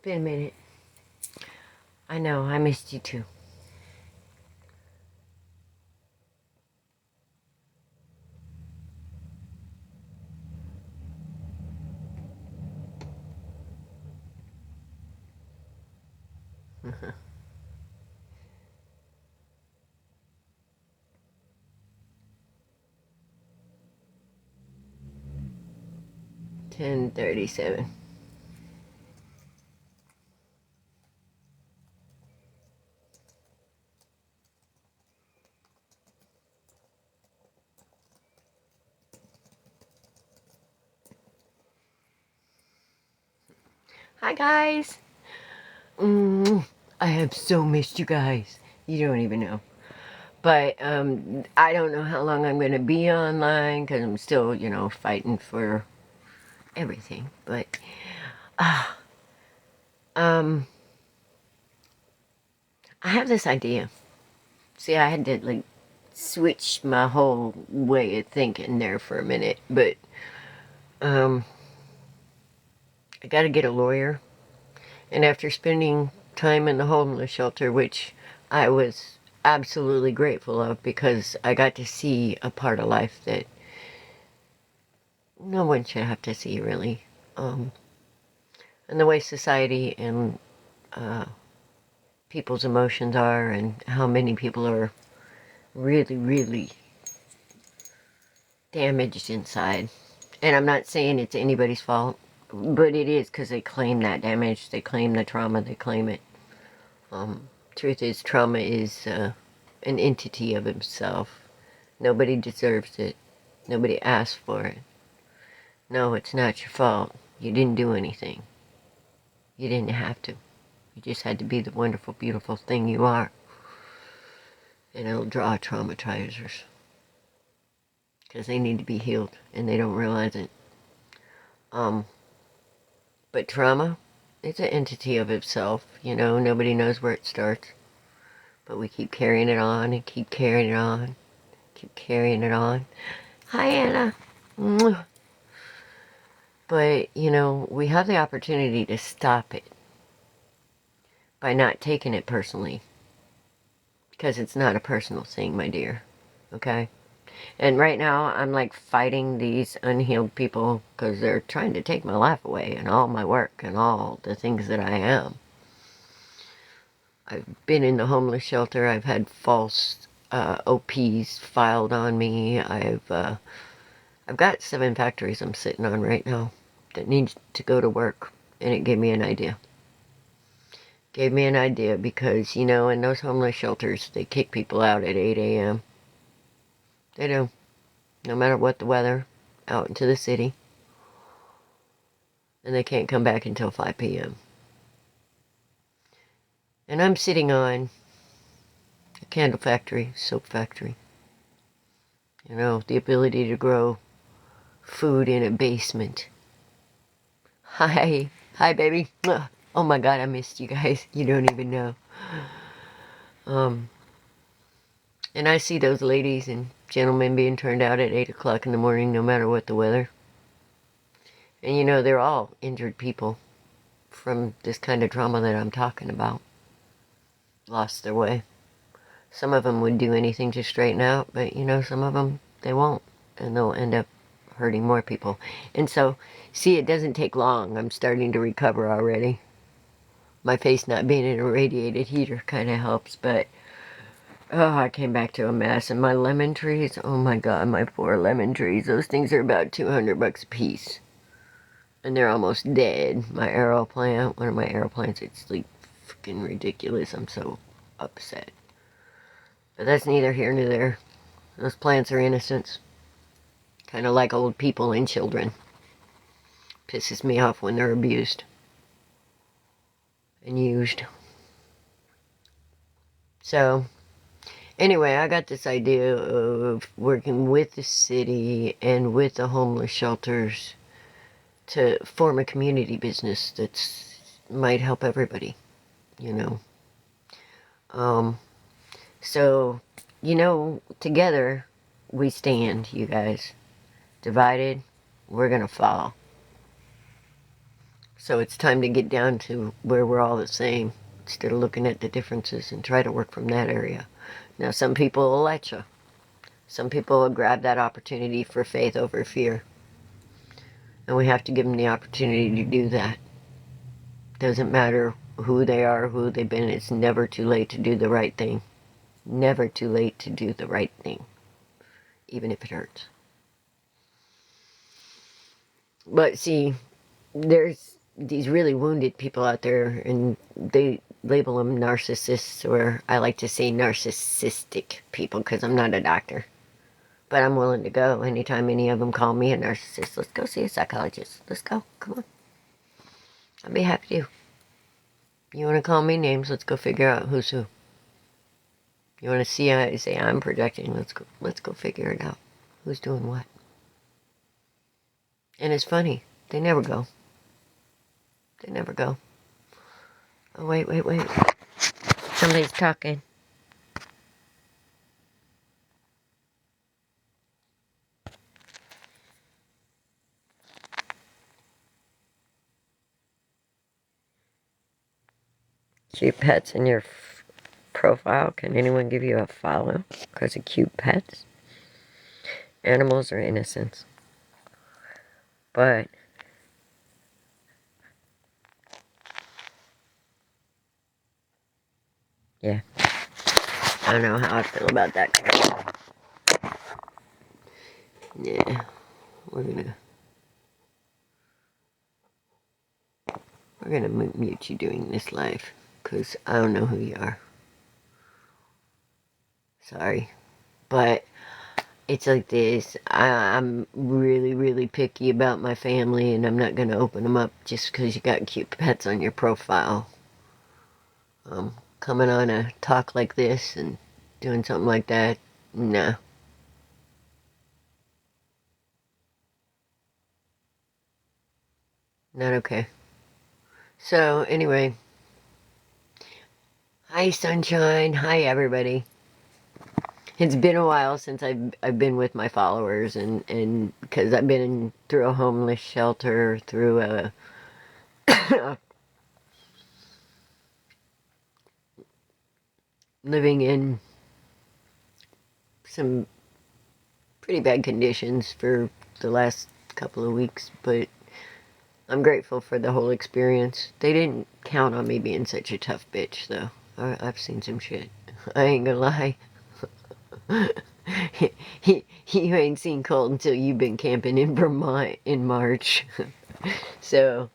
Been a minute. I know, I missed you too. Mhm. 10:37. Hi guys. I have so missed you guys. You don't even know. But I don't know how long I'm going to be online because I'm still, fighting for everything. But um, I have this idea. See, I had to like switch my whole way of thinking there for a minute. But um, I got to get a lawyer. And after spending time in the homeless shelter, which I was absolutely grateful of because I got to see a part of life that no one should have to see, really. And the way society and people's emotions are, and how many people are really, really damaged inside. And I'm not saying it's anybody's fault, but it is because they claim that damage, they claim the trauma, they claim it. Truth is, trauma is an entity of itself. Nobody deserves it. Nobody asked for it. No, it's not your fault. You didn't do anything. You didn't have to. You just had to be the wonderful, beautiful thing you are. And it'll draw traumatizers. Because they need to be healed, and they don't realize it. But trauma, it's an entity of itself. Nobody knows where it starts. But we keep carrying it on and keep carrying it on. Keep carrying it on. Hi, Anna. But, we have the opportunity to stop it by not taking it personally. Because it's not a personal thing, my dear. Okay? And right now, I'm like fighting these unhealed people because they're trying to take my life away and all my work and all the things that I am. I've been in the homeless shelter. I've had false OPs filed on me. I've got 7 factories I'm sitting on right now that needs to go to work, and it gave me an idea. Gave me an idea because, in those homeless shelters, they kick people out at 8 a.m. They do. No matter what the weather, out into the city. And they can't come back until 5 p.m. And I'm sitting on a candle factory, soap factory. The ability to grow food in a basement. Hi. Hi, baby. Oh my God, I missed you guys. You don't even know. And I see those ladies and gentlemen being turned out at 8 o'clock in the morning, no matter what the weather. And they're all injured people from this kind of trauma that I'm talking about. Lost their way. Some of them would do anything to straighten out, but some of them, they won't. And they'll end up hurting more people. And so, see, it doesn't take long. I'm starting to recover already. My face not being in a radiated heater kind of helps, but I came back to a mess. And my lemon trees, oh my God, my 4 lemon trees, those things are about $200 a piece. And they're almost dead. My arrow plant, one of my arrow plants, it's like freaking ridiculous. I'm so upset. But that's neither here nor there. Those plants are innocents. Kind of like old people and children. Pisses me off when they're abused and used. So, anyway, I got this idea of working with the city and with the homeless shelters to form a community business that might help everybody, So, together we stand, you guys. Divided, we're gonna fall. So it's time to get down to where we're all the same, instead of looking at the differences, and try to work from that area. Now, some people will let you. Some people will grab that opportunity for faith over fear. And we have to give them the opportunity to do that. Doesn't matter who they are, who they've been. It's never too late to do the right thing. Never too late to do the right thing, even if it hurts. But see, there's these really wounded people out there, and they label them narcissists, or I like to say narcissistic people, because I'm not a doctor. But I'm willing to go anytime any of them call me a narcissist. Let's go see a psychologist. Let's go. Come on. I'd be happy to. You want to call me names? Let's go figure out who's who. You want to see how I say I'm projecting? Let's go figure it out. Who's doing what? And it's funny. They never go. They never go. Oh, wait. Somebody's talking. Cute pets in your profile. Can anyone give you a follow because of cute pets? Animals are innocents. But yeah, I don't know how I feel about that. Yeah, we're gonna mute you during this live, because I don't know who you are. Sorry, but it's like this. I'm really, really picky about my family, and I'm not gonna open them up just because you got cute pets on your profile. Coming on a talk like this and doing something like that, nah. Not okay. So, anyway. Hi, sunshine. Hi, everybody. It's been a while since I've been with my followers, and because I've been through a homeless shelter, through a living in some pretty bad conditions for the last couple of weeks, but I'm grateful for the whole experience. They didn't count on me being such a tough bitch, though. I've seen some shit. I ain't gonna lie. You ain't seen cold until you've been camping in Vermont in March. So,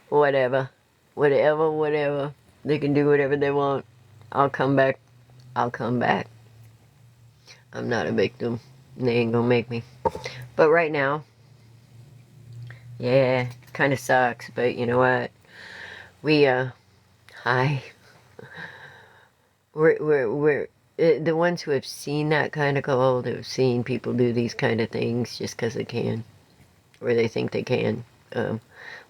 whatever. They can do whatever they want. I'll come back. I'm not a victim. They ain't gonna make me. But right now, yeah, kind of sucks, but you know what? Hi. We're the ones who have seen that kind of cold, who have seen people do these kind of things just because they can, or they think they can.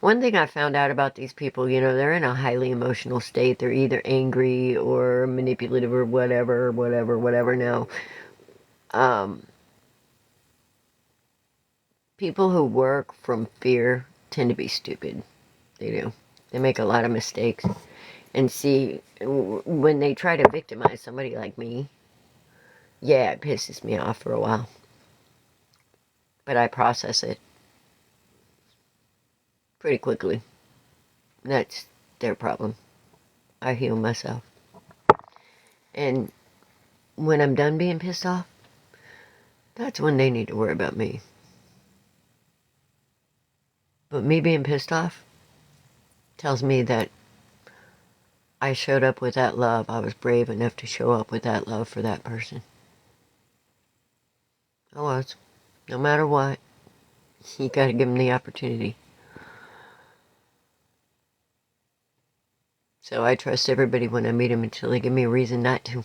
One thing I found out about these people, they're in a highly emotional state. They're either angry or manipulative or whatever. Now, people who work from fear tend to be stupid. They do. They make a lot of mistakes. And see, when they try to victimize somebody like me, yeah, it pisses me off for a while. But I process it pretty quickly. That's their problem. I heal myself. And when I'm done being pissed off, that's when they need to worry about me. But me being pissed off tells me that I showed up with that love. I was brave enough to show up with that love for that person. I was. No matter what, you gotta give them the opportunity. So I trust everybody when I meet them until they give me a reason not to.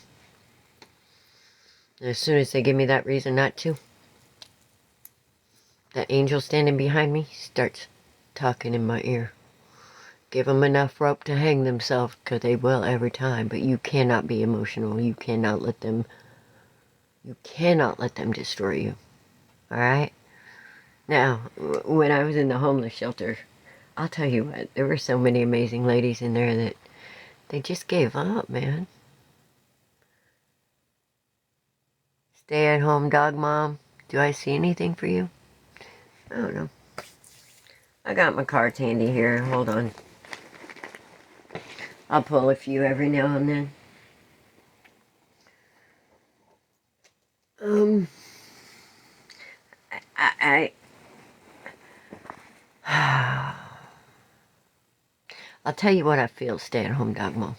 And as soon as they give me that reason not to, that angel standing behind me starts talking in my ear. Give them enough rope to hang themselves, because they will every time. But you cannot be emotional. You cannot let them destroy you. Alright? Now, when I was in the homeless shelter, I'll tell you what, there were so many amazing ladies in there that they just gave up, man. Stay-at-home dog mom, do I see anything for you? I don't know. I got my cards handy here. Hold on. I'll pull a few every now and then. I'll tell you what I feel, stay-at-home dog mom.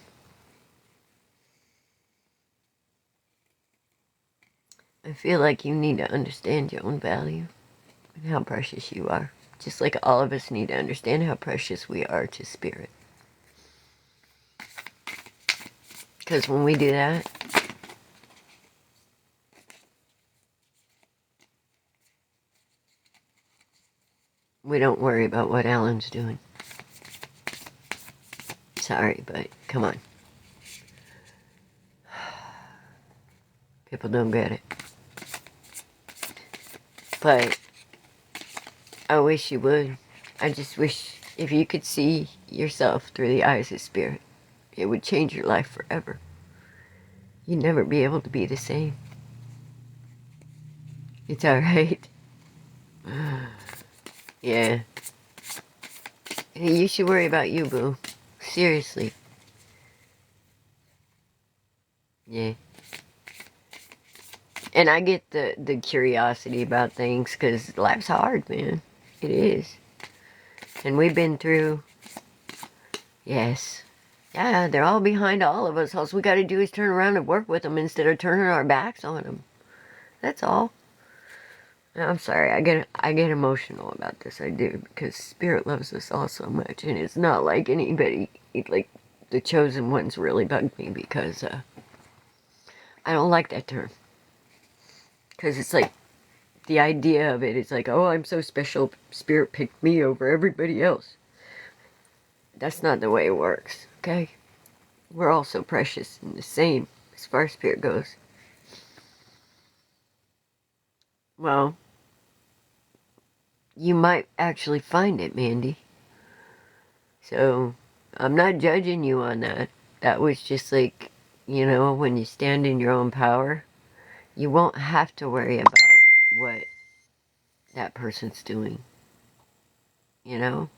I feel like you need to understand your own value and how precious you are. Just like all of us need to understand how precious we are to spirit. Because when we do that, we don't worry about what Alan's doing. Sorry, but come on. People don't get it. But I wish you would. I just wish if you could see yourself through the eyes of spirit, it would change your life forever. You'd never be able to be the same. It's alright. Yeah. You should worry about you, boo. Seriously. Yeah. And I get the curiosity about things, because life's hard, man. It is. And we've been through, yes. Yeah, they're all behind all of us. All we got to do is turn around and work with them instead of turning our backs on them. That's all. I'm sorry, I get emotional about this. I do, because Spirit loves us all so much, and it's not like anybody, like the chosen ones really bug me, because I don't like that term. Because it's like, the idea of it is like, oh, I'm so special, Spirit picked me over everybody else. That's not the way it works, okay? We're all so precious and the same as far as Spirit goes. Well, you might actually find it, Mandy. So, I'm not judging you on that. That was just like, you know, when you stand in your own power, you won't have to worry about what that person's doing. You know?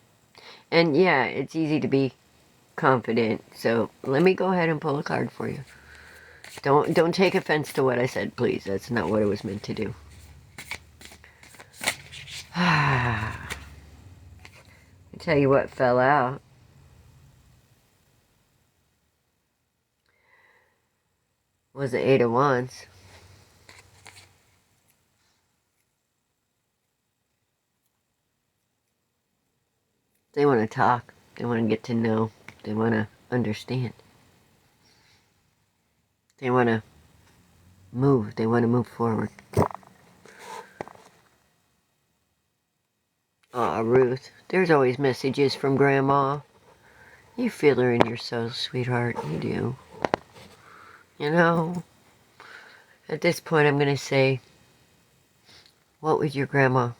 And yeah, it's easy to be confident. So, let me go ahead and pull a card for you. Don't take offense to what I said, please. That's not what it was meant to do. I tell you what fell out. Was the Eight of Wands. They want to talk. They want to get to know. They want to understand. They want to move. They want to move forward. Aw, Ruth. There's always messages from Grandma. You feel her in your soul, sweetheart. You do. You know, at this point I'm going to say, what would your grandma,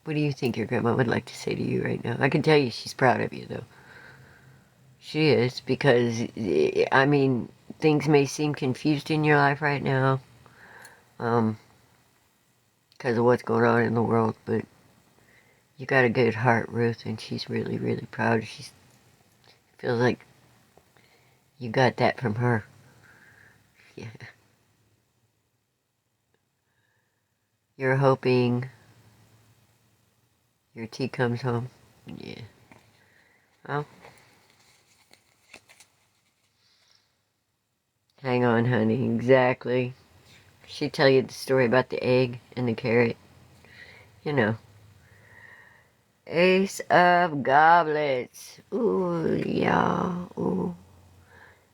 what do you think your grandma would like to say to you right now? I can tell you she's proud of you, though. She is, because, I mean, things may seem confused in your life right now, because of what's going on in the world, but you got a good heart, Ruth, and she's really, really proud. She feels like you got that from her. Yeah. You're hoping your tea comes home. Yeah. Well, hang on, honey. Exactly. She tell you the story about the egg and the carrot. You know. Ace of Goblets. Ooh, yeah. Ooh.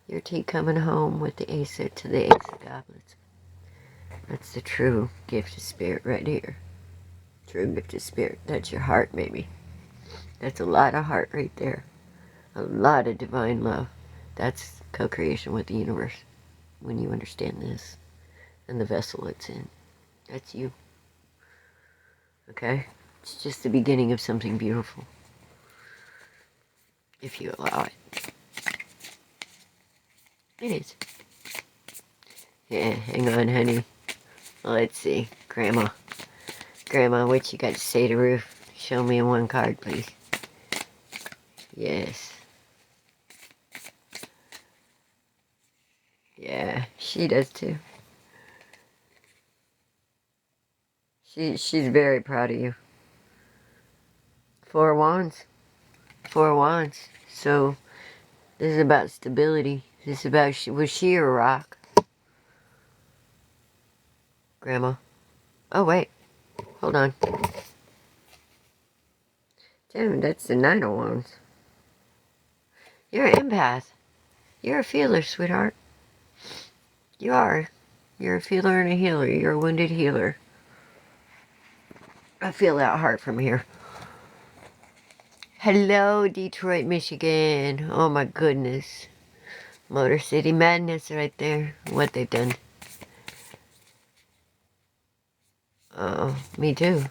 Your tea coming home with the Ace of Goblets. That's the true gift of spirit right here. True gift of spirit. That's your heart, baby. That's a lot of heart right there. A lot of divine love. That's co-creation with the universe. When you understand this. And the vessel it's in. That's you. Okay? It's just the beginning of something beautiful. if you allow it. It is. Yeah, hang on, honey. Let's see. Grandma, what you got to say to Ruth? Show me one card, please. Yes. Yeah, she does too. She's very proud of you. 4 wands. 4 wands. So, this is about stability. This is about, was she a rock? Grandma. Oh, wait. Hold on. Damn, that's the 9 of wands. You're an empath. You're a feeler, sweetheart. You are. You're a feeler and a healer. You're a wounded healer. I feel that heart from here. Hello, Detroit, Michigan. Oh my goodness. Motor City Madness right there. What they've done. Oh, me too.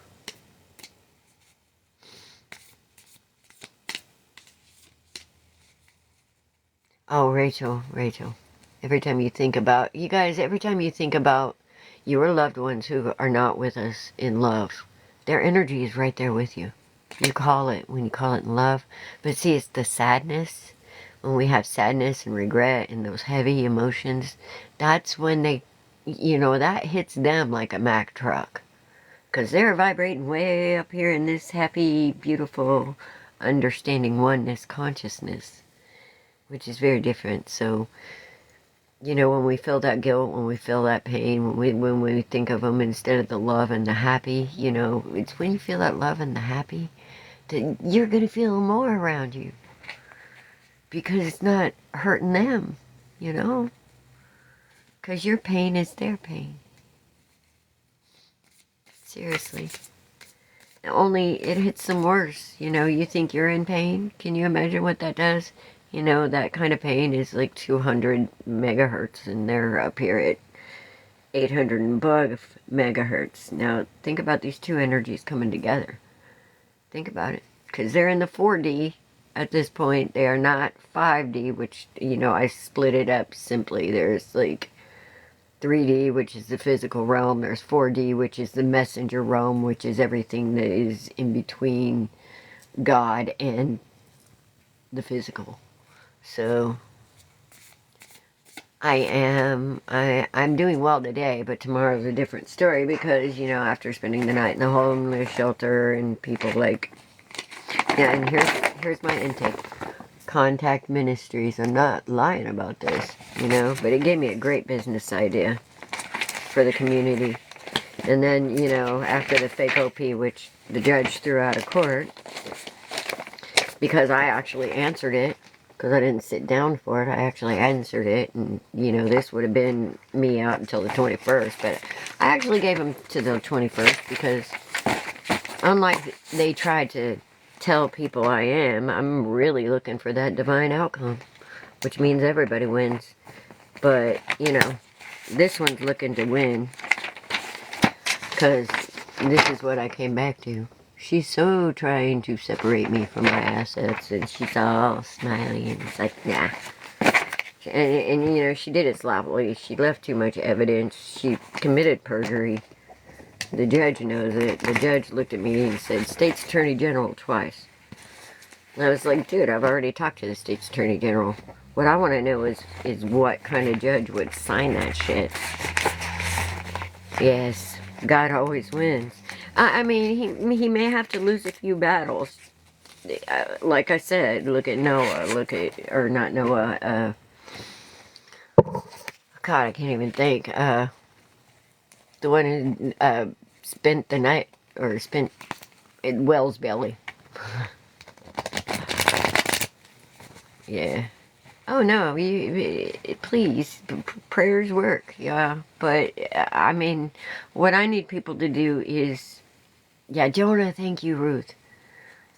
Oh, Rachel. Every time you think about, you guys, every time you think about your loved ones who are not with us in love, their energy is right there with you. You call it, when you call it in love. But see, it's the sadness. When we have sadness and regret and those heavy emotions, that's when they, you know, that hits them like a Mack truck. Because they're vibrating way up here in this happy, beautiful, understanding oneness consciousness, which is very different. So, you know, when we feel that guilt, when we feel that pain, when we think of them instead of the love and the happy, you know, it's when you feel that love and the happy, that you're going to feel more around you. Because it's not hurting them, you know? Because your pain is their pain. Seriously. Only it hits them worse. You know, you think you're in pain. Can you imagine what that does? You know, that kind of pain is like 200 megahertz, and they're up here at 800 and above megahertz. Now, think about these two energies coming together. Think about it. Because they're in the 4D at this point. They are not 5D, which, you know, I split it up simply. There's like 3D, which is the physical realm. There's 4D, which is the messenger realm, which is everything that is in between God and the physical. So I'm doing well today, but tomorrow's a different story because, you know, after spending the night in the homeless shelter and people like, yeah, and here's my intake. Contact Ministries. I'm not lying about this, you know, but it gave me a great business idea for the community. And then, you know, after the fake OP, which the judge threw out of court, because I actually answered it, because I didn't sit down for it, I actually answered it, and, you know, this would have been me out until the 21st, but I actually gave him to the 21st, because unlike they tried to tell people I'm really looking for that divine outcome, which means everybody wins. But, you know, this one's looking to win, because this is what I came back to. She's so trying to separate me from my assets, and she's all smiley, and it's like, nah. And you know, she did it sloppily. She left too much evidence. She committed perjury. The judge knows it. The judge looked at me and said, State's Attorney General twice. And I was like, dude, I've already talked to the State's Attorney General. What I want to know is what kind of judge would sign that shit. Yes, God always wins. I mean, he may have to lose a few battles. Like I said, look at Noah. Or not Noah, God, I can't even think. The one who spent the night, or spent in Whale's belly. Yeah. Oh no, please, prayers work, yeah. But, I mean, what I need people to do is, yeah, Jonah, thank you, Ruth.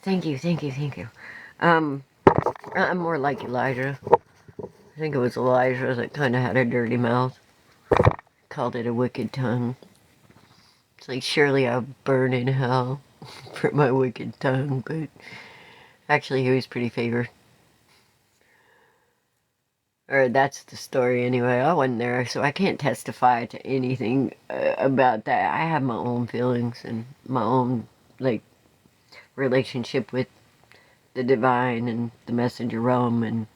Thank you. I'm more like Elijah. I think it was Elijah that kind of had a dirty mouth. Called it a wicked tongue. It's like, surely I'll burn in hell for my wicked tongue, but actually he was pretty favored. Or that's the story anyway. I wasn't there, so I can't testify to anything about that. I have my own feelings and my own, like, relationship with the divine and the messenger realm, and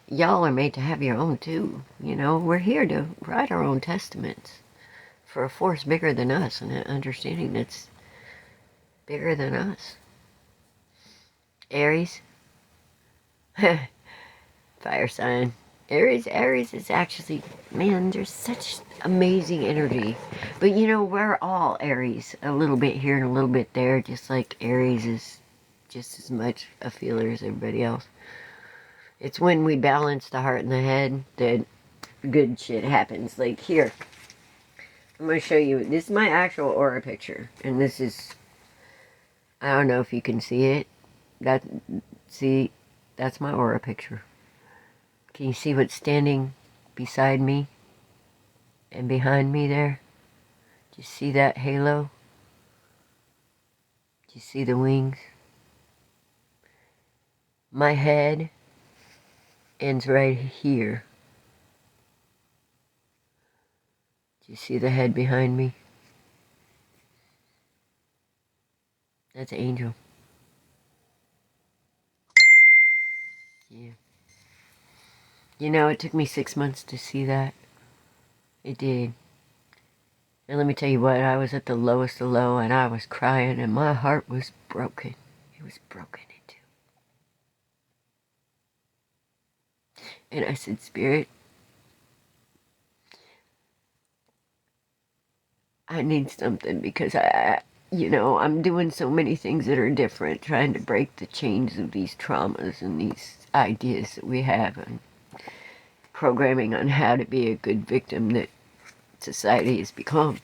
y'all are made to have your own too. You know, we're here to write our own testaments for a force bigger than us and an understanding that's bigger than us. Aries, fire sign. Aries is actually, man, there's such amazing energy. But you know, we're all Aries, a little bit here and a little bit there, just like Aries is just as much a feeler as everybody else. It's when we balance the heart and the head that good shit happens. Like here, I'm going to show you, this is my actual aura picture, and this is, I don't know if you can see it. See, that's my aura picture. Can you see what's standing beside me and behind me there? Do you see that halo? Do you see the wings? My head ends right here. Do you see the head behind me? That's an angel. Yeah. You know, it took me 6 months to see that. It did. And let me tell you what, I was at the lowest of low, and I was crying, and my heart was broken. It was broken in two. And I said, Spirit, I need something, because I'm doing so many things that are different, trying to break the chains of these traumas and these ideas that we have, and programming on how to be a good victim that society has become.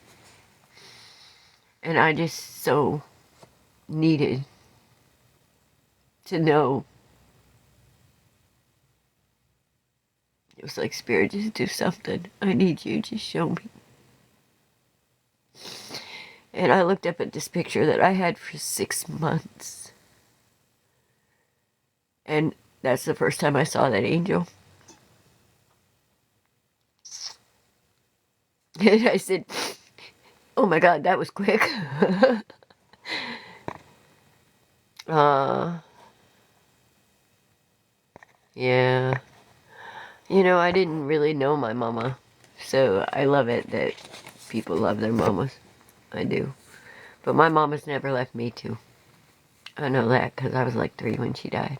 And I just so needed to know. It was like, Spirit, just do something. I need you, just show me. And I looked up at this picture that I had for 6 months. And that's the first time I saw that angel. And I said, oh my God, that was quick. Yeah. You know, I didn't really know my mama. So I love it that people love their mamas. I do. But my mama's never left me too. I know that because I was like 3 when she died.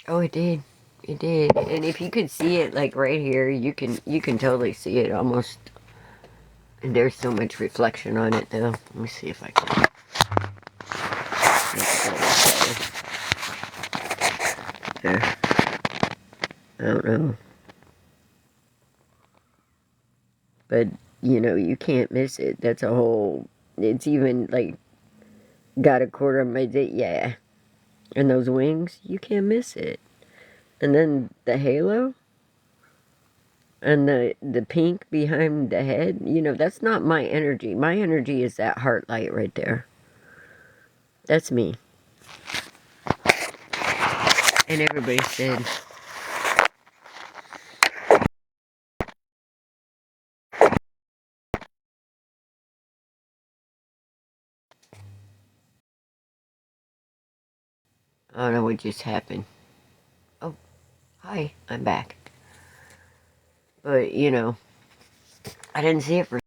Oh, it did. It did. And if you could see it like right here, you can totally see it almost. And there's so much reflection on it though. Let me see if I can make it there. I don't know. But, you know, you can't miss it. That's a whole, it's even like got a quarter of my day. Yeah. And those wings, you can't miss it. And then the halo and the pink behind the head, you know, that's not my energy. My energy is that heart light right there. That's me. And everybody said, I don't know what just happened. Oh, hi, I'm back. But, you know, I didn't see it for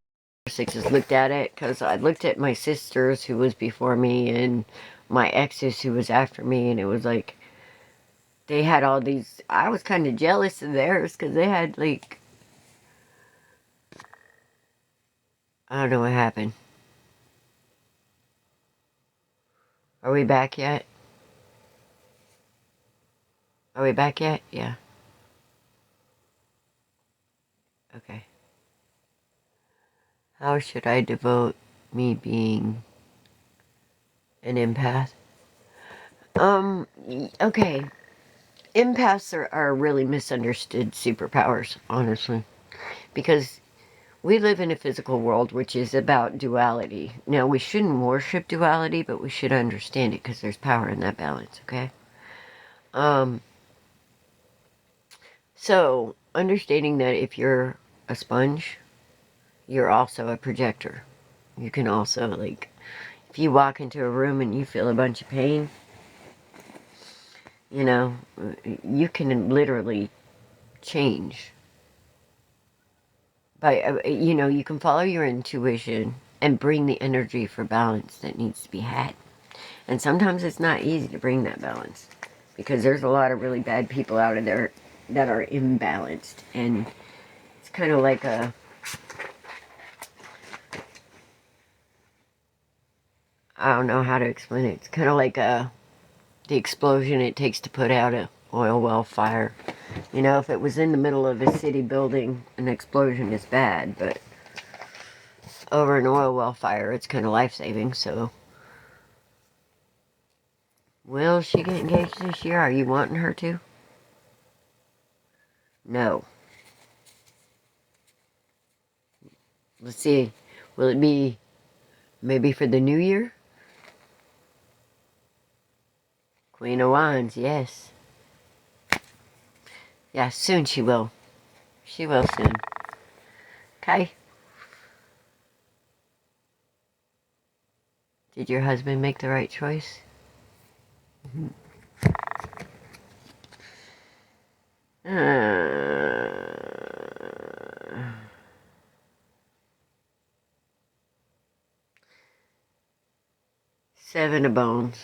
6. Just looked at it because I looked at my sisters who was before me and my exes who was after me, and it was like they had all these. I was kind of jealous of theirs because they had like, I don't know what happened. Are we back yet? Are we back yet? Yeah. Okay. How should I devote me being an empath? Okay. Empaths are really misunderstood superpowers, honestly. Because we live in a physical world which is about duality. Now, we shouldn't worship duality, but we should understand it because there's power in that balance, okay? So, understanding that if you're a sponge, you're also a projector. You can also, like, if you walk into a room and you feel a bunch of pain, you know, you can literally change. You can follow your intuition and bring the energy for balance that needs to be had. And sometimes it's not easy to bring that balance because there's a lot of really bad people out of there that are imbalanced. And it's kind of like I don't know how to explain it. It's kind of like the explosion it takes to put out a oil well fire. You know, if it was in the middle of a city building, an explosion is bad, but over an oil well fire, it's kind of life-saving, so. Will she get engaged this year? Are you wanting her to? No. Let's see. Will it be maybe for the new year? Queen of Wands, yes. Yeah, soon she will. She will soon. Okay. Did your husband make the right choice? Mm-hmm. 7 of bones.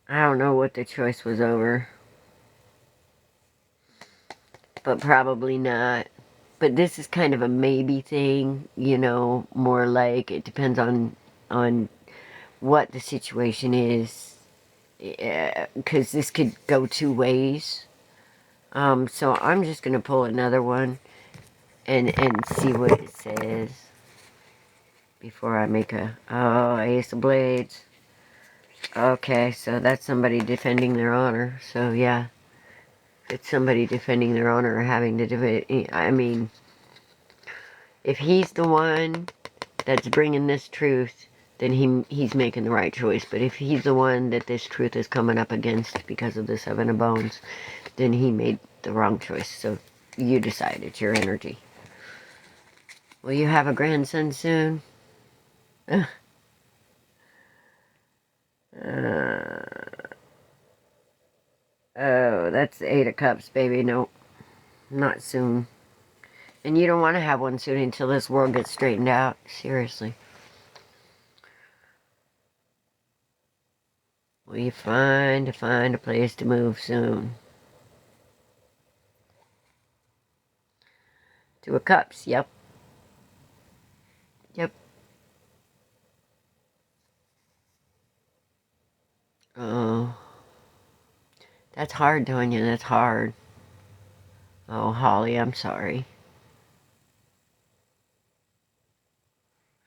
I don't know what the choice was over. But probably not. But this is kind of a maybe thing, you know, more like it depends on what the situation is. Because this could go 2 ways. So I'm just going to pull another one and see what it says before I make oh, Ace of Blades. Okay, so that's somebody defending their honor. So yeah, it's somebody defending their honor or having to defend. I mean, if he's the one that's bringing this truth, then he's making the right choice. But if he's the one that this truth is coming up against because of the 7 of bones, then he made the wrong choice. So you decide. It's your energy. Will you have a grandson soon? Oh, that's the 8 of Cups, baby. Nope, not soon. And you don't want to have one soon until this world gets straightened out. Seriously. Will you find a place to move soon? 2 of Cups, yep. Yep. Oh, that's hard, Tonya. That's hard. Oh, Holly, I'm sorry.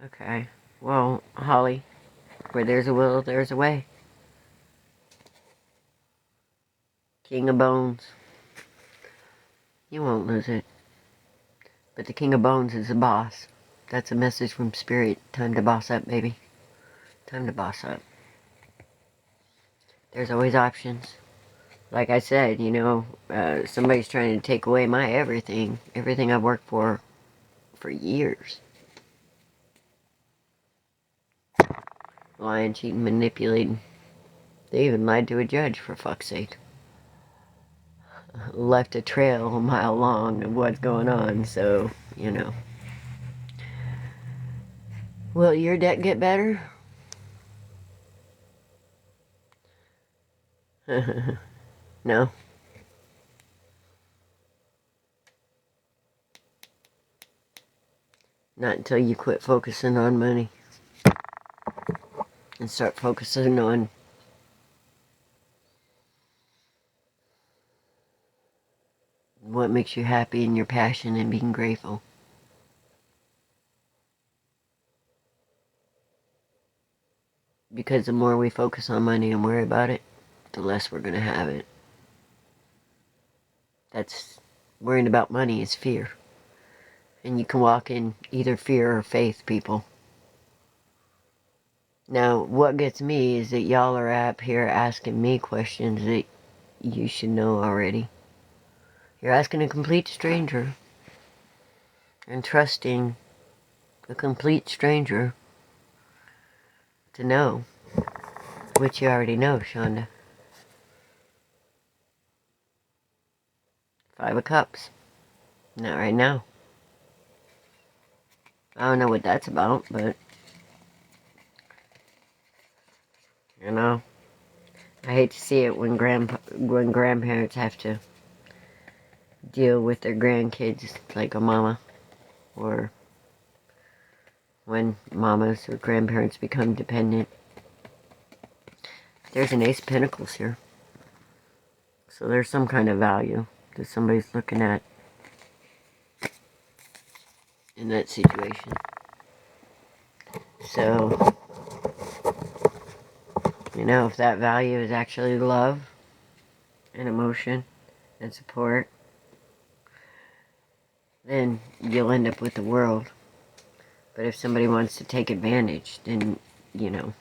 Okay. Well, Holly, where there's a will, there's a way. King of Bones. You won't lose it. But the King of Bones is the boss. That's a message from Spirit. Time to boss up, baby. Time to boss up. There's always options. Like I said, you know, somebody's trying to take away my everything. Everything I've worked for years. Lying, cheating, manipulating. They even lied to a judge, for fuck's sake. Left a trail a mile long of what's going on, so, you know. Will your debt get better? No. Not until you quit focusing on money. And start focusing on what makes you happy and your passion and being grateful. Because the more we focus on money and worry about it, the less we're going to have it. That's worrying about money is fear. And you can walk in either fear or faith, people. Now, what gets me is that y'all are up here asking me questions that you should know already. You're asking a complete stranger and trusting a complete stranger to know, which you already know, Shonda. 5 of Cups. Not right now. I don't know what that's about, but, you know, I hate to see it when grandparents have to deal with their grandkids like a mama, or when mamas or grandparents become dependent. There's an Ace of Pentacles here. So there's some kind of value that somebody's looking at in that situation. So, you know, if that value is actually love and emotion and support, then you'll end up with the world. But if somebody wants to take advantage, then, you know,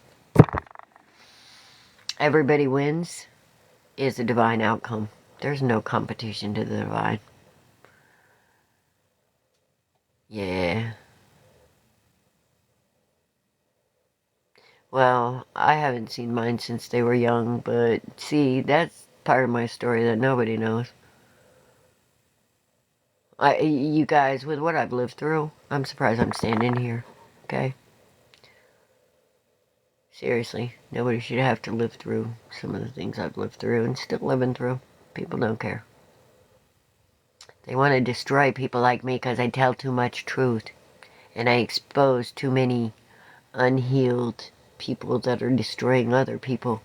everybody wins is a divine outcome. There's no competition to the divine. Yeah. Well, I haven't seen mine since they were young, but see, that's part of my story that nobody knows. You guys, with what I've lived through, I'm surprised I'm standing here, okay? Seriously, nobody should have to live through some of the things I've lived through and still living through. People don't care. They want to destroy people like me because I tell too much truth. And I expose too many unhealed people that are destroying other people.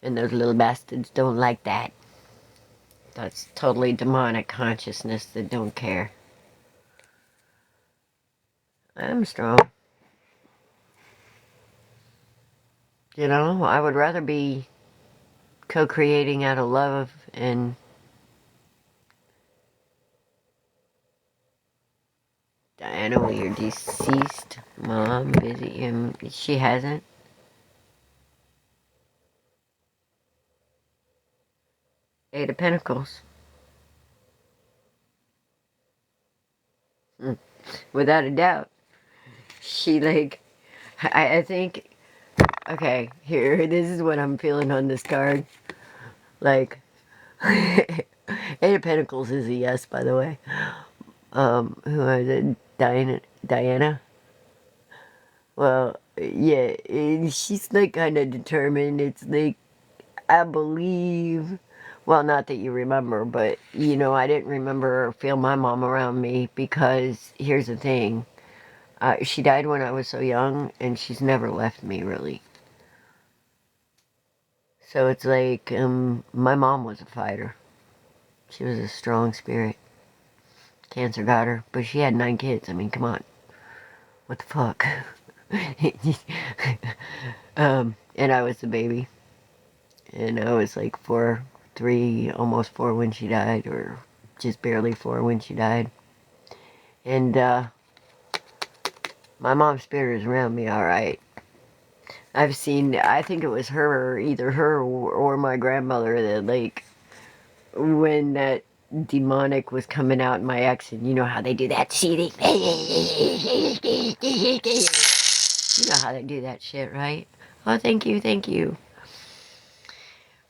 And those little bastards don't like that. That's totally demonic consciousness that don't care. I'm strong. You know, I would rather be co-creating out of love and Diana, well, your deceased mom visit you. She hasn't. Eight of Pentacles. Without a doubt. She, like, I think, okay, here, this is what I'm feeling on this card. Like, Eight of Pentacles is a yes, by the way. Who is it? Diana? Well, yeah, she's, like, kind of determined. It's, like, I believe, well, not that you remember, but, you know, I didn't remember or feel my mom around me because, here's the thing. She died when I was so young, and she's never left me, really. So it's like, my mom was a fighter. She was a strong spirit. Cancer got her, but she had 9 kids. I mean, come on. What the fuck? And I was the baby. And I was like 3, almost 4 when she died, or just barely 4 when she died. And, my mom's spirit is around me, alright. I've seen, I think it was her, either her or my grandmother that, like, when that demonic was coming out in my ex, and you know how they do that seething. You know how they do that shit, right? Oh, thank you, thank you.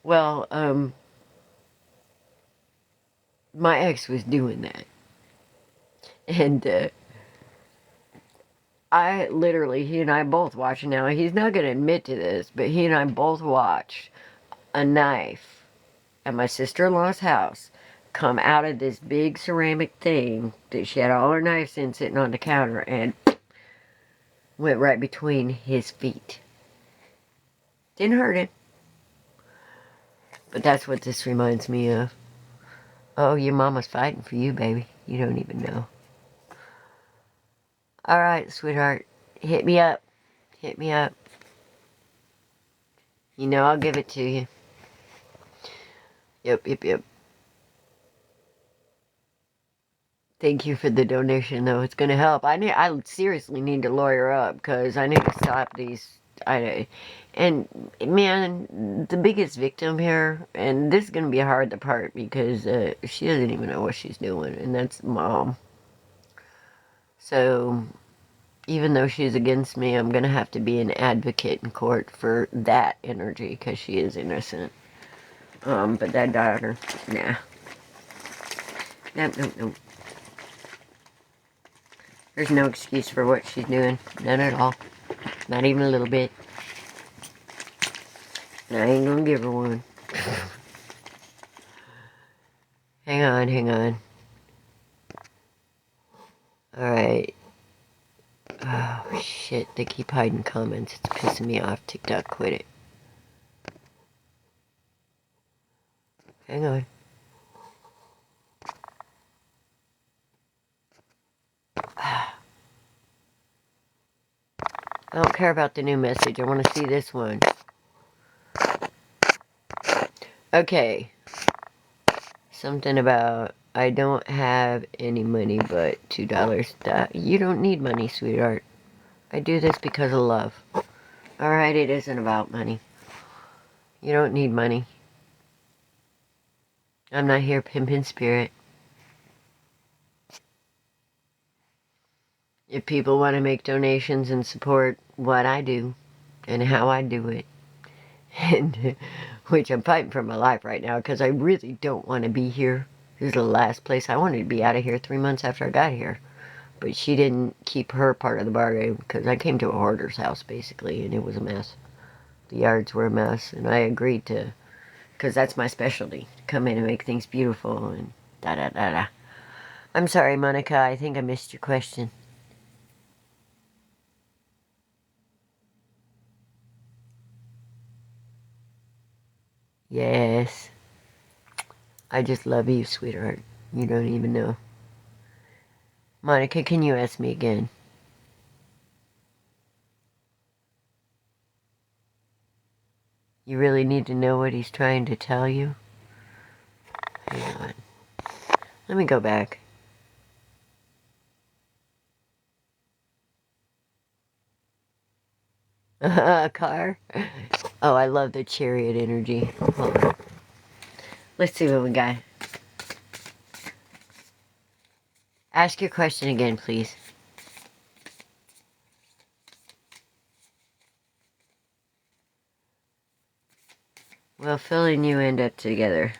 Well, my ex was doing that. And, I literally, he and I both watched now. He's not going to admit to this, but he and I both watched a knife at my sister-in-law's house come out of this big ceramic thing that she had all her knives in sitting on the counter and went right between his feet. Didn't hurt him. But that's what this reminds me of. Oh, your mama's fighting for you, baby. You don't even know. Alright, sweetheart. Hit me up. Hit me up. You know I'll give it to you. Yep. Thank you for the donation, though. It's going to help. I seriously need to lawyer up, because I need to stop these and man, the biggest victim here, and this is going to be hard the part because she doesn't even know what she's doing, and that's mom. So even though she's against me, I'm going to have to be an advocate in court for that energy because she is innocent. But that daughter, nah. Nope. There's no excuse for what she's doing. None at all. Not even a little bit. And I ain't gonna give her one. Hang on. Alright. Oh, shit. They keep hiding comments. It's pissing me off. TikTok, quit it. Hang on. I don't care about the new message. I want to see this one. Okay. Something about, I don't have any money but $2. You don't need money, sweetheart. I do this because of love. Alright, it isn't about money. You don't need money. I'm not here pimping spirit. If people want to make donations and support what I do and how I do it, and which I'm fighting for my life right now because I really don't want to be here. This is the last place I wanted to be out of here 3 months after I got here. But she didn't keep her part of the bargain because I came to a hoarder's house basically and it was a mess. The yards were a mess and I agreed to, because that's my specialty, to come in and make things beautiful and da-da-da-da. I'm sorry, Monica, I think I missed your question. Yes. I just love you, sweetheart. You don't even know. Monica, can you ask me again? You really need to know what he's trying to tell you? Hang on. Let me go back. A car? Oh, I love the chariot energy. Hold on. Let's see what we got. Ask your question again, please. Well, Phil and you end up together.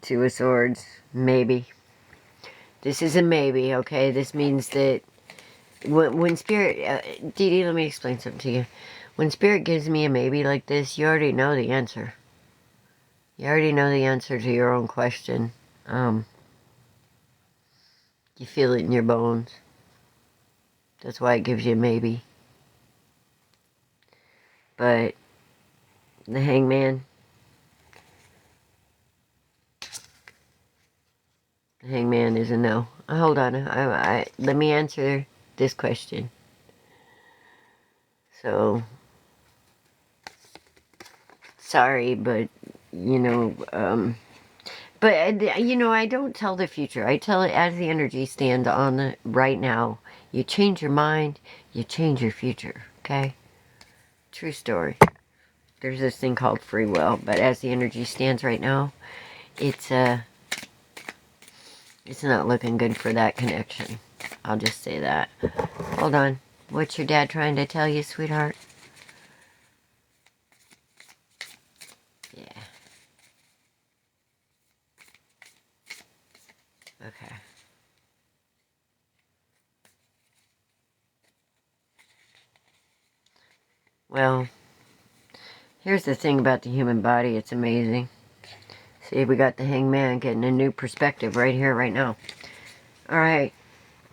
Two of Swords. Maybe. This is a maybe, okay? This means that when Spirit... Dee Dee, let me explain something to you. When Spirit gives me a maybe like this, you already know the answer. You already know the answer to your own question. You feel it in your bones. That's why it gives you a maybe. But the Hangman... The Hangman is a no. Hold on. Let me answer this question. So... Sorry, but, you know, but, you know, I don't tell the future. I tell it as the energy stands on it right now. You change your mind, you change your future, okay? True story. There's this thing called free will, but as the energy stands right now, it's not looking good for that connection. I'll just say that. Hold on. What's your dad trying to tell you, sweetheart? Yeah. Okay. Well, here's the thing about the human body. It's amazing. See, we got the Hangman getting a new perspective right here, right now. Alright.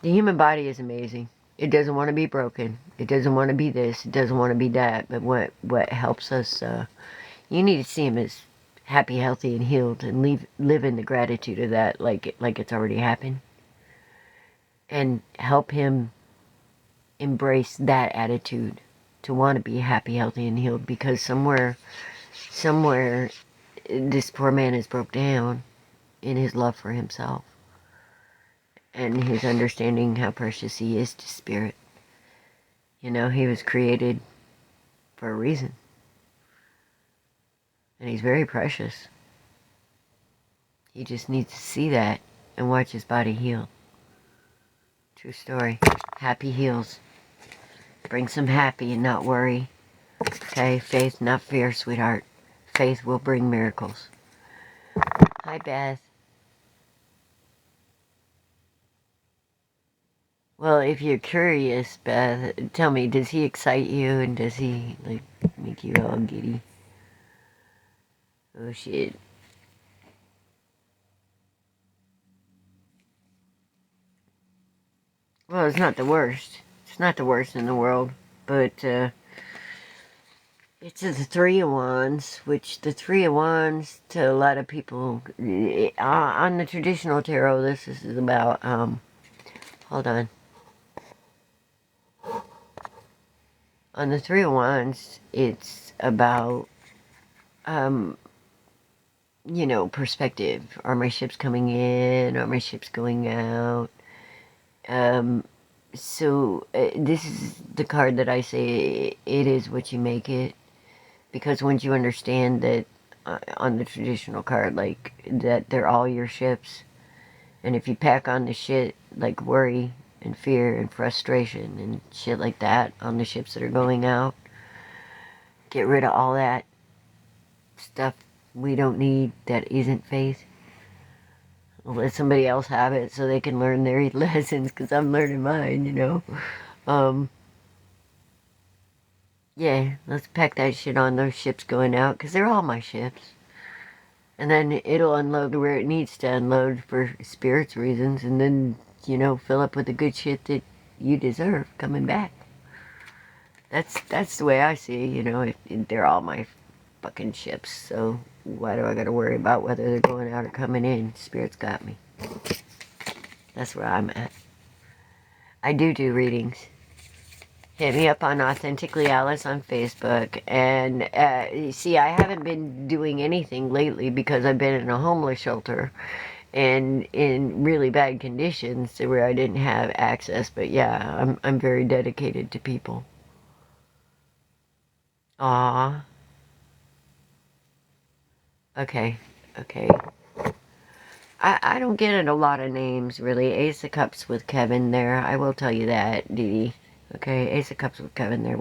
The human body is amazing. It doesn't want to be broken. It doesn't want to be this. It doesn't want to be that. But what helps us, you need to see him as happy, healthy, and healed, and live in the gratitude of that, like it's already happened, and help him embrace that attitude to want to be happy, healthy, and healed. Because somewhere, this poor man has broke down in his love for himself and his understanding how precious he is to spirit. You know, he was created for a reason. And he's very precious. He just needs to see that and watch his body heal. True story. Happy heals. Bring some happy and not worry. Okay? Faith, not fear, sweetheart. Faith will bring miracles. Hi, Beth. Well, if you're curious, Beth, tell me, does he excite you and does he, like, make you all giddy? Oh, shit. Well, it's not the worst. It's not the worst in the world, but, it's the Three of Wands, which the Three of Wands, to a lot of people, on the traditional tarot, this is about, hold on. On the Three of Wands, it's about, you know, perspective. Are my ships coming in? Are my ships going out? So this is the card that I say, it is what you make it. Because once you understand that on the traditional card, like, that they're all your ships, and if you pack on the shit, like worry and fear and frustration and shit like that on the ships that are going out, get rid of all that stuff we don't need that isn't faith. Let somebody else have it so they can learn their lessons, because I'm learning mine, you know. Yeah, let's pack that shit on those ships going out, because they're all my ships. And then it'll unload where it needs to unload for spirit's reasons, and then, you know, fill up with the good shit that you deserve coming back. That's the way I see it, you know. They're all my fucking ships, so why do I gotta worry about whether they're going out or coming in? Spirit's got me. That's where I'm at. I do readings. Hit me up on AuthenticallyAlice on Facebook. And, see, I haven't been doing anything lately because I've been in a homeless shelter and in really bad conditions to where I didn't have access. But yeah, I'm very dedicated to people. Aw. Okay. I don't get it a lot of names, really. Ace of Cups with Kevin there. I will tell you that, Dee Dee. Okay, Ace of Cups with Kevin, there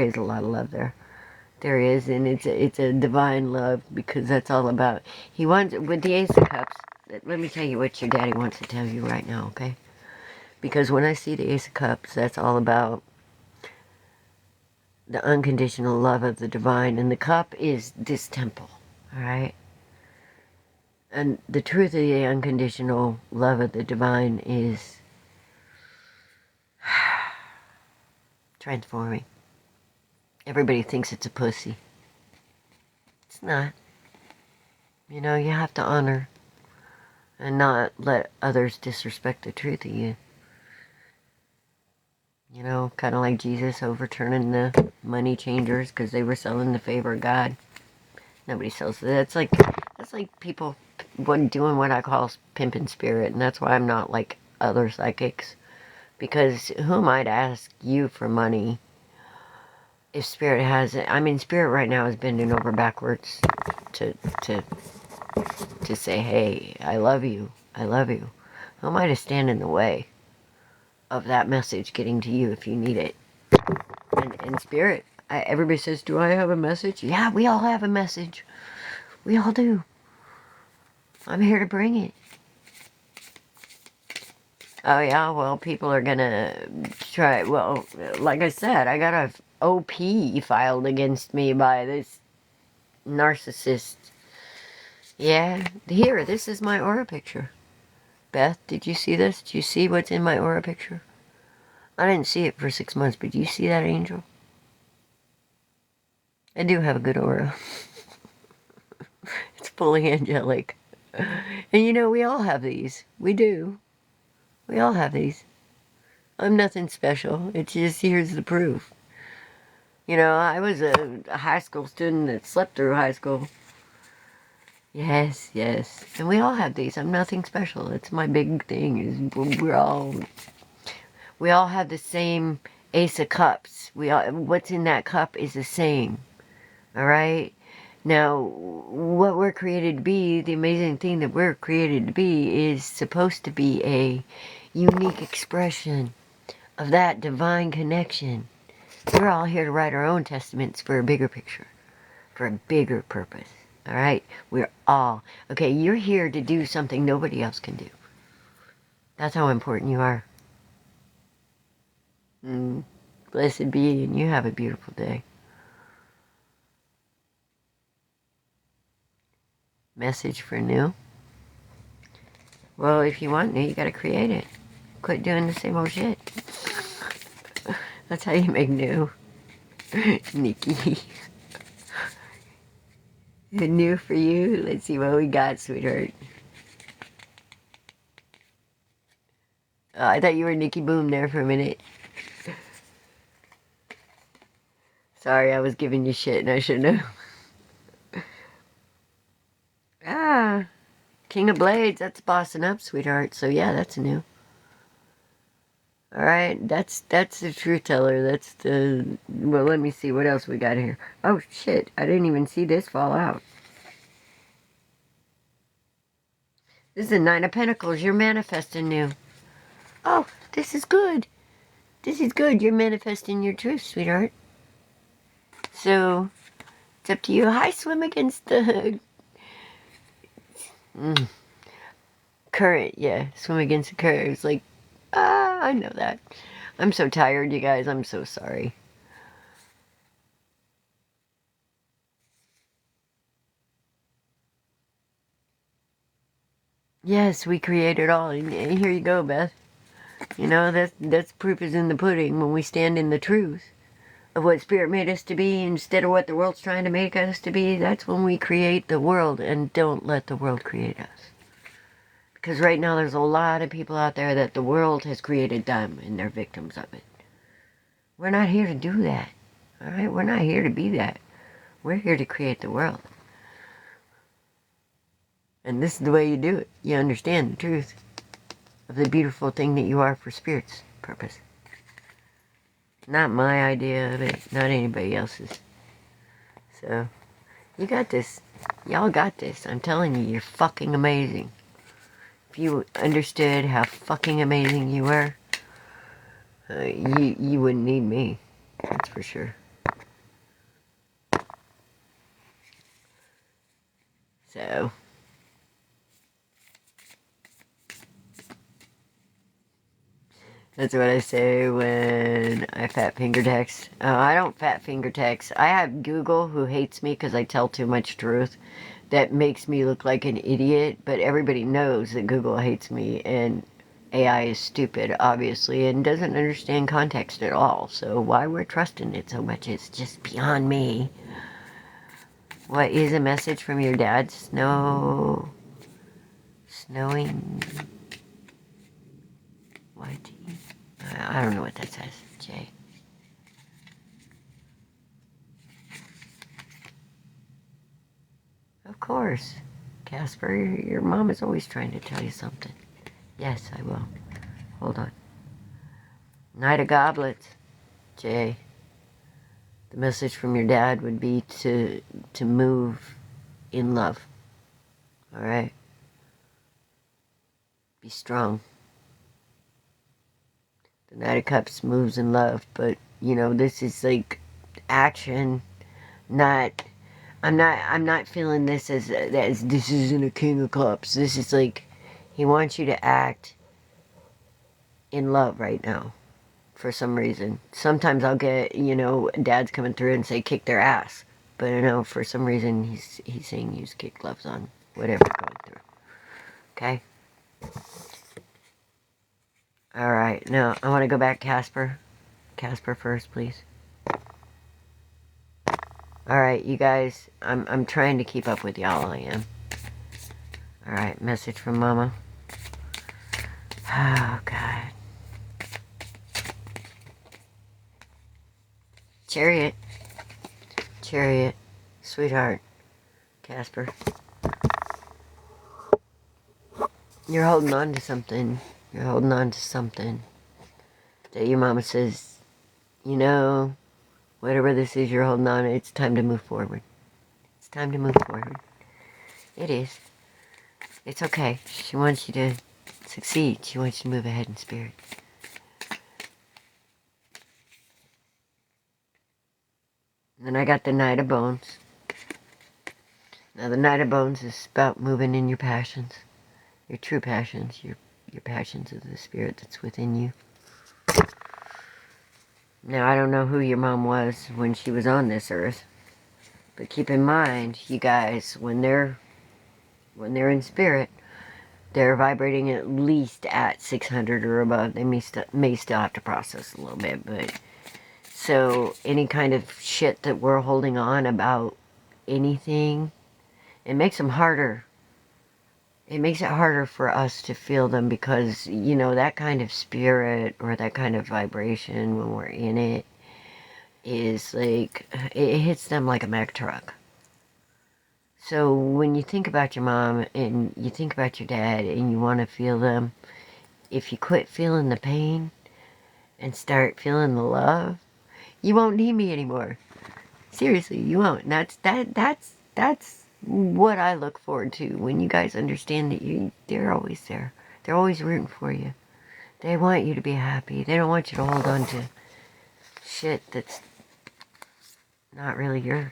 is a lot of love there. There is, and it's a divine love, because that's all about. He wants, with the Ace of Cups, let me tell you what your daddy wants to tell you right now, okay? Because when I see the Ace of Cups, that's all about the unconditional love of the divine, and the cup is this temple, alright? And the truth of the unconditional love of the divine is transforming. Everybody thinks it's a pussy. It's not. You know, you have to honor and not let others disrespect the truth of you. You know, kind of like Jesus overturning the money changers because they were selling the favor of God. Nobody sells that. That's like people doing what I call pimping spirit, and that's why I'm not like other psychics. Because who am I to ask you for money if spirit has it? I mean, spirit right now is bending over backwards to say, hey, I love you. Who am I to stand in the way of that message getting to you if you need it? And spirit, everybody says, do I have a message? Yeah, we all have a message. We all do. I'm here to bring it. Oh yeah, well, people are gonna try. Well, like I said, I got a OP filed against me by this narcissist. Yeah, here, this is my aura picture. Beth, did you see this? Did you see what's in my aura picture? I didn't see it for 6 months, but do you see that angel? I do have a good aura. It's fully angelic. And you know, we all have these. We do. We all have these. I'm nothing special. It's just, here's the proof. You know, I was a high school student that slept through high school. Yes. And we all have these. I'm nothing special. It's my big thing, is we all have the same Ace of Cups. What's in that cup is a saying. All right? Now, what we're created to be, the amazing thing that we're created to be, is supposed to be a unique expression of that divine connection. We're all here to write our own testaments for a bigger picture, for a bigger purpose. All right? We're all. Okay, you're here to do something nobody else can do. That's how important you are. Blessed be, and you have a beautiful day. Message for new. Well, if you want new, you gotta create it. Quit doing the same old shit. That's how you make new. Nikki. New for you. Let's see what we got, sweetheart. I thought you were Nikki Boom there for a minute. Sorry, I was giving you shit and I shouldn't have. Ah, King of Blades. That's bossing up, sweetheart. So yeah, that's new. All right, that's the truth teller. That's the, well, let me see what else we got here. Oh shit, I didn't even see this fall out. This is the Nine of Pentacles. You're manifesting new. Oh, this is good. This is good. You're manifesting your truth, sweetheart. So it's up to you. Hi, swim against the current. Yeah, swim against the current. It's like, I know that. I'm so tired, you guys. I'm so sorry. Yes, we create it all. And here you go, Beth. You know, that's proof is in the pudding when we stand in the truth of what Spirit made us to be instead of what the world's trying to make us to be. That's when we create the world and don't let the world create us. Because right now there's a lot of people out there that the world has created them and they're victims of it. We're not here to do that. All right? We're not here to be that. We're here to create the world. And this is the way you do it. You understand the truth of the beautiful thing that you are for Spirit's purpose. Not my idea of it, not anybody else's. So, you got this. Y'all got this. I'm telling you, you're fucking amazing. If you understood how fucking amazing you were, you wouldn't need me. That's for sure. So, that's what I say when I fat finger text. I don't fat finger text. I have Google who hates me because I tell too much truth. That makes me look like an idiot, but everybody knows that Google hates me and AI is stupid, obviously, and doesn't understand context at all. So why we're trusting it so much is just beyond me. What is a message from your dad? Snowing. What? I don't know what that says, Jay. Of course. Casper, your mom is always trying to tell you something. Yes, I will. Hold on. Knight of Goblets, Jay. The message from your dad would be to move in love. All right? Be strong. The Knight of Cups moves in love, but, you know, this is like action, not... I'm not feeling this as this isn't a King of Cups. This is like, he wants you to act in love right now, for some reason. Sometimes I'll get, you know, dads coming through and say kick their ass, but you know, for some reason he's saying use kid gloves on whatever going through. Okay. All right. Now I want to go back, Casper. Casper first, please. All right, you guys. I'm trying to keep up with y'all. I am. All right. Message from Mama. Oh God. Chariot. Chariot. Sweetheart. Casper. You're holding on to something. You're holding on to something that your mama says you know, whatever this is you're holding on to, it's time to move forward. It's time to move forward. It is. It's okay. She wants you to succeed. She wants you to move ahead in spirit. And then I got the Knight of Bones. Now the Knight of Bones is about moving in your passions. Your true passions. Your passions of the spirit that's within you. Now I don't know who your mom was when she was on this earth. But keep in mind, you guys, when they're in spirit, they're vibrating at least at 600 or above. They may still have to process a little bit, but so any kind of shit that we're holding on about anything, it makes them harder. It makes it harder for us to feel them because, you know, that kind of spirit or that kind of vibration when we're in it is like, it hits them like a Mack truck. So when you think about your mom and you think about your dad and you want to feel them, if you quit feeling the pain and start feeling the love, you won't need me anymore. Seriously, you won't. That's what I look forward to when you guys understand that they're always there. They're always rooting for you. They want you to be happy. They don't want you to hold on to shit that's not really yours.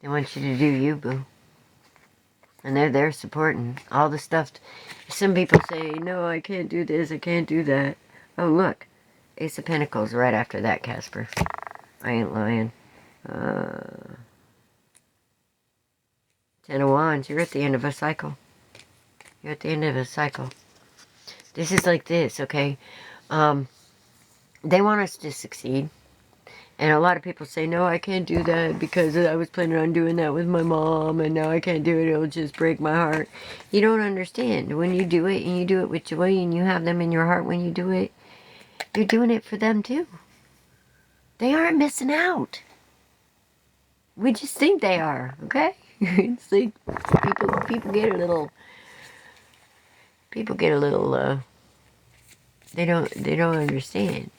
They want you to do you, boo. And they're there supporting all the stuff. Some people say, no, I can't do this, I can't do that. Oh, look. Ace of Pentacles right after that, Casper. I ain't lying. Ten of Wands, you're at the end of a cycle. You're at the end of a cycle. This is like this, okay? They want us to succeed. And a lot of people say, no, I can't do that because I was planning on doing that with my mom and now I can't do it. It'll just break my heart. You don't understand. When you do it and you do it with joy and you have them in your heart when you do it, you're doing it for them too. They aren't missing out. We just think they are, okay? It's like people get a little, they don't understand.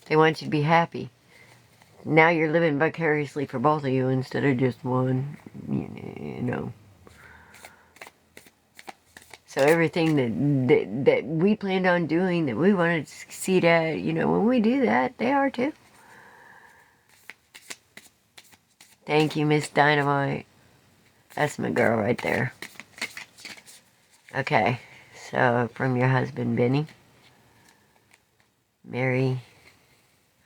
They want you to be happy. Now you're living vicariously for both of you instead of just one, you know. So everything that we planned on doing, that we wanted to succeed at, you know, when we do that, they are too. Thank you, Miss Dynamite. That's my girl right there. Okay, so from your husband, Benny. Mary.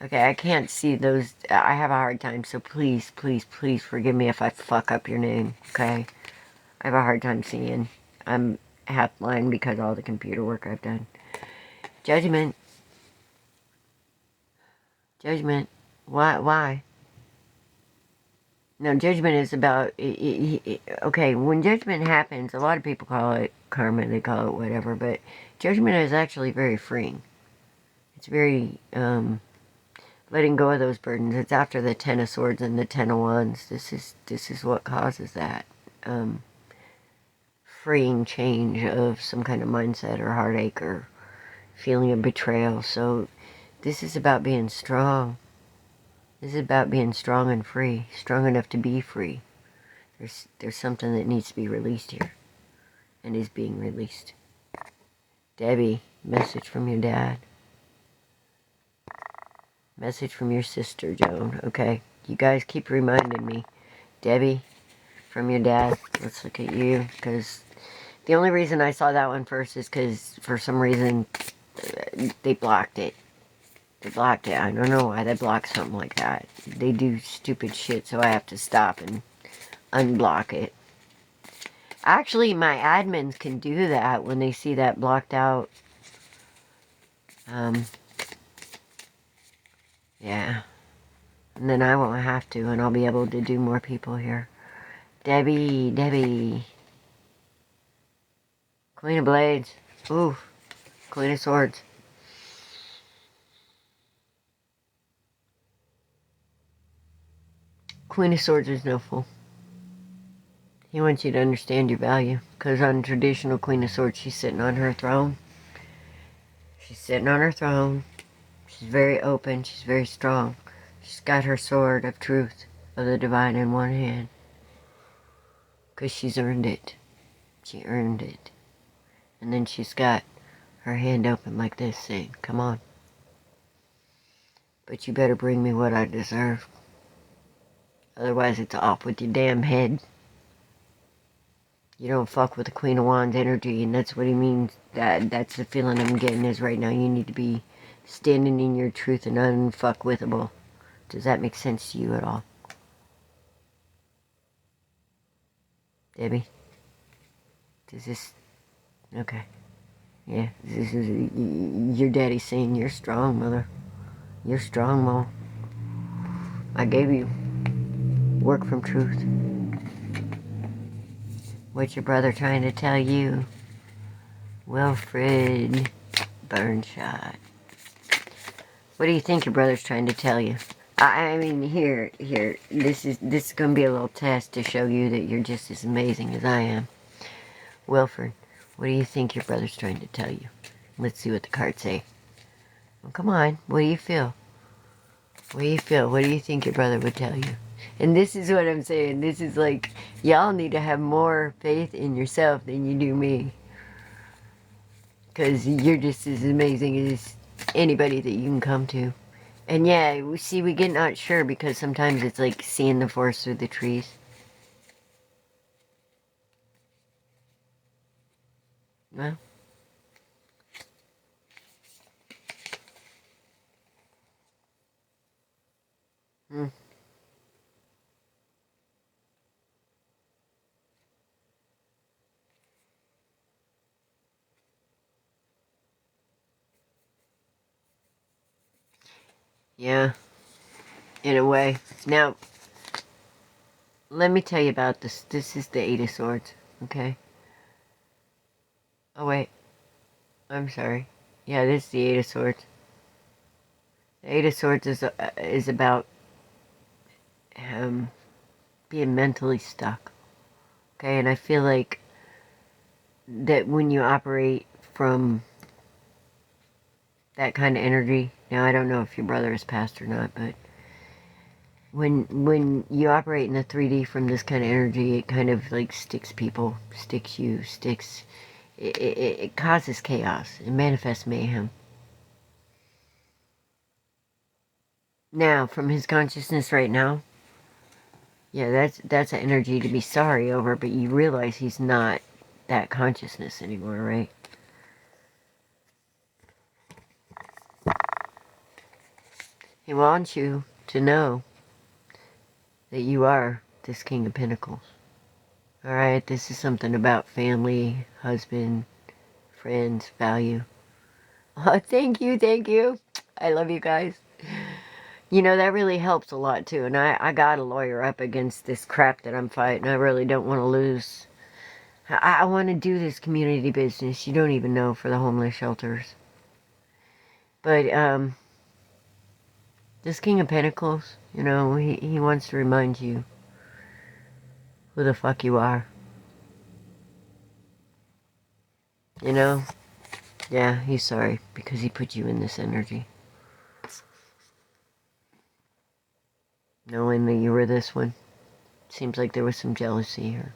Okay, I can't see those. I have a hard time, so please, please, please forgive me if I fuck up your name, okay? I have a hard time seeing. I'm half blind because of all the computer work I've done. Judgment. Judgment. Why? No, judgment is about... okay, when judgment happens, a lot of people call it karma, they call it whatever, but judgment is actually very freeing. It's very... letting go of those burdens. It's after the Ten of Swords and the Ten of Wands. This is what causes that freeing change of some kind of mindset or heartache or feeling of betrayal. So this is about being strong. This is about being strong and free, strong enough to be free. There's something that needs to be released here, and is being released. Debbie, message from your dad. Message from your sister, Joan. Okay, you guys keep reminding me. Debbie, from your dad. Let's look at you, because the only reason I saw that one first is because for some reason they blocked it. They blocked it. I don't know why they blocked something like that. They do stupid shit, so I have to stop and unblock it. Actually, my admins can do that when they see that blocked out. Yeah. And then I won't have to, and I'll be able to do more people here. Debbie. Queen of Blades. Ooh. Queen of Swords. Queen of Swords is no fool. He wants you to understand your value. Because on traditional Queen of Swords, she's sitting on her throne. She's sitting on her throne. She's very open. She's very strong. She's got her sword of truth, of the divine in one hand. Because she's earned it. She earned it. And then she's got her hand open like this, saying, come on. But you better bring me what I deserve. Otherwise it's off with your damn head. You don't fuck with the Queen of Wands energy, and that's what he means. That's the feeling I'm getting is right now you need to be standing in your truth and unfuckwithable. Does that make sense to you at all? Debbie? Does this... Okay. Yeah, this is... Your daddy's saying you're strong, mother. You're strong, Mo. I gave you work from truth. What's your brother trying to tell you? Wilfred Burnshot. What do you think your brother's trying to tell you? I mean, here. This is going to be a little test to show you that you're just as amazing as I am. Wilfred, what do you think your brother's trying to tell you? Let's see what the cards say. Well, come on. What do you feel? What do you feel? What do you think your brother would tell you? And this is what I'm saying. This is like, y'all need to have more faith in yourself than you do me. Because you're just as amazing as anybody that you can come to. And yeah, we get not sure because sometimes it's like seeing the forest through the trees. Well. Yeah, in a way. Now, let me tell you about this. This is the Eight of Swords, okay? Oh, wait. I'm sorry. Yeah, this is the Eight of Swords. The Eight of Swords is about being mentally stuck, okay? And I feel like that when you operate from that kind of energy, now I don't know if your brother is passed or not, but when you operate in the 3D from this kind of energy, it kind of like sticks people, sticks you, sticks... It causes chaos. It manifests mayhem. Now, from his consciousness right now, yeah, that's an energy to be sorry over, but you realize he's not that consciousness anymore, right? He wants you to know that you are this King of Pentacles. Alright, this is something about family, husband, friends, value. Oh, thank you. I love you guys. You know, that really helps a lot too. And I got a lawyer up against this crap that I'm fighting. I really don't want to lose. I want to do this community business. You don't even know, for the homeless shelters. But, this King of Pentacles, you know, he wants to remind you who the fuck you are. You know? Yeah, he's sorry because he put you in this energy. Knowing that you were this one. Seems like there was some jealousy or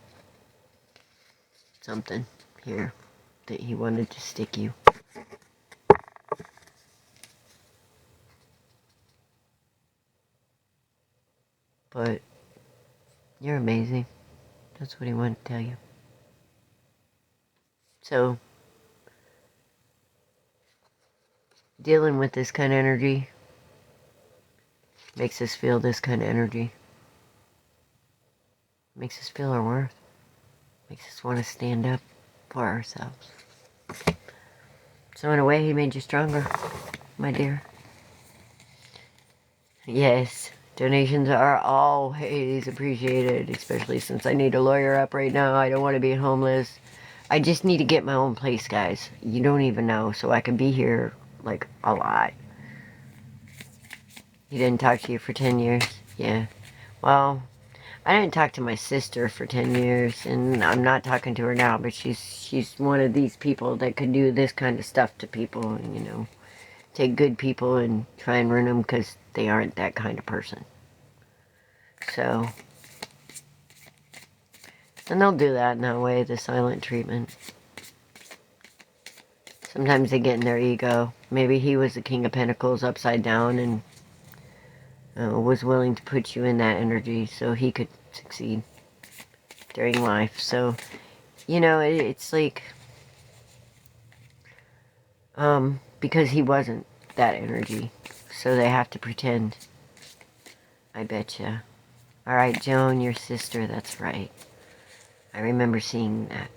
something here that he wanted to stick you. But you're amazing. That's what he wanted to tell you. So, dealing with this kind of energy makes us feel this kind of energy. Makes us feel our worth. Makes us want to stand up for ourselves. So in a way, he made you stronger, my dear. Yes, donations are always appreciated, especially since I need a lawyer up right now. I don't want to be homeless. I just need to get my own place, guys. You don't even know, so I can be here, like, a lot. He didn't talk to you for 10 years? Yeah. Well, I didn't talk to my sister for 10 years, and I'm not talking to her now, but she's one of these people that could do this kind of stuff to people, and, you know, take good people and try and ruin them because they aren't that kind of person. So, and they'll do that in that way, the silent treatment. Sometimes they get in their ego. Maybe he was the King of Pentacles upside down and was willing to put you in that energy so he could succeed during life. So, you know, it's like, because he wasn't that energy, so they have to pretend. I betcha. Alright, Joan, your sister, that's right. I remember seeing that.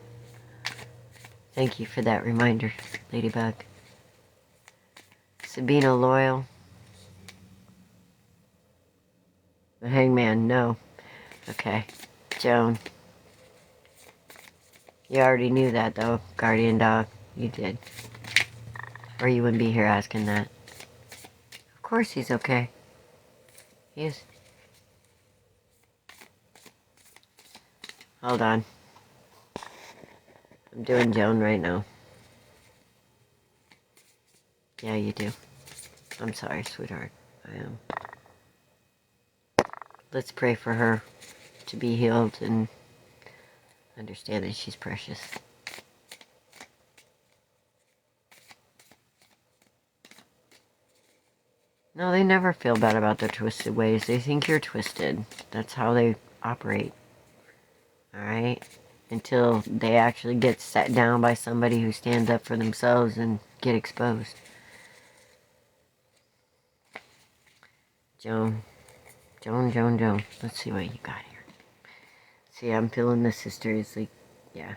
Thank you for that reminder, Ladybug. Sabina Loyal. The Hangman, no. Okay. Joan. You already knew that, though, Guardian Dog. You did. Or you wouldn't be here asking that. Of course he's okay. He is. Hold on. I'm doing Joan right now. Yeah, you do. I'm sorry, sweetheart. I am. Let's pray for her to be healed and understand that she's precious. No, they never feel bad about their twisted ways. They think you're twisted. That's how they operate. Alright? Until they actually get set down by somebody who stands up for themselves and get exposed. Joan. Joan. Let's see what you got here. See, I'm feeling the sister is like, yeah.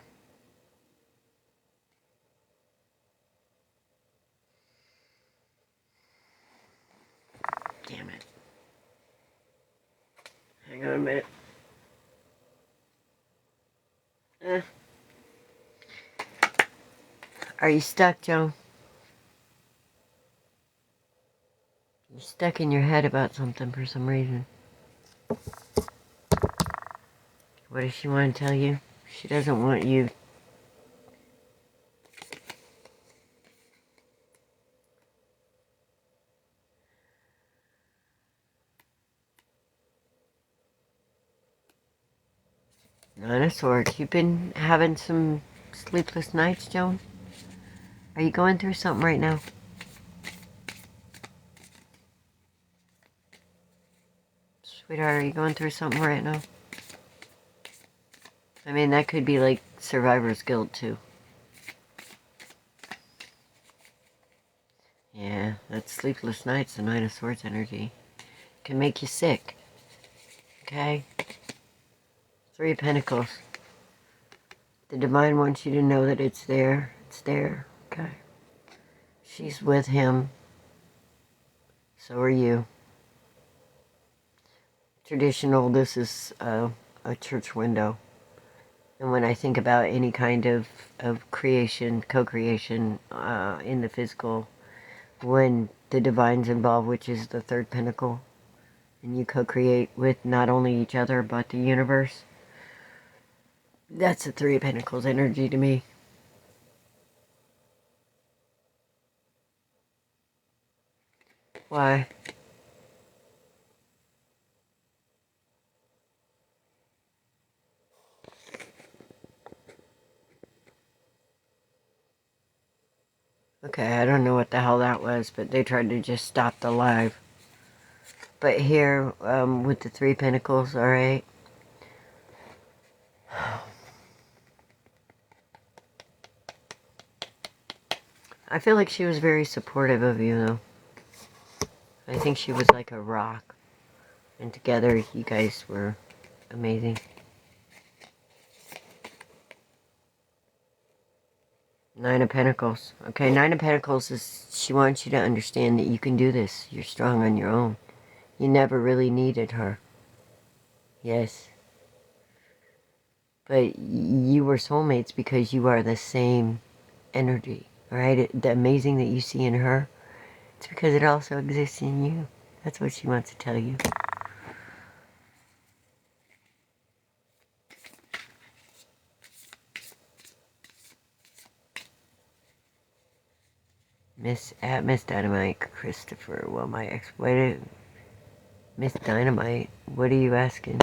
Damn it. Hang on a minute. Are you stuck, Joan? You're stuck in your head about something for some reason. What does she want to tell you? She doesn't want you. Nine of Swords. You've been having some sleepless nights, Joan? Are you going through something right now? Sweetheart, are you going through something right now? I mean, that could be like survivor's guilt, too. Yeah, that's sleepless nights, the Nine of Swords energy. Can make you sick. Okay? Three of Pentacles. The Divine wants you to know that it's there. It's there. Okay? She's with him. So are you. Traditional, this is a church window. And when I think about any kind of creation, co-creation in the physical, when the Divine's involved, which is the third pentacle, and you co-create with not only each other, but the universe, that's the Three of Pentacles energy to me. Why? Okay, I don't know what the hell that was, but they tried to just stop the live. But here, with the Three Pentacles, alright. I feel like she was very supportive of you, though. I think she was like a rock. And together, you guys were amazing. Nine of Pentacles. Okay, Nine of Pentacles is, she wants you to understand that you can do this. You're strong on your own. You never really needed her. Yes. But you were soulmates because you are the same energy. Alright? The amazing that you see in her, it's because it also exists in you. That's what she wants to tell you. Miss Dynamite, Christopher. Well, my ex. Wait, Miss Dynamite. What are you asking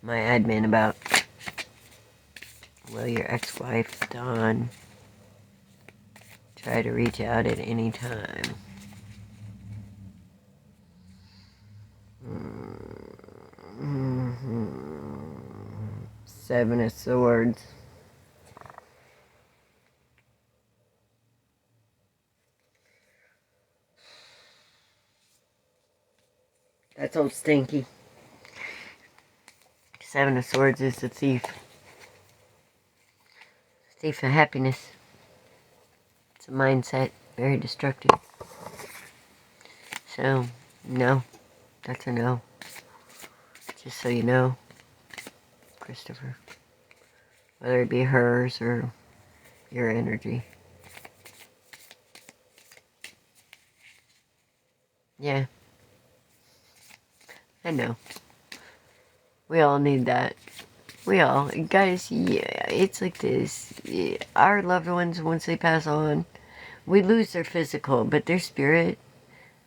my admin about? Well, your ex-wife, Dawn, try to reach out at any time. Seven of Swords. That's old Stinky. Seven of Swords is the thief. Thief of happiness. It's a mindset. Very destructive. So, no. That's a no. Just so you know, Christopher. Whether it be hers or your energy. Yeah. I know. We all need that. We all. Guys, yeah, it's like this. Our loved ones, once they pass on, we lose their physical, but their spirit,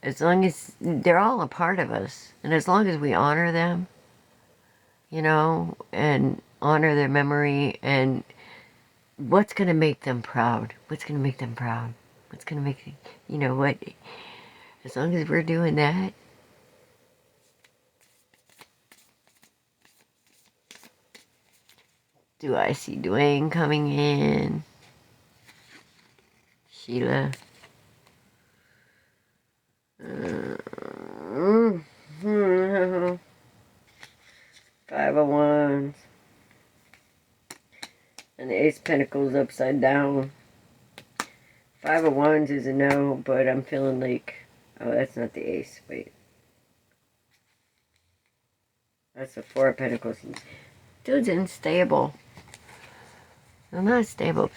as long as they're all a part of us, and as long as we honor them, you know, and honor their memory, and what's going to make them proud? What's going to make them proud? What's going to make, you know what, as long as we're doing that, do I see Dwayne coming in? Sheila. 5 of Wands. And the Ace of Pentacles upside down. 5 of Wands is a no, but I'm feeling like... Oh, that's not the Ace. Wait. That's the 4 of Pentacles. Dude's unstable. I'm not stable.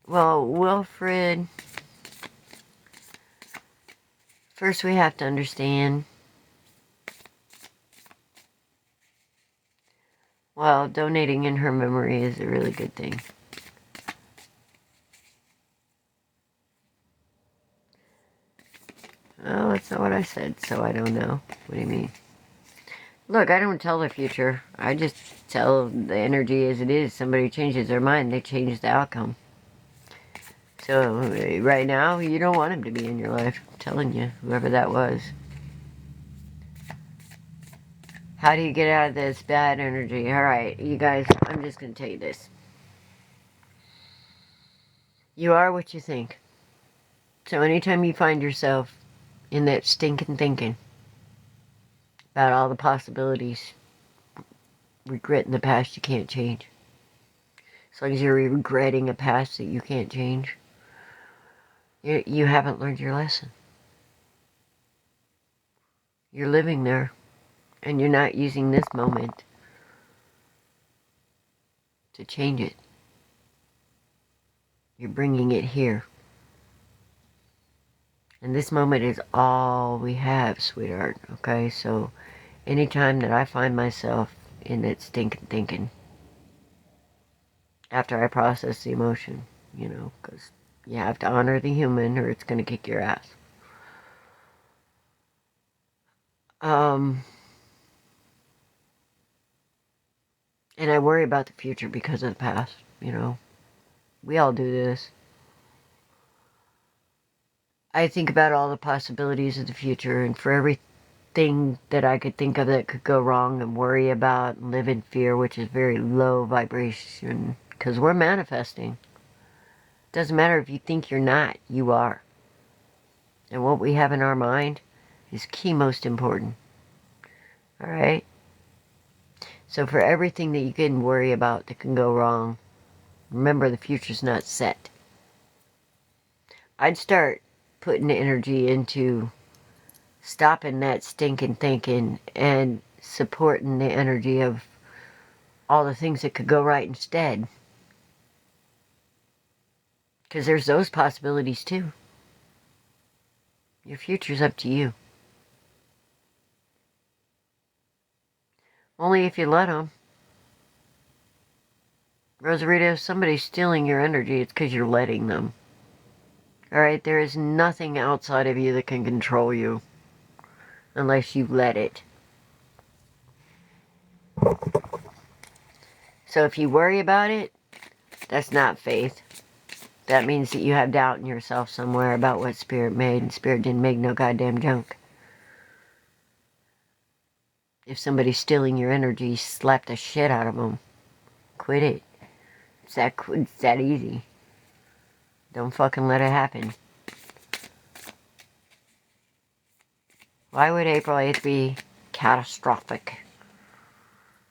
Well, Wilfred... First we have to understand... Well, donating in her memory is a really good thing. Oh, that's not what I said, so I don't know. What do you mean? Look, I don't tell the future. I just tell the energy as it is. Somebody changes their mind, they change the outcome. So, right now, you don't want him to be in your life. I'm telling you, whoever that was. How do you get out of this bad energy? Alright, you guys, I'm just going to tell you this. You are what you think. So anytime you find yourself in that stinking thinking about all the possibilities, regretting the past you can't change. As long as you're regretting a past that you can't change, you haven't learned your lesson. You're living there, and you're not using this moment to change it. You're bringing it here. And this moment is all we have, sweetheart, okay? So, anytime that I find myself in that stinking thinking, after I process the emotion, you know, because you have to honor the human or it's going to kick your ass. And I worry about the future because of the past, you know. We all do this. I think about all the possibilities of the future, and for everything that I could think of that could go wrong and worry about and live in fear, which is very low vibration, because we're manifesting. Doesn't matter if you think you're not, you are. And what we have in our mind is key most important. Alright? So for everything that you can worry about that can go wrong, remember the future's not set. I'd start putting energy into stopping that stinking thinking and supporting the energy of all the things that could go right instead. Because there's those possibilities too. Your future's up to you. Only if you let them. Rosarito, if somebody's stealing your energy, it's because you're letting them. Alright, there is nothing outside of you that can control you. Unless you let it. So if you worry about it, that's not faith. That means that you have doubt in yourself somewhere about what Spirit made, and Spirit didn't make no goddamn junk. If somebody's stealing your energy, slap the shit out of them. Quit it. It's that easy. Don't fucking let it happen. Why would April 8th be catastrophic?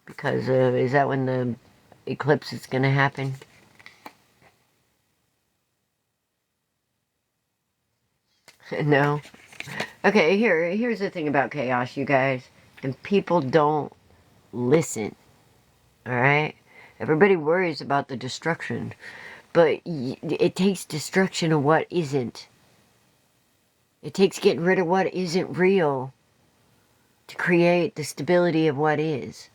Because is that when the eclipse is going to happen? No. Okay, here's the thing about chaos, you guys. And people don't listen. Alright? Everybody worries about the destruction. But it takes destruction of what isn't. It takes getting rid of what isn't real to create the stability of what is.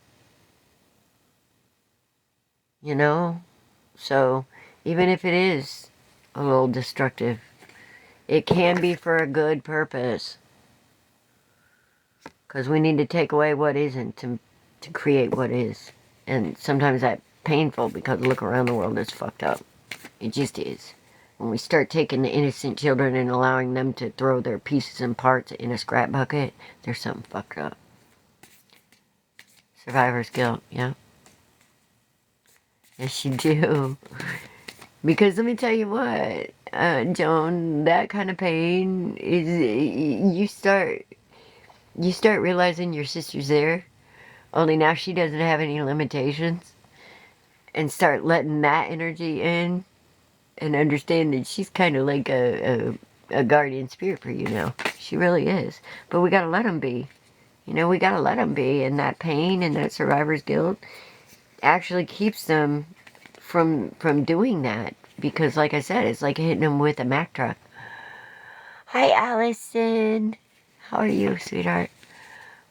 You know? So, even if it is a little destructive, it can be for a good purpose. Because we need to take away what isn't to create what is. And sometimes that's painful because look around the world, it's fucked up. It just is. When we start taking the innocent children and allowing them to throw their pieces and parts in a scrap bucket, there's something fucked up. Survivor's guilt, yeah. Yes, you do. Because let me tell you what, Joan, that kind of pain is, you start realizing your sister's there, only now she doesn't have any limitations, and start letting that energy in, and understand that she's kind of like a guardian spirit for you now. She really is. But we gotta let them be. You know, we gotta let them be, and that pain and that survivor's guilt actually keeps them from doing that. Because like I said, it's like hitting them with a Mack truck. Hi, Allison. How are you, sweetheart?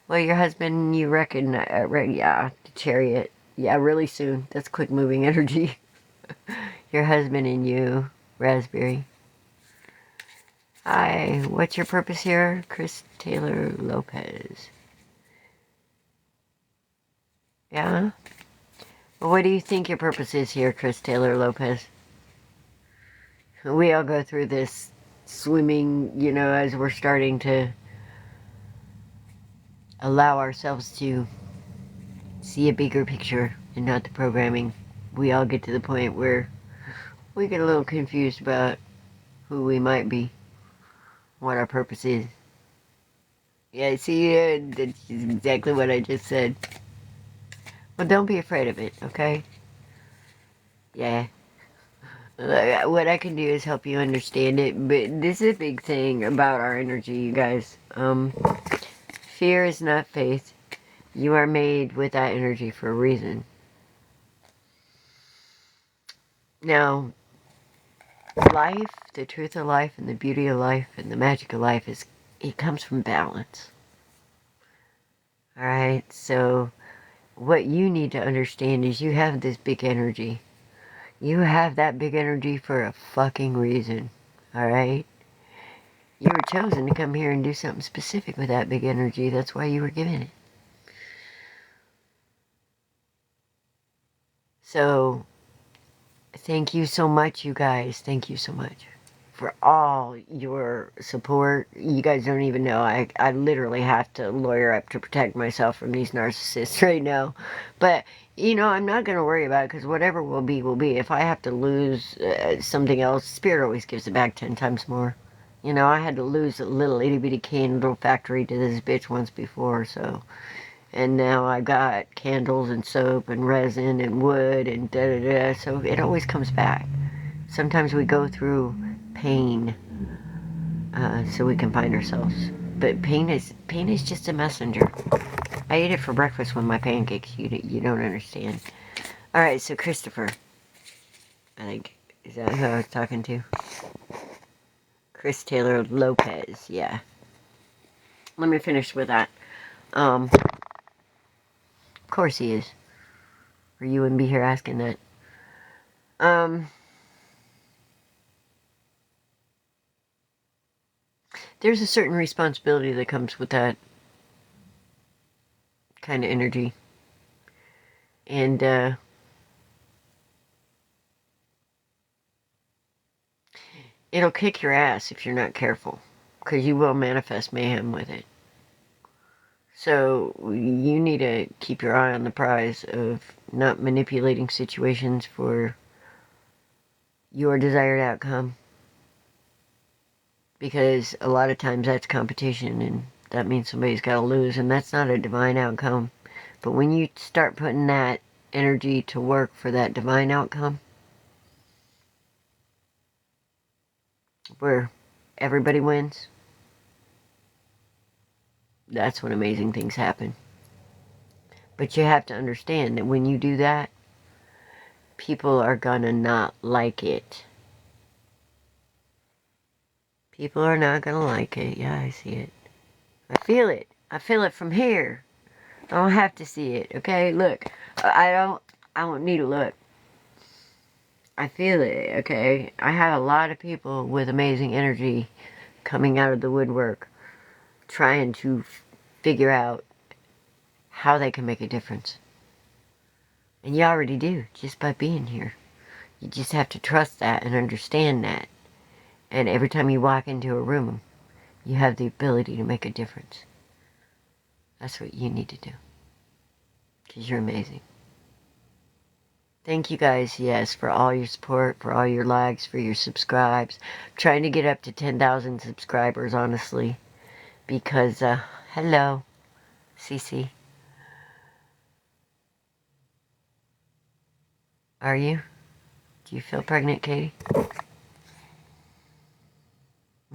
Well, your husband, you reckon, yeah, the chariot. Yeah, really soon. That's quick moving energy. Your husband and you, Raspberry. Hi, what's your purpose here? Chris Taylor Lopez. Yeah? Well, what do you think your purpose is here, Chris Taylor Lopez? We all go through this swimming, you know, as we're starting to allow ourselves to see a bigger picture and not the programming. We all get to the point where we get a little confused about who we might be, what our purpose is. Yeah, see, that's exactly what I just said. Well, don't be afraid of it, okay? Yeah. What I can do is help you understand it, but this is a big thing about our energy, you guys. Fear is not faith. You are made with that energy for a reason. Now, life, the truth of life, and the beauty of life, and the magic of life it comes from balance. Alright, so what you need to understand is you have this big energy. You have that big energy for a fucking reason. Alright? You were chosen to come here and do something specific with that big energy. That's why you were given it. So, thank you so much, you guys. Thank you so much for all your support. You guys don't even know. I literally have to lawyer up to protect myself from these narcissists right now. But, you know, I'm not going to worry about it because whatever will be, will be. If I have to lose something else, Spirit always gives it back 10 times more. You know, I had to lose a little itty-bitty candle factory to this bitch once before, so... And now I got candles and soap and resin and wood and da-da-da, so it always comes back. Sometimes we go through pain so we can find ourselves. But pain is just a messenger. I ate it for breakfast with my pancakes. You don't understand. Alright, so Christopher. I think, is that who I was talking to? Chris Taylor Lopez, yeah. Let me finish with that. Of course he is. Or you wouldn't be here asking that. There's a certain responsibility that comes with that kind of energy. And, it'll kick your ass if you're not careful. Because you will manifest mayhem with it. So, you need to keep your eye on the prize of not manipulating situations for your desired outcome. Because a lot of times that's competition, and that means somebody's got to lose, and that's not a divine outcome. But when you start putting that energy to work for that divine outcome, where everybody wins, that's when amazing things happen. But you have to understand that when you do that, people are gonna not like it. People are not gonna like it. Yeah, I see it. I feel it. I feel it from here. I don't have to see it, okay? Look, I don't need to look. I feel it, okay? I have a lot of people with amazing energy coming out of the woodwork trying to figure out how they can make a difference. And you already do, just by being here. You just have to trust that and understand that. And every time you walk into a room, you have the ability to make a difference. That's what you need to do. Because you're amazing. Thank you guys, yes, for all your support, for all your likes, for your subscribes. I'm trying to get up to 10,000 subscribers, honestly. Because, hello, Cece. Are you? Do you feel pregnant, Katie?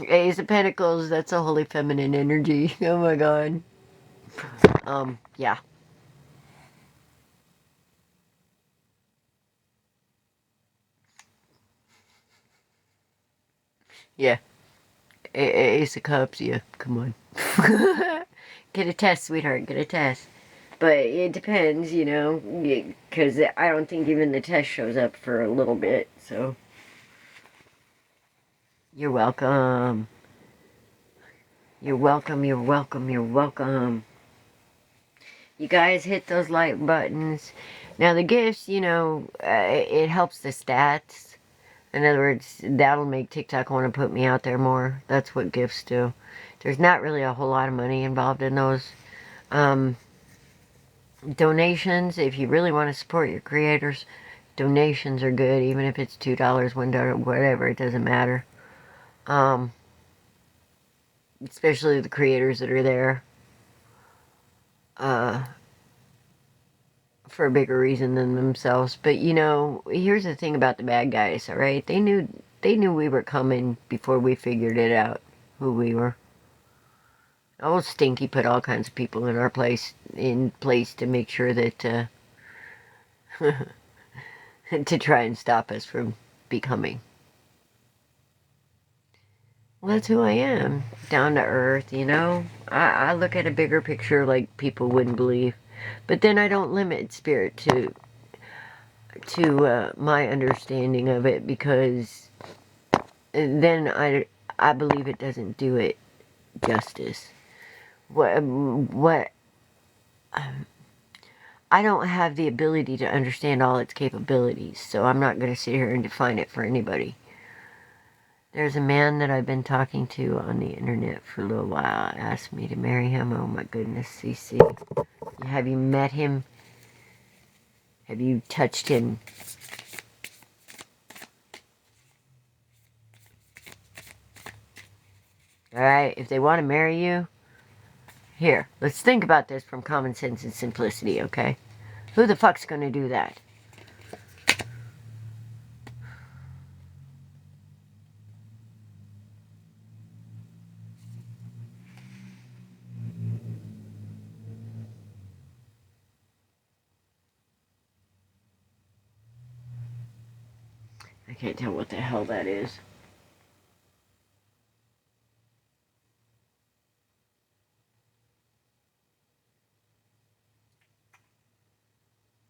Ace of Pentacles, that's a holy feminine energy. Oh my god. Yeah. Yeah. Ace of Cups, yeah. Come on. Get a test, sweetheart. Get a test. But it depends, you know, because I don't think even the test shows up for a little bit, so. You're welcome. You're welcome, you're welcome, you're welcome. You guys hit those like buttons. Now the gifts, you know, it helps the stats. In other words, that'll make TikTok want to put me out there more. That's what gifts do. There's not really a whole lot of money involved in those. Donations, if you really want to support your creators, donations are good, even if it's $2, $1, whatever, it doesn't matter. Especially the creators that are there for a bigger reason than themselves. But you know, here's the thing about the bad guys, alright? They knew we were coming before we figured it out, who we were. Old Stinky put all kinds of people in place to make sure that to try and stop us from becoming. Well, that's who I am. Down to earth, you know? I look at a bigger picture like people wouldn't believe. But then I don't limit spirit to my understanding of it, because then I believe it doesn't do it justice. What I don't have the ability to understand all its capabilities, so I'm not going to sit here and define it for anybody. There's a man that I've been talking to on the internet for a little while. Asked me to marry him. Oh my goodness, CC. Have you met him? Have you touched him? Alright, if they want to marry you, here, let's think about this from common sense and simplicity, okay? Who the fuck's going to do that? I can't tell what the hell that is.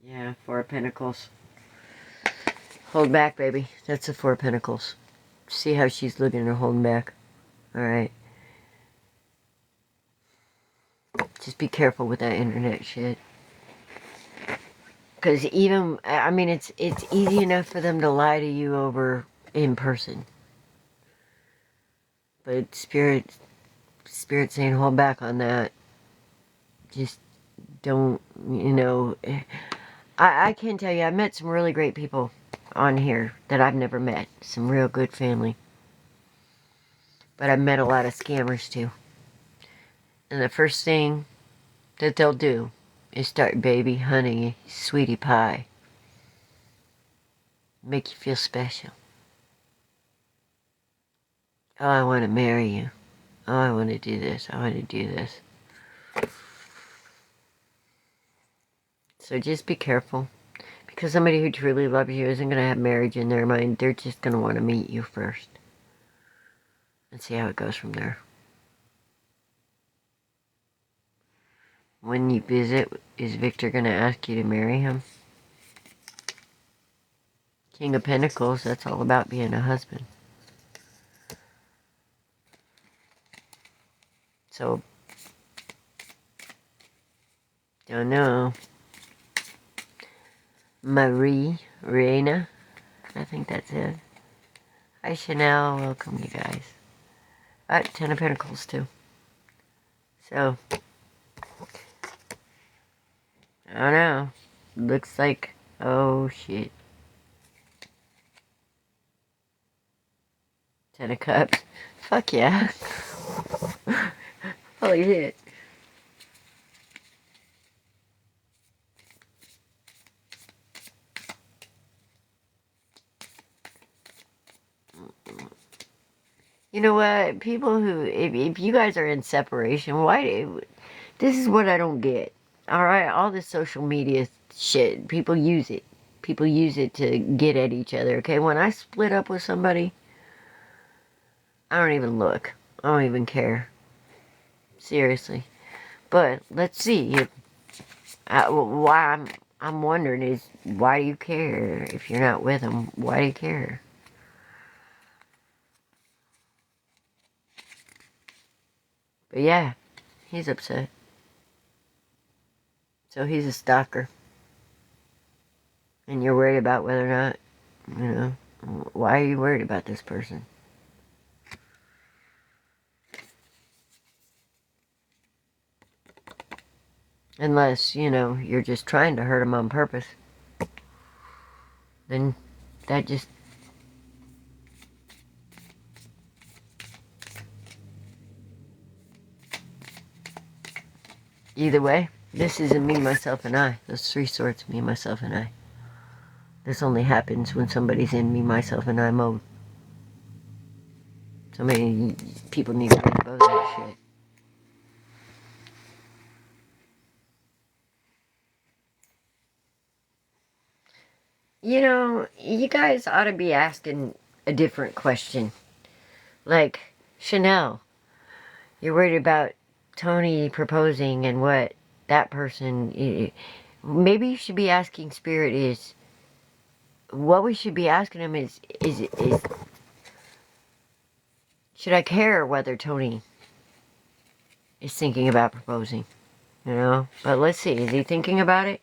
Yeah, Four of Pentacles. Hold back, baby. That's the Four of Pentacles. See how she's looking at her holding back. Alright. Just be careful with that internet shit. Because even, I mean, it's easy enough for them to lie to you over in person. But Spirit's saying hold back on that. Just don't, you know. I can tell you, I've met some really great people on here that I've never met. Some real good family. But I've met a lot of scammers too. And the first thing that they'll do is start baby, honey, sweetie pie. Make you feel special. Oh, I want to marry you. Oh, I want to do this. I want to do this. So just be careful. Because somebody who truly loves you isn't going to have marriage in their mind. They're just going to want to meet you first. And see how it goes from there. When you visit, is Victor going to ask you to marry him? King of Pentacles, that's all about being a husband. So, don't know. Reina, I think that's it. Hi Chanel, welcome you guys. Ten of Pentacles too. So, I don't know. Looks like, oh shit. Ten of Cups. Fuck yeah. Holy shit. You know what? People who, if you guys are in separation, this is what I don't get. Alright, all this social media shit, people use it. People use it to get at each other, okay? When I split up with somebody, I don't even look. I don't even care. Seriously. But, let's see. Why I'm wondering is, why do you care? If you're not with them, why do you care? But yeah, he's upset. So he's a stalker. And you're worried about whether or not, you know, why are you worried about this person? Unless, you know, you're just trying to hurt him on purpose. Then that just... Either way, this isn't me, myself, and I. Those three swords, me, myself, and I. This only happens when somebody's in me, myself, and I mode. So many people need to think about that shit. You know, you guys ought to be asking a different question. Like, Chanel, you're worried about Tony proposing and what that person... Maybe you should be asking Spirit is... What we should be asking him is should I care whether Tony is thinking about proposing? You know? But let's see, is he thinking about it?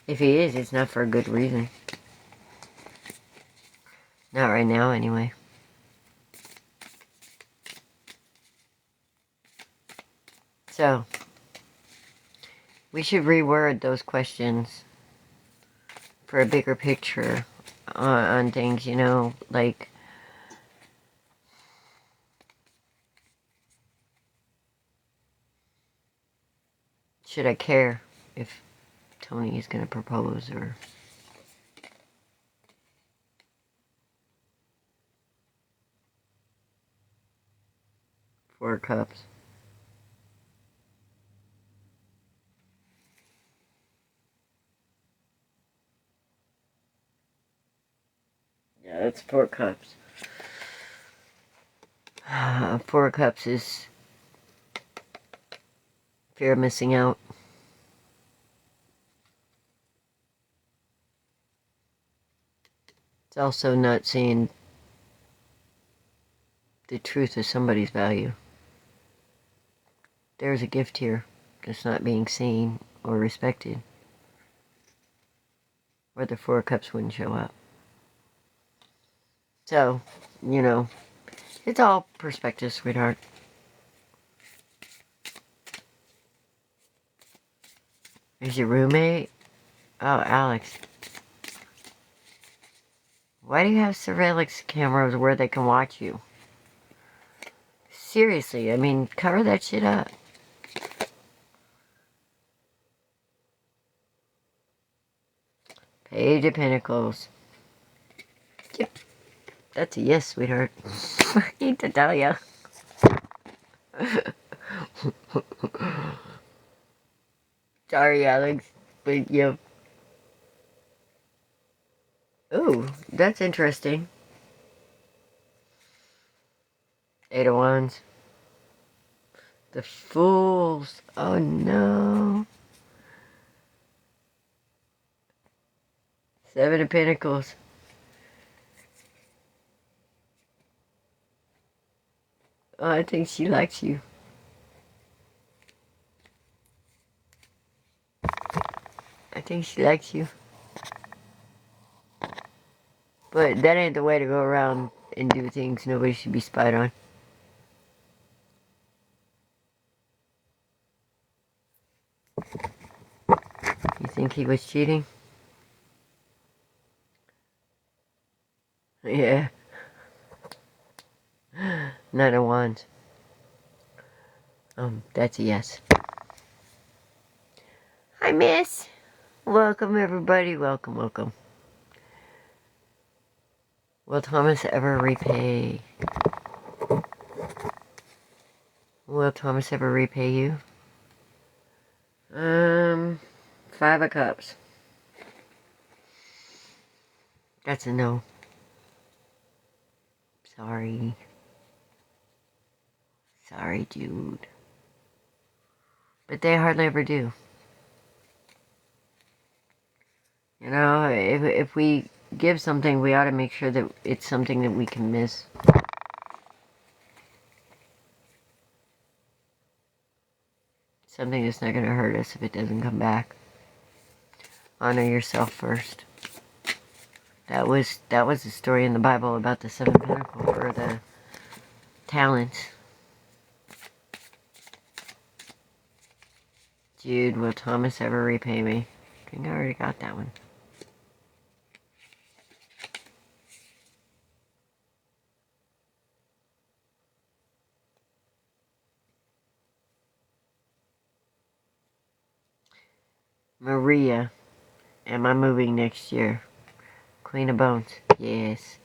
If he is, it's not for a good reason. Not right now, anyway. So, we should reword those questions for a bigger picture on things, you know, like... Should I care if Tony is going to propose, or... Four of Cups. Yeah, that's Four of Cups. Four of Cups is fear of missing out. It's also not seeing the truth of somebody's value. There's a gift here that's not being seen or respected, or the Four of Cups wouldn't show up. So, you know, it's all perspective, sweetheart. Is your roommate? Oh, Alex. Why do you have surveillance cameras where they can watch you? Seriously, I mean, cover that shit up. Page of Pentacles. Yep. That's a yes, sweetheart. I need to tell you. Sorry, Alex. But, yeah. Ooh, that's interesting. Eight of Wands. The Fools. Oh, no. Seven of Pentacles. Oh, I think she likes you. I think she likes you. But that ain't the way to go around and do things nobody should be spied on. You think he was cheating? Yeah. Nine of Wands. That's a yes. Hi, miss. Welcome, everybody. Welcome, welcome. Will Thomas ever repay? Will Thomas ever repay you? Five of Cups. That's a no. Sorry. Sorry, dude. But they hardly ever do. You know, if we give something, we ought to make sure that it's something that we can miss. Something that's not going to hurt us if it doesn't come back. Honor yourself first. That was the story in the Bible about the seven pentacles, or the talents. Jude, will Thomas ever repay me? I think I already got that one. Maria, am I moving next year? Queen of Bones, yes.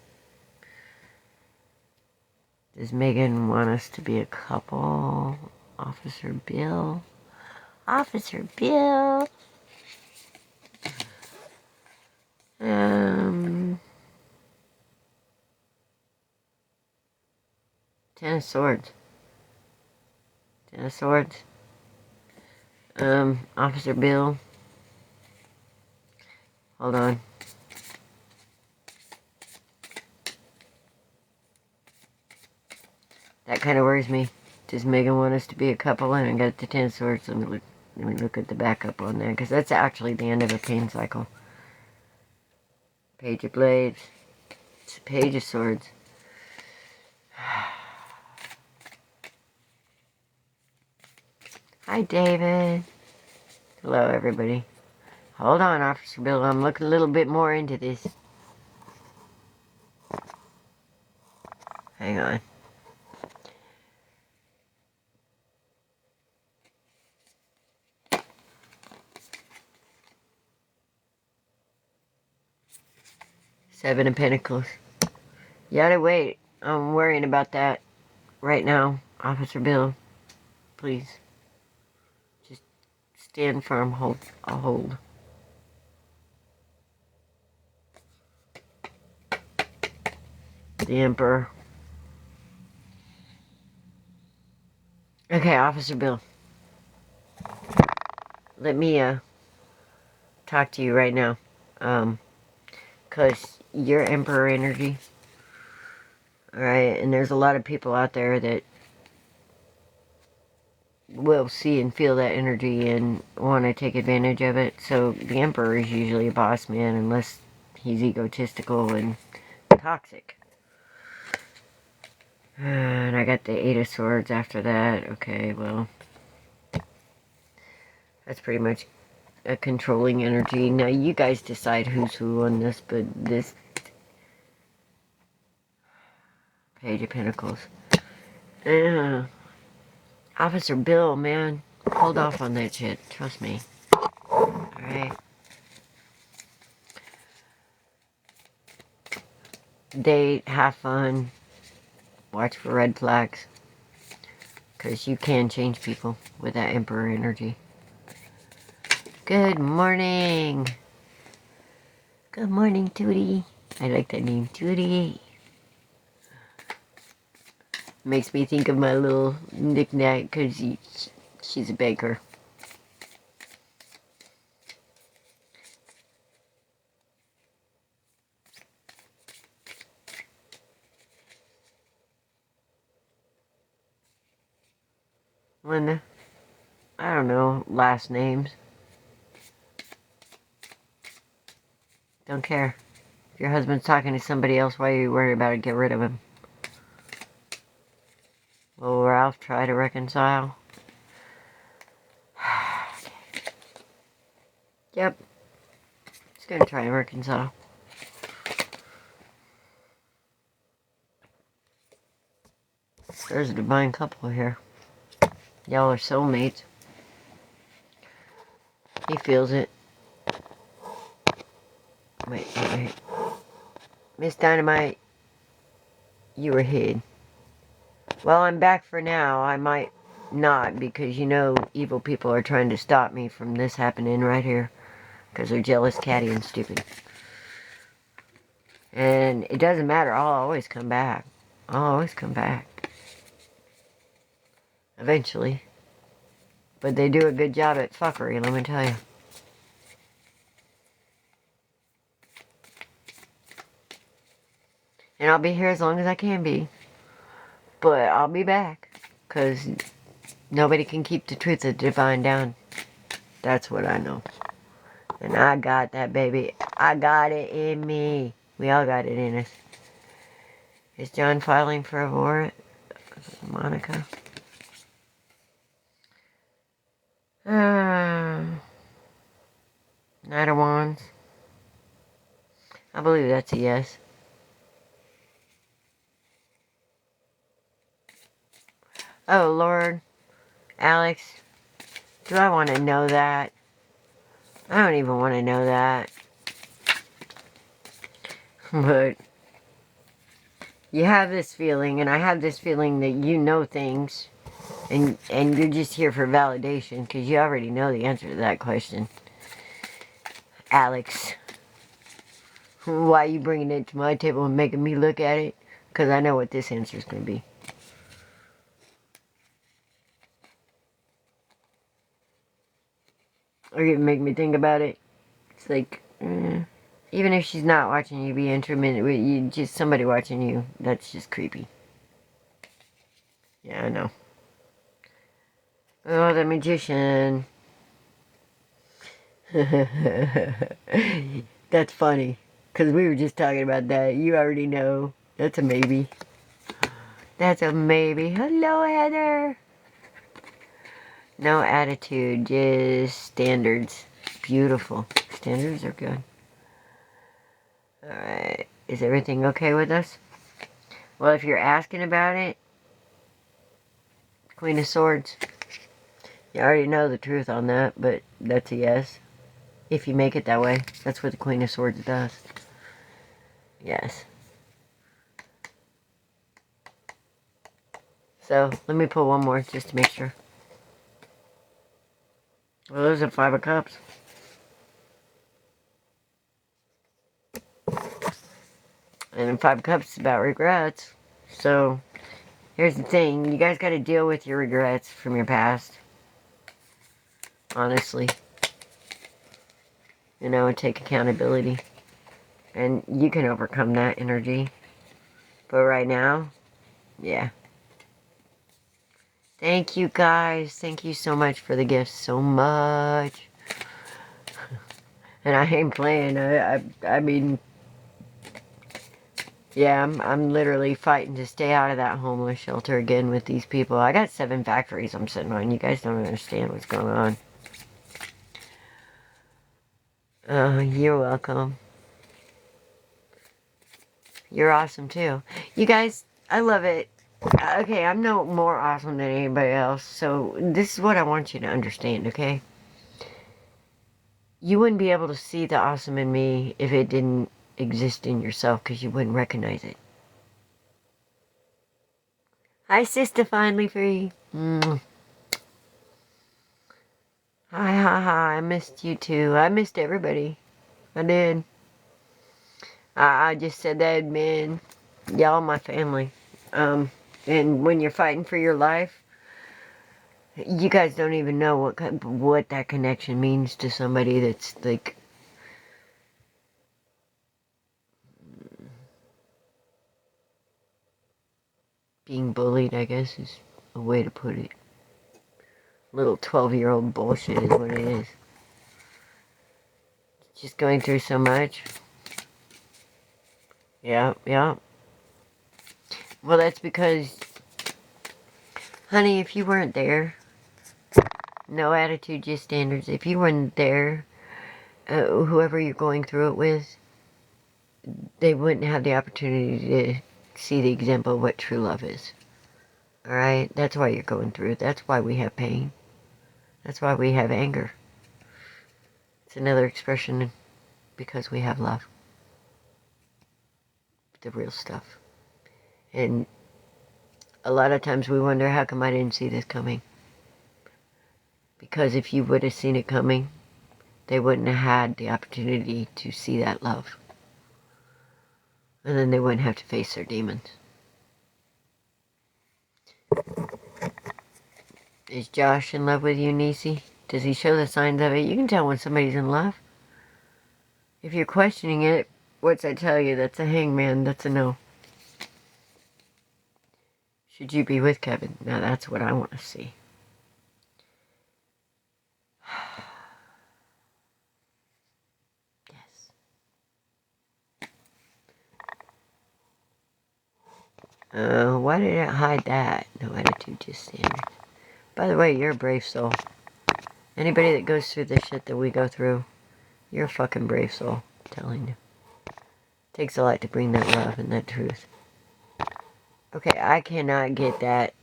Does Megan want us to be a couple? Officer Bill? Officer Bill? Ten of Swords. Ten of Swords. Officer Bill. Hold on. That kind of worries me. Does Megan want us to be a couple? And I got the Ten of Swords. Let me look at the backup on there, because that's actually the end of a pain cycle. Page of Blades. It's a Page of Swords. Hi, David. Hello, everybody. Hold on, Officer Bill. I'm looking a little bit more into this. Hang on. Seven of Pentacles. You gotta wait. I'm worrying about that right now, Officer Bill. Please. Just stand firm. I'll hold. The Emperor. Okay, Officer Bill. Let me, talk to you right now. Because you're Emperor energy. Alright, and there's a lot of people out there that will see and feel that energy and want to take advantage of it. So the Emperor is usually a boss man unless he's egotistical and toxic. And I got the Eight of Swords after that. Okay, well, that's pretty much a controlling energy. Now you guys decide who's who on this, but this Page of Pentacles. Officer Bill, man, hold off on that shit. Trust me. Alright. Date, have fun. Watch for red flags. Because you can change people with that Emperor energy. Good morning. Good morning, Tootie. I like that name, Tootie. Makes me think of my little knick-knack because she's a baker. Linda, I don't know, last names. Don't care. If your husband's talking to somebody else, why are you worried about it? Get rid of him. Will Ralph try to reconcile? Yep. He's gonna try and reconcile. There's a divine couple here. Y'all are soulmates. He feels it. Wait. Miss Dynamite, you were hid. Well, I'm back for now. I might not because, you know, evil people are trying to stop me from this happening right here. Because they're jealous, catty, and stupid. And it doesn't matter. I'll always come back. I'll always come back. Eventually. But they do a good job at fuckery, let me tell you. And I'll be here as long as I can be. But I'll be back. Because nobody can keep the truth of the divine down. That's what I know. And I got that, baby. I got it in me. We all got it in us. Is John filing for a warrant? Monica? Knight of Wands. I believe that's a yes. Oh, Lord. Alex. Do I want to know that? I don't even want to know that. But you have this feeling, and I have this feeling that you know things, and you're just here for validation, because you already know the answer to that question. Alex. Why are you bringing it to my table and making me look at it? Because I know what this answer is going to be. Or you make me think about it. It's like, even if she's not watching you be intermittent, you just somebody watching you, that's just creepy. Yeah, I know. Oh, the magician. That's funny. Because we were just talking about that. You already know. That's a maybe. That's a maybe. Hello, Heather. No attitude, just standards. Beautiful. Standards are good. Alright. Is everything okay with us? Well, if you're asking about it, Queen of Swords. You already know the truth on that, but that's a yes. If you make it that way. That's what the Queen of Swords does. Yes. So, let me pull one more just to make sure. Well, there's a Five of Cups. And Five of Cups is about regrets. So, Here's the thing. You guys got to deal with your regrets from your past. Honestly. You know, and take accountability. And you can overcome that energy. But right now, yeah. Thank you guys. Thank you so much for the gifts. So much. And I ain't playing. I mean, yeah, I'm literally fighting to stay out of that homeless shelter again with these people. I got 7 factories I'm sitting on. You guys don't understand what's going on. You're welcome. You're awesome too. You guys, I love it. Okay, I'm no more awesome than anybody else. So this is what I want you to understand, okay? You wouldn't be able to see the awesome in me if it didn't exist in yourself because you wouldn't recognize it. Hi, sister, finally free. Hi, hi. I missed you too. I missed everybody. I did. I just said that, man. Y'all my family. And when you're fighting for your life, you guys don't even know what that connection means to somebody that's like being bullied, I guess is a way to put it. Little 12-year-old bullshit is what it is. Just going through so much. Yeah, yeah. Well, that's because, honey, if you weren't there, no attitude, just standards. If you weren't there, whoever you're going through it with, they wouldn't have the opportunity to see the example of what true love is. Alright? That's why you're going through it. That's why we have pain. That's why we have anger. It's another expression because we have love. The real stuff. And a lot of times we wonder, how come I didn't see this coming? Because if you would have seen it coming, they wouldn't have had the opportunity to see that love. And then they wouldn't have to face their demons. Is Josh in love with you, Nisi? Does he show the signs of it? You can tell when somebody's in love. If you're questioning it, what's that tell you? That's a hangman. That's a no. Should you be with Kevin? Now that's what I want to see. Yes. Why did it hide that? No attitude, just standard. By the way, you're a brave soul. Anybody that goes through the shit that we go through, you're a fucking brave soul. I'm telling you. It takes a lot to bring that love and that truth. Okay, I cannot get that.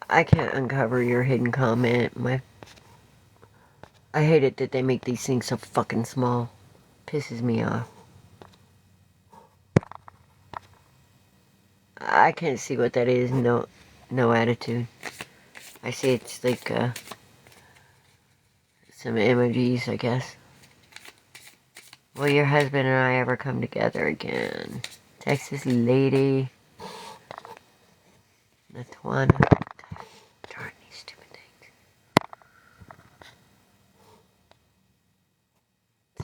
I can't uncover your hidden comment. I hate it that they make these things so fucking small. Pisses me off. I can't see what that is. No attitude. I see it's like some emojis, I guess. Will your husband and I ever come together again? Texas lady. Natwana. God, darn these stupid things.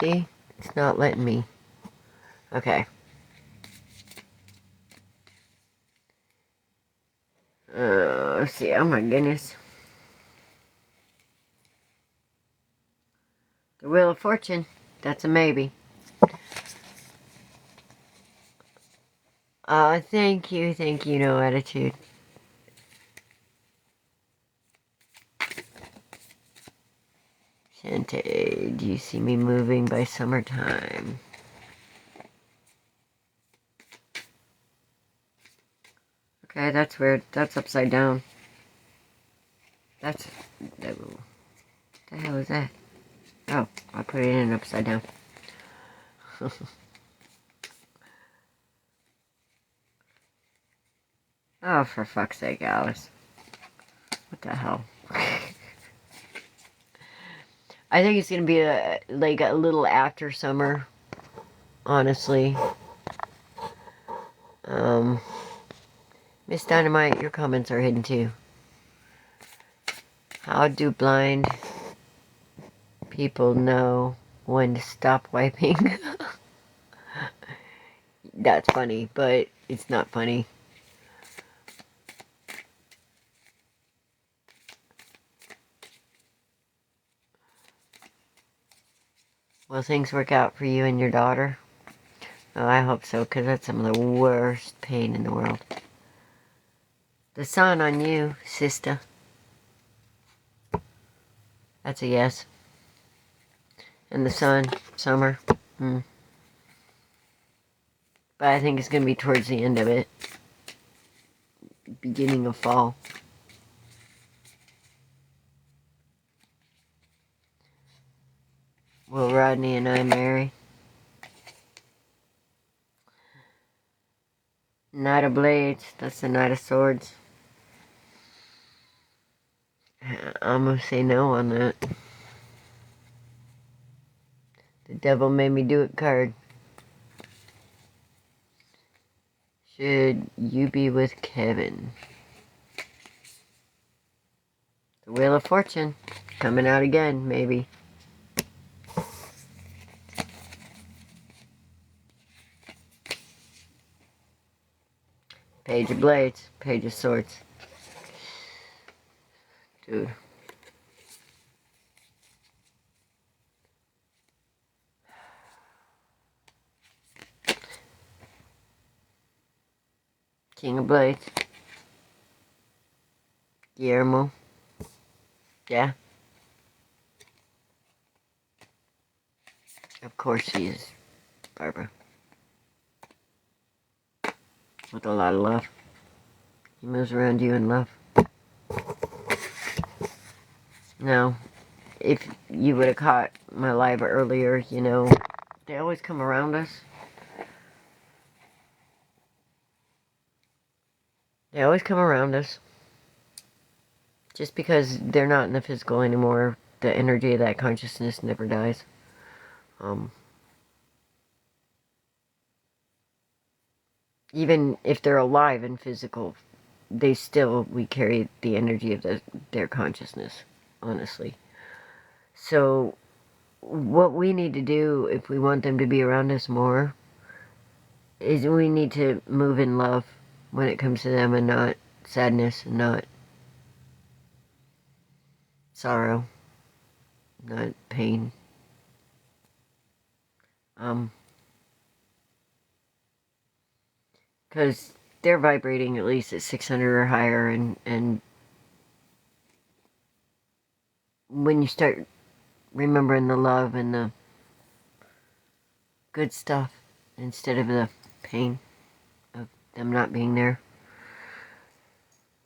See? It's not letting me. Okay. Let's see. Oh my goodness. The Wheel of Fortune. That's a maybe. Thank you, no attitude. Shantae, do you see me moving by summertime? Okay, that's weird. That's upside down. That's... What the hell is that? Oh, I put it in upside down. Oh, for fuck's sake, Alice. What the hell? I think it's gonna be like a little after summer, honestly. Miss Dynamite, your comments are hidden too. How do blind people know when to stop wiping? That's funny, but it's not funny. Will things work out for you and your daughter? Oh, I hope so, because that's some of the worst pain in the world. The sun on you, sister. That's a yes. And the sun, summer. But I think it's going to be towards the end of it. Beginning of fall. Will Rodney and I marry? Knight of Blades. That's the Knight of Swords. I'm going to say no on that. The devil made me do it card. Should you be with Kevin? The Wheel of Fortune. Coming out again, maybe. Page of Blades. Page of Swords. Dude. King of Blades. Guillermo. Yeah. Of course she is. Barbara. With a lot of love. He moves around you in love. Now, if you would have caught my live earlier, you know, they always come around us. They always come around us. Just because they're not in the physical anymore, the energy of that consciousness never dies. Even if they're alive and physical, we carry the energy of their consciousness, honestly. So, what we need to do if we want them to be around us more is we need to move in love when it comes to them and not sadness and not sorrow, not pain. Because they're vibrating at least at 600 or higher, and when you start remembering the love and the good stuff instead of the pain of them not being there,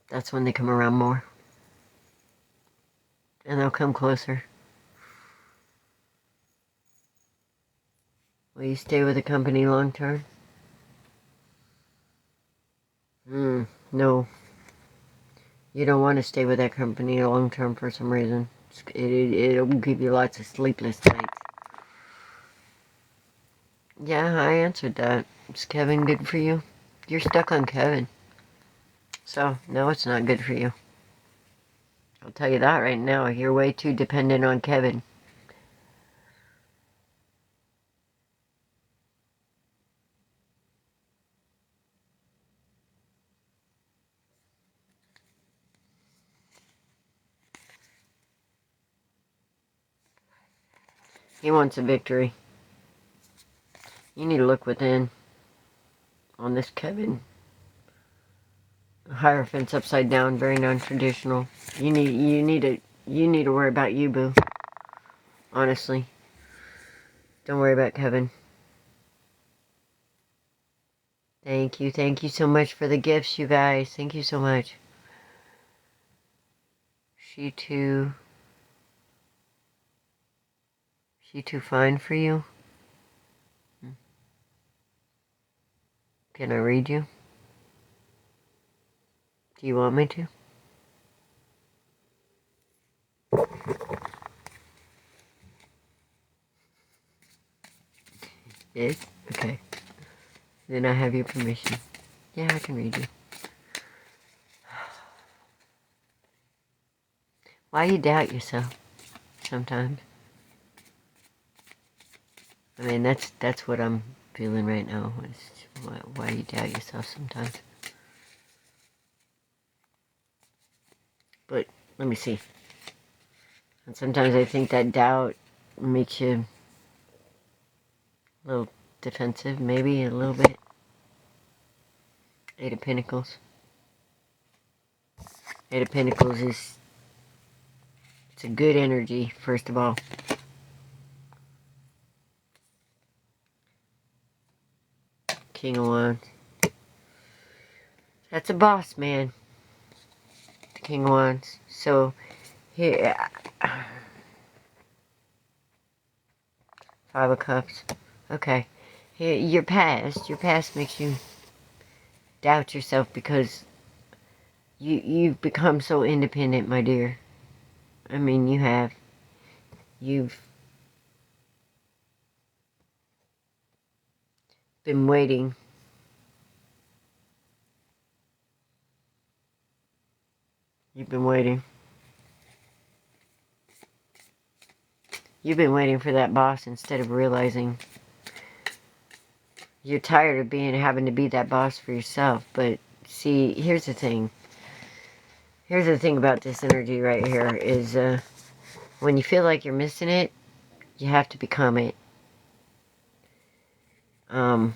that's when they come around more. And they'll come closer. Will you stay with the company long term? No. You don't want to stay with that company long term for some reason. It'll give you lots of sleepless nights. Yeah, I answered that. Is Kevin good for you? You're stuck on Kevin. So, no, it's not good for you. I'll tell you that right now. You're way too dependent on Kevin. He wants a victory. You need to look within on this Kevin. Hierophant's upside down, very non-traditional. You need to worry about you, boo. Honestly. Don't worry about Kevin. Thank you so much for the gifts, you guys. Thank you so much. She too fine for you? Can I read you? Do you want me to? Is? Okay. Then I have your permission. Yeah, I can read you. Why you doubt yourself sometimes? I mean, that's what I'm feeling right now. Is why you doubt yourself sometimes. But let me see. And sometimes I think that doubt makes you a little defensive, maybe a little bit. Eight of Pentacles. Eight of Pentacles is, it's a good energy, first of all. King of Wands. That's a boss, man. The King of Wands. So, here... Five of Cups. Okay. Here, your past makes you doubt yourself because you've become so independent, my dear. I mean, you have. You've been waiting. You've been waiting. You've been waiting for that boss instead of realizing you're tired of having to be that boss for yourself. But see, here's the thing. Here's the thing about this energy right here is when you feel like you're missing it, you have to become it. And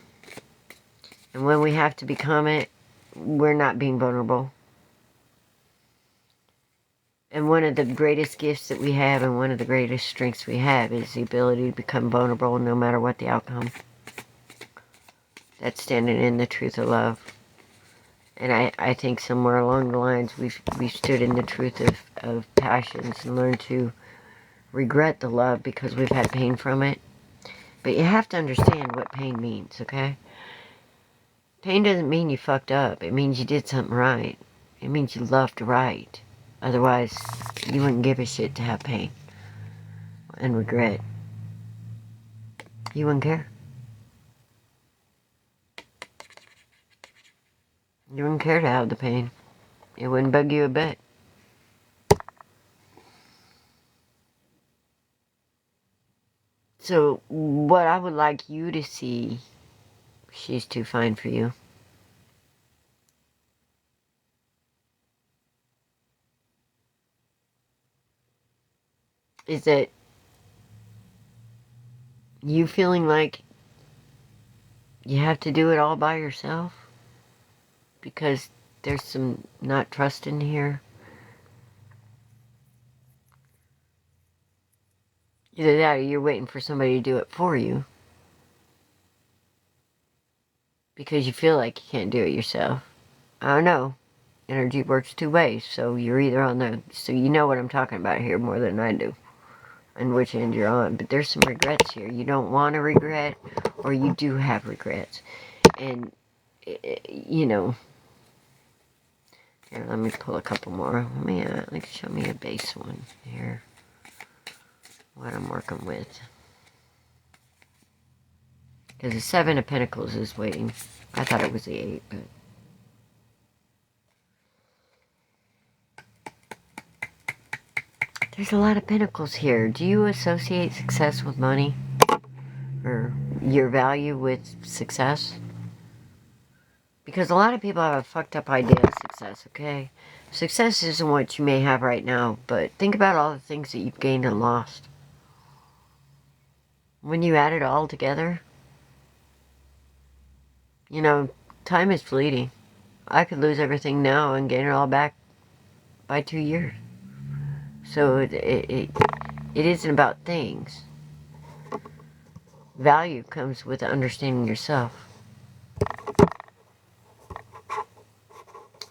when we have to become it, we're not being vulnerable. And one of the greatest gifts that we have and one of the greatest strengths we have is the ability to become vulnerable no matter what the outcome. That's standing in the truth of love. And I think somewhere along the lines we've stood in the truth of passions and learned to regret the love because we've had pain from it. But you have to understand what pain means, okay? Pain doesn't mean you fucked up. It means you did something right. It means you loved right. Otherwise, you wouldn't give a shit to have pain and regret. You wouldn't care. You wouldn't care to have the pain. It wouldn't bug you a bit. So, what I would like you to see, she's too fine for you, is that you feeling like you have to do it all by yourself because there's some not trust in here. Either that or you're waiting for somebody to do it for you because you feel like you can't do it yourself. I don't know. Energy works two ways, so you're either on the... So you know what I'm talking about here more than I do. And which end you're on. But there's some regrets here. You don't want to regret, or you do have regrets. And, you know... Here, let me pull a couple more. Let me show me a base one here. What I'm working with. Because the Seven of Pentacles is waiting. I thought it was the Eight, but... There's a lot of pentacles here. Do you associate success with money? Or your value with success? Because a lot of people have a fucked up idea of success, okay? Success isn't what you may have right now, but think about all the things that you've gained and lost. When you add it all together, you know, time is fleeting. I could lose everything now and gain it all back by 2 years. So it isn't about things. Value comes with understanding yourself.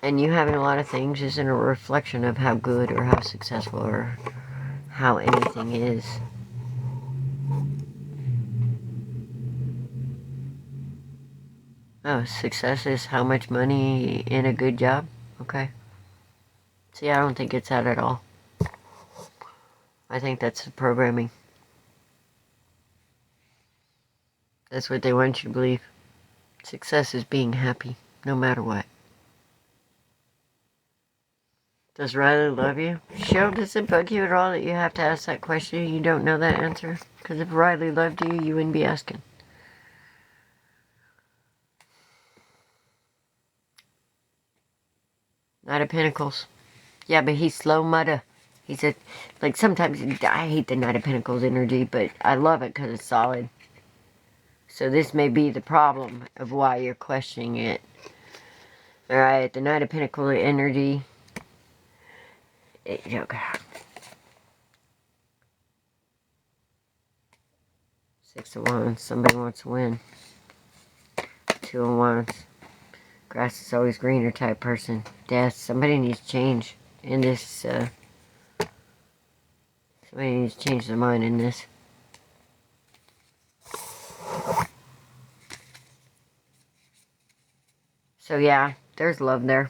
And you having a lot of things isn't a reflection of how good or how successful or how anything is. Oh, success is how much money in a good job? Okay. See, I don't think it's that at all. I think that's the programming. That's what they want you to believe. Success is being happy, no matter what. Does Riley love you? Cheryl, does it bug you at all that you have to ask that question and you don't know that answer? Because if Riley loved you, you wouldn't be asking. Knight of Pentacles. Yeah, but he's slow mudda. He's a, like, sometimes, I hate the Knight of Pentacles energy, but I love it because it's solid. So this may be the problem of why you're questioning it. Alright, the Knight of Pentacles energy. Okay. 6 of Wands. Somebody wants to win. 2 of Wands. Grass is always greener type person. Death. Somebody needs change in this. Somebody needs to change their mind in this. So yeah, there's love there.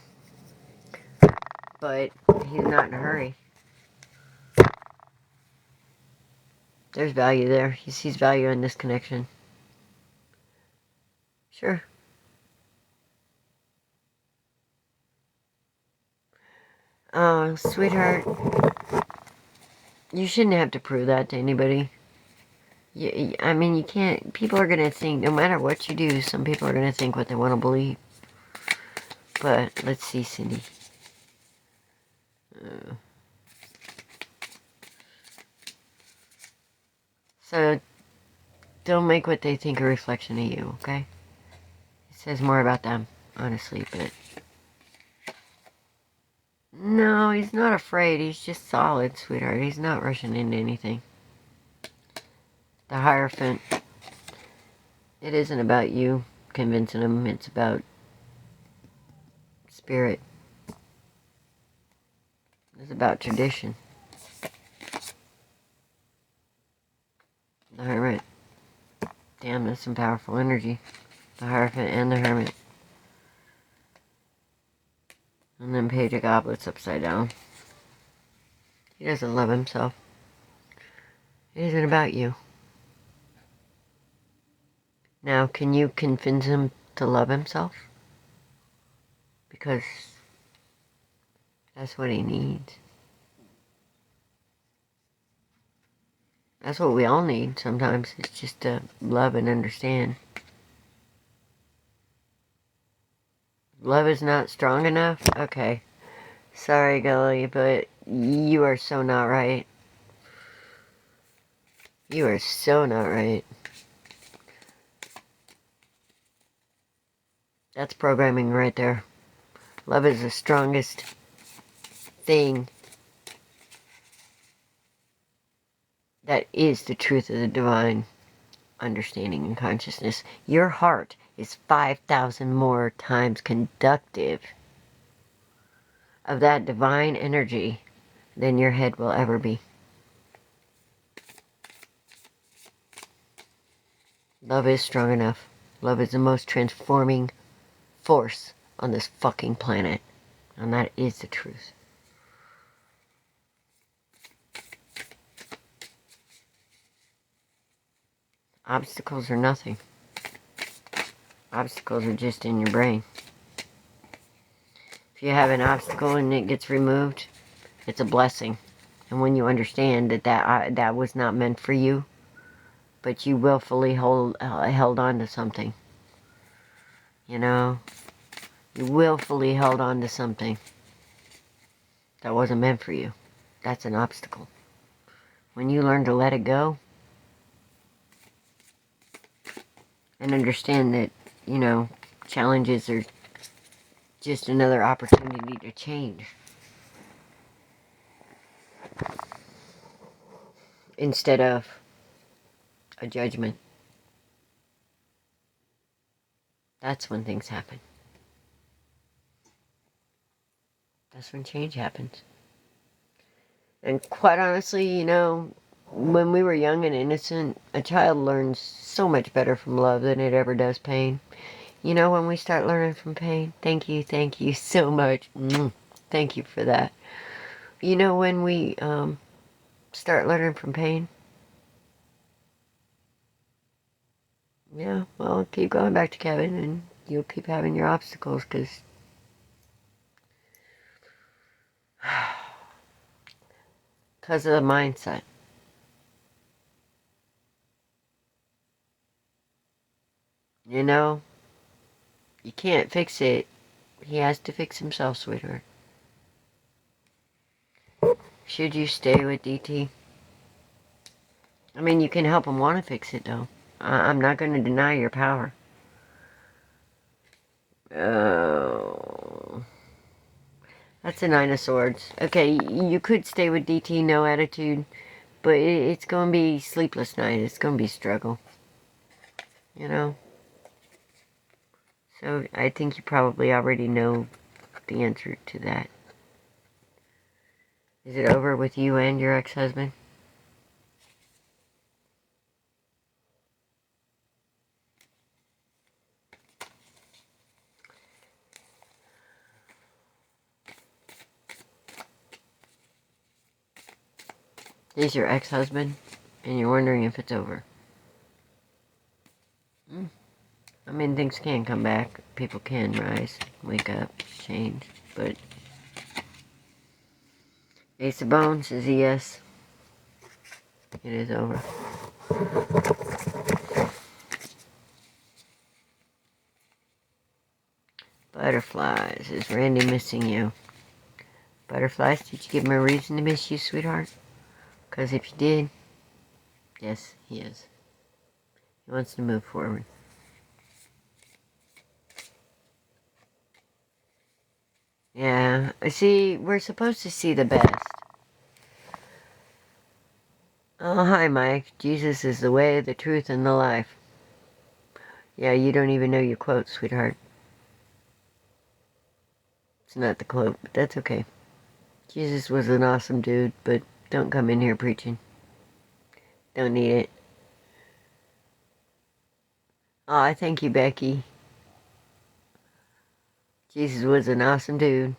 But he's not in a hurry. There's value there. He sees value in this connection. Sure. Oh, sweetheart. You shouldn't have to prove that to anybody. I mean, you can't. People are going to think, no matter what you do, some people are going to think what they want to believe. But, let's see, Cindy. So, don't make what they think a reflection of you, okay? It says more about them, honestly, but... No, he's not afraid. He's just solid, sweetheart. He's not rushing into anything. The Hierophant. It isn't about you convincing him. It's about spirit. It's about tradition. The Hermit. Damn, that's some powerful energy. The Hierophant and the Hermit. And then Page of Goblets upside down. He doesn't love himself. It isn't about you. Now, can you convince him to love himself? Because that's what he needs. That's what we all need sometimes. It's just to love and understand. Love is not strong enough? Okay. Sorry, Gully, but you are so not right. You are so not right. That's programming right there. Love is the strongest thing that is the truth of the divine understanding and consciousness. Your heart is 5,000 more times conductive of that divine energy than your head will ever be. Love is strong enough. Love is the most transforming force on this fucking planet. And that is the truth. Obstacles are nothing. Obstacles are just in your brain. If you have an obstacle and it gets removed, it's a blessing. And when you understand that that was not meant for you, but you willfully held on to something. You know? You willfully held on to something that wasn't meant for you. That's an obstacle. When you learn to let it go, and understand that, you know, challenges are just another opportunity to change. Instead of a judgment. That's when things happen. That's when change happens. And quite honestly, you know, when we were young and innocent, a child learns so much better from love than it ever does pain. You know, when we start learning from pain, thank you so much. Thank you for that. You know, when we start learning from pain, Yeah, well, keep going back to Kevin, and you'll keep having your obstacles, because of the mindset. You know, you can't fix it. He has to fix himself, sweetheart. Should you stay with DT? I mean, you can help him want to fix it, though. I'm not going to deny your power. Oh, that's a Nine of Swords. Okay, you could stay with DT, no attitude, but it's going to be sleepless night. It's going to be a struggle. You know? So I think you probably already know the answer to that. Is it over with you and your ex-husband? He's your ex-husband, and you're wondering if it's over. I mean, things can come back. People can rise, wake up, change, but Ace of Bones is a yes. It is over. Butterflies. Is Randy missing you? Butterflies, did you give him a reason to miss you, sweetheart? Because if you did, yes, he is. He wants to move forward. Yeah, see, we're supposed to see the best. Oh, hi, Mike. Jesus is the way, the truth, and the life. Yeah, you don't even know your quote, sweetheart. It's not the quote, but that's okay. Jesus was an awesome dude, but don't come in here preaching. Don't need it. Aw, thank you, Becky. Jesus was an awesome dude.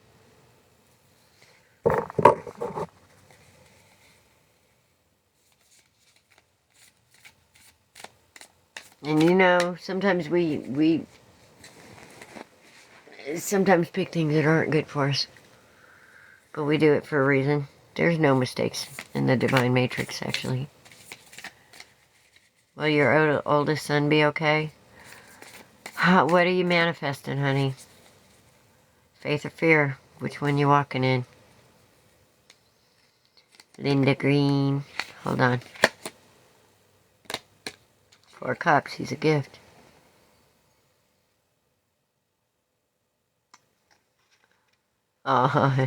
And you know, sometimes we sometimes pick things that aren't good for us. But we do it for a reason. There's no mistakes in the divine matrix, actually. Will your oldest son be okay? What are you manifesting, honey? Faith or fear? Which one you walking in? Linda Green. Hold on. 4 cups. He's a gift. Oh,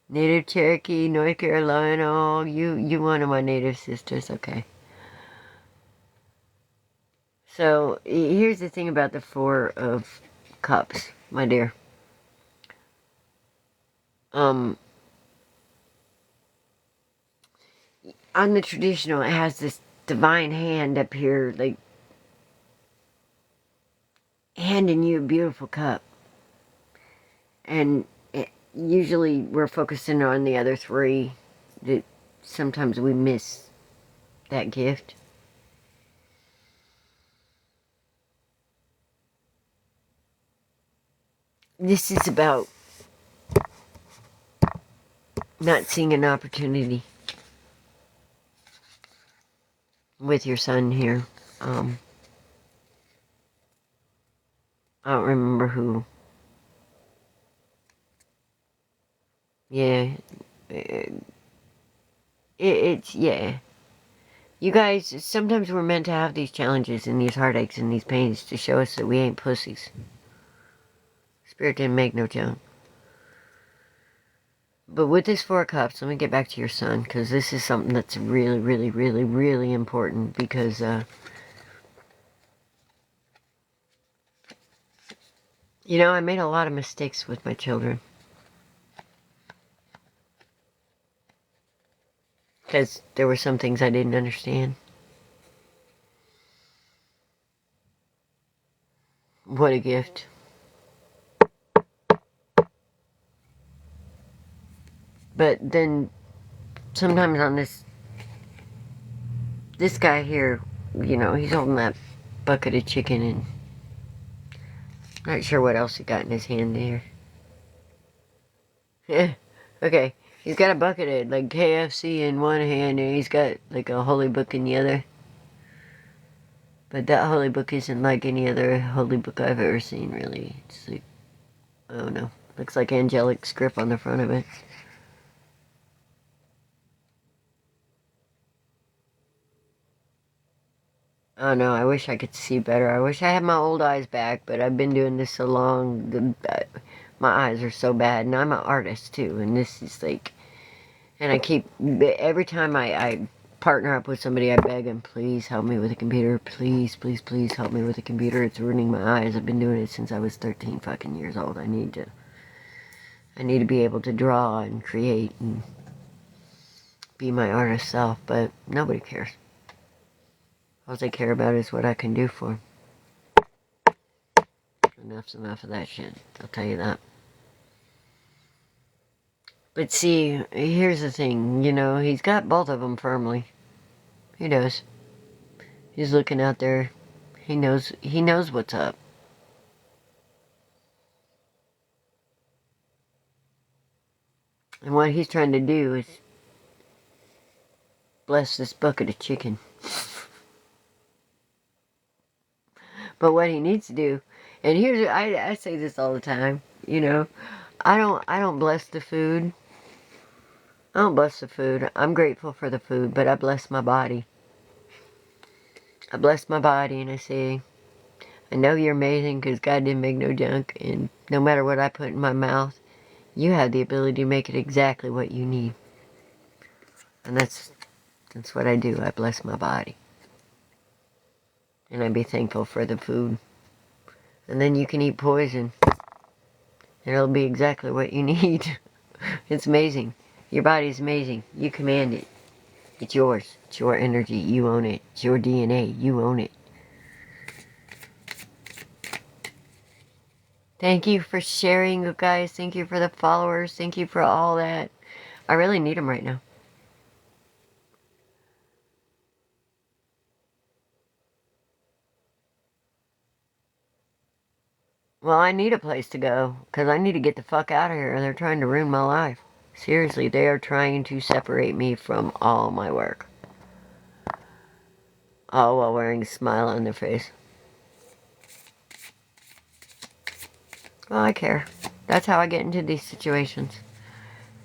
Native Cherokee, North Carolina. Oh, you one of my native sisters. Okay. So, here's the thing about the 4 of cups, my dear. On the traditional, it has this divine hand up here, like, handing you a beautiful cup. And usually we're focusing on the other 3. That sometimes we miss that gift. This is about not seeing an opportunity with your son here. I don't remember who. Yeah. It's, yeah. You guys, sometimes we're meant to have these challenges and these heartaches and these pains to show us that we ain't pussies. Spirit didn't make no joke. But with this 4 cups, let me get back to your son, because this is something that's really, really, really, really important, because, you know, I made a lot of mistakes with my children. Because there were some things I didn't understand. What a gift. But then, sometimes on this guy here, you know, he's holding that bucket of chicken and not sure what else he got in his hand there. Yeah, okay. He's got a bucket of, like, KFC in one hand and he's got, like, a holy book in the other. But that holy book isn't like any other holy book I've ever seen, really. It's like, I don't know. Looks like angelic script on the front of it. I don't know, I wish I could see better. I wish I had my old eyes back, but I've been doing this so long, my eyes are so bad, and I'm an artist too, and this is like, and I keep, every time I partner up with somebody, I beg them, please help me with a computer, please, please, please help me with a computer, it's ruining my eyes. I've been doing it since I was 13 fucking years old. I need to be able to draw and create and be my artist self, but nobody cares. All they care about is what I can do for them. Enough's enough of that shit, I'll tell you that. But see, here's the thing, you know, he's got both of them firmly. He does. He's looking out there. He knows what's up. And what he's trying to do is bless this bucket of chicken. But what he needs to do, and here's, I say this all the time, you know, I don't bless the food. I don't bless the food. I'm grateful for the food, but I bless my body. I bless my body and I say, I know you're amazing because God didn't make no junk, and no matter what I put in my mouth, you have the ability to make it exactly what you need. And that's what I do. I bless my body. And I be thankful for the food. And then you can eat poison. And it'll be exactly what you need. It's amazing. Your body's amazing. You command it. It's yours. It's your energy. You own it. It's your DNA. You own it. Thank you for sharing, you guys. Thank you for the followers. Thank you for all that. I really need them right now. Well, I need a place to go, because I need to get the fuck out of here. They're trying to ruin my life. Seriously, they are trying to separate me from all my work. All while wearing a smile on their face. Well, I care. That's how I get into these situations.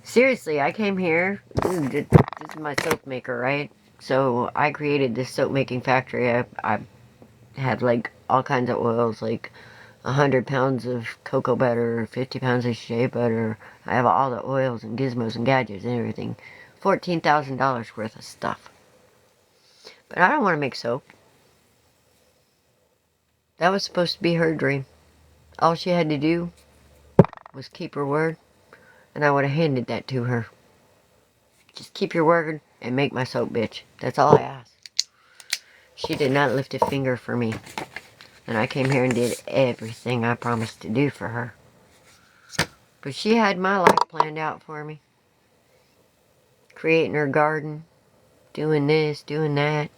Seriously, I came here. This is my soap maker, right? So I created this soap making factory. I have like all kinds of oils, like 100 pounds of cocoa butter, 50 pounds of shea butter. I have all the oils and gizmos and gadgets and everything. $14,000 worth of stuff. But I don't want to make soap. That was supposed to be her dream. All she had to do was keep her word, and I would have handed that to her. Just keep your word and make my soap, bitch. That's all I asked. She did not lift a finger for me. And I came here and did everything I promised to do for her. But she had my life planned out for me. Creating her garden, doing this, doing that,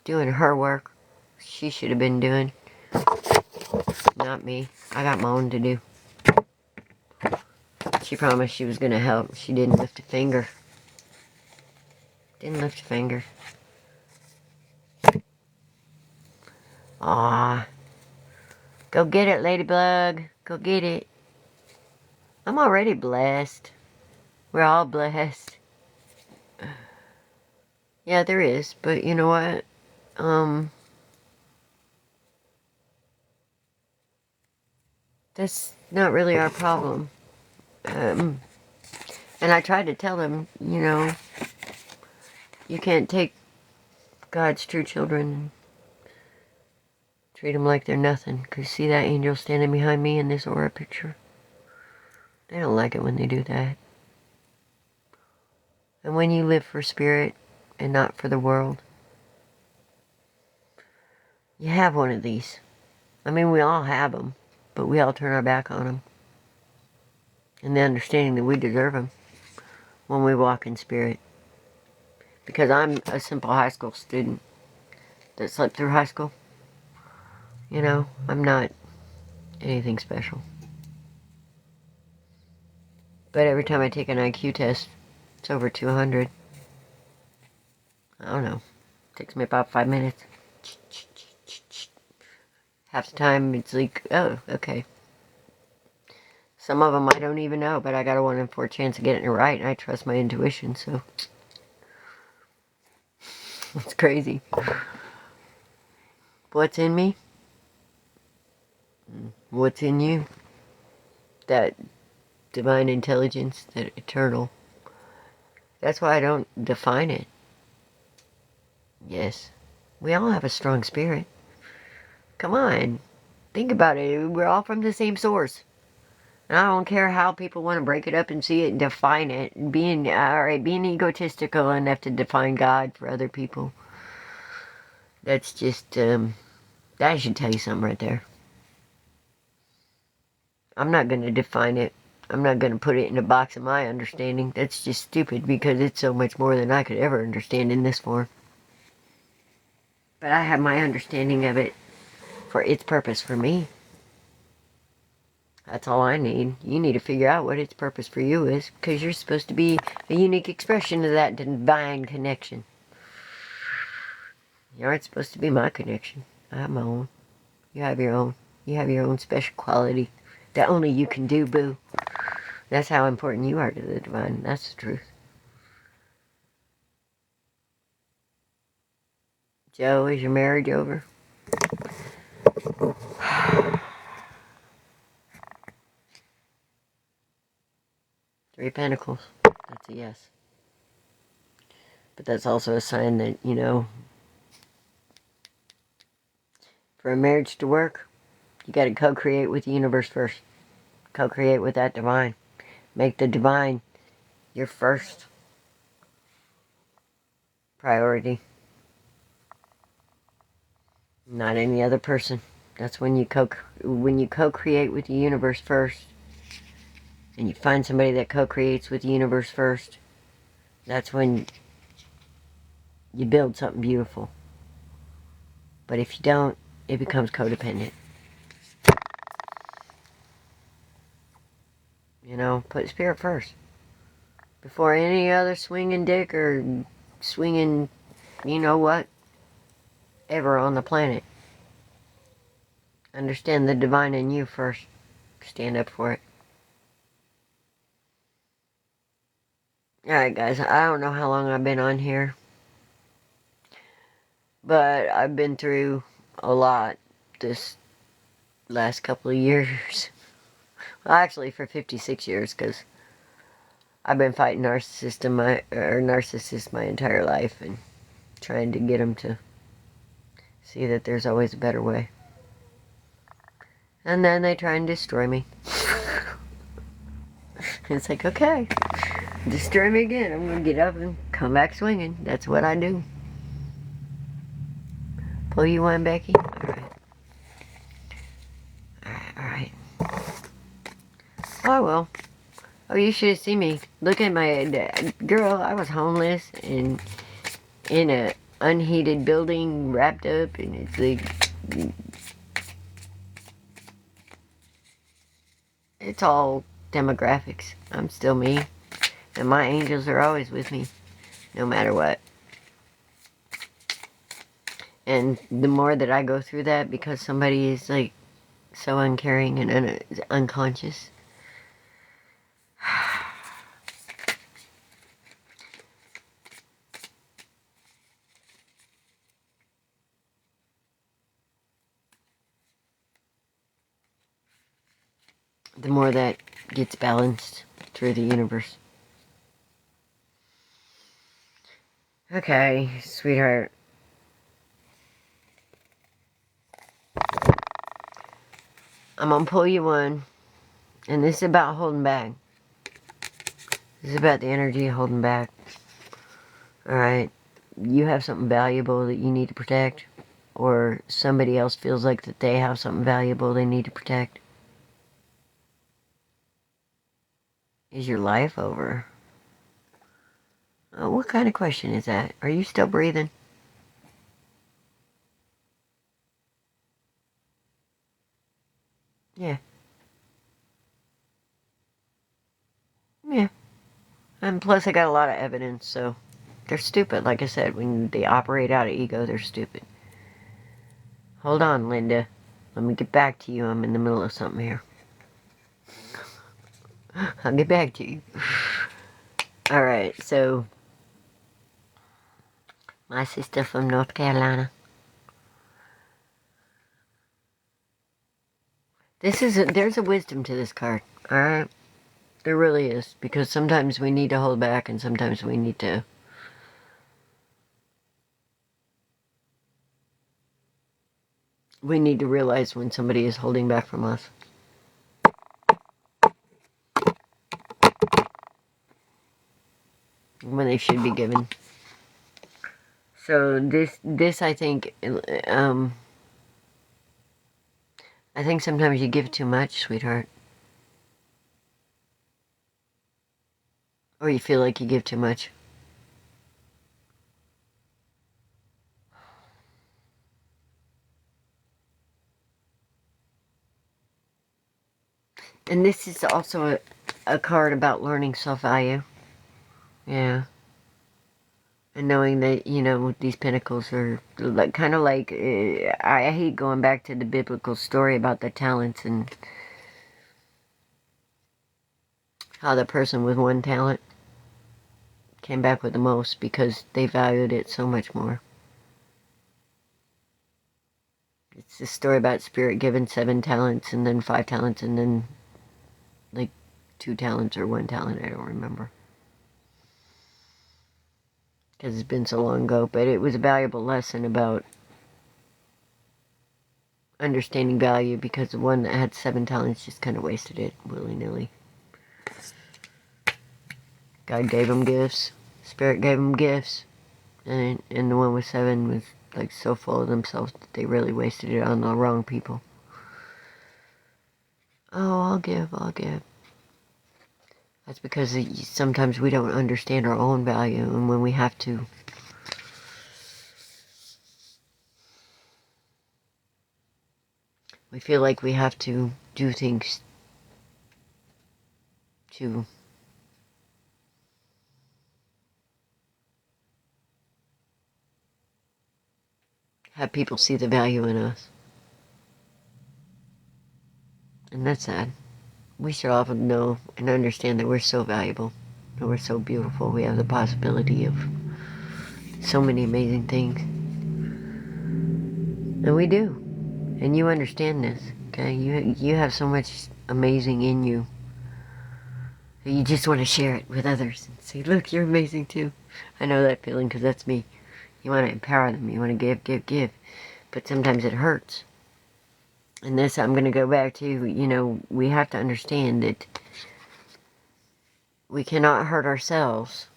doing her work she should have been doing. Not me. I got my own to do. She promised she was going to help. She didn't lift a finger. Didn't lift a finger. Aw. Go get it, Ladybug. Go get it. I'm already blessed. We're all blessed. Yeah, there is. But you know what? That's not really our problem. And I tried to tell him, you know, you can't take God's true children and treat them like they're nothing. Because see that angel standing behind me in this aura picture? They don't like it when they do that. And when you live for spirit and not for the world, you have one of these. I mean, we all have them, but we all turn our back on them. And the understanding that we deserve them when we walk in spirit. Because I'm a simple high school student. that slept through high school. You know, I'm not anything special. But every time I take an IQ test, it's over 200. I don't know. Takes me about 5 minutes. Half the time it's like, oh, okay. Some of them I don't even know, but I got a 1 in 4 chance of getting it right, and I trust my intuition, so it's crazy. What's in me? What's in you? That divine intelligence, that eternal. That's why I don't define it. Yes, we all have a strong spirit. Come on, think about it. We're all from the same source. And I don't care how people want to break it up and see it and define it. Being egotistical enough to define God for other people. That's just, that should tell you something right there. I'm not going to define it. I'm not going to put it in a box of my understanding. That's just stupid because it's so much more than I could ever understand in this form. But I have my understanding of it for its purpose for me. That's all I need. You need to figure out what its purpose for you is, because you're supposed to be a unique expression of that divine connection. You aren't supposed to be my connection. I have my own. You have your own. You have your own special quality that only you can do, boo. That's how important you are to the divine. That's the truth. Joe, is your marriage over? Three of Pentacles. That's a yes. But that's also a sign that, you know, for a marriage to work, you got to co-create with the universe first. Co-create with that divine. Make the divine your first priority. Not any other person. That's when you co-create with the universe first, and you find somebody that co-creates with the universe first. That's when you build something beautiful. But if you don't, it becomes codependent. You know, put spirit first. Before any other swinging dick or swinging, you know what, ever on the planet. Understand the divine in you first. Stand up for it. Alright guys, I don't know how long I've been on here. But I've been through a lot this last couple of years. Well, actually for 56 years, because I've been fighting narcissists my entire life and trying to get them to see that there's always a better way. And then they try and destroy me. It's like, okay, destroy me again. I'm going to get up and come back swinging. That's what I do. Pull you one, Becky? Alright. Alright. Oh, well. Oh, you should have seen me. Look at my... girl, I was homeless and in a unheated building, wrapped up, and it's like... It's all demographics. I'm still me. And my angels are always with me. No matter what. And the more that I go through that, because somebody is like so uncaring and unconscious. The more that gets balanced through the universe. Okay, sweetheart. I'm gonna pull you one. And this is about holding back. This is about the energy of holding back. Alright. You have something valuable that you need to protect. Or somebody else feels like that they have something valuable they need to protect. Is your life over? Oh, what kind of question is that? Are you still breathing? Yeah. Yeah. And plus I got a lot of evidence, so they're stupid. Like I said, when they operate out of ego, they're stupid. Hold on, Linda. Let me get back to you. I'm in the middle of something here. I'll get back to you. Alright, so my sister from North Carolina. There's a wisdom to this card, alright? There really is, because sometimes we need to hold back and sometimes we need to realize when somebody is holding back from us. When they should be given. So this I think sometimes you give too much, sweetheart. Or you feel like you give too much. And this is also a card about learning self-value. Yeah. And knowing that, you know, these pentacles are like, kind of like, I hate going back to the biblical story about the talents and how the person with one talent came back with the most because they valued it so much more. It's the story about Spirit given 7 talents and then 5 talents and then like 2 talents or 1 talent, I don't remember. Because it's been so long ago, but it was a valuable lesson about understanding value because the one that had 7 talents just kind of wasted it willy-nilly. God gave them gifts. Spirit gave them gifts. And the one with 7 was like so full of themselves that they really wasted it on the wrong people. Oh, I'll give. That's because sometimes we don't understand our own value, and when we have to we feel like we have to do things to have people see the value in us. And that's sad. We should often know and understand that we're so valuable, that we're so beautiful. We have the possibility of so many amazing things. And we do. And you understand this, okay? You have so much amazing in you. You just want to share it with others and say, look, you're amazing too. I know that feeling because that's me. You want to empower them. You want to give. But sometimes it hurts. And this, I'm going to go back to, you know, we have to understand that we cannot hurt ourselves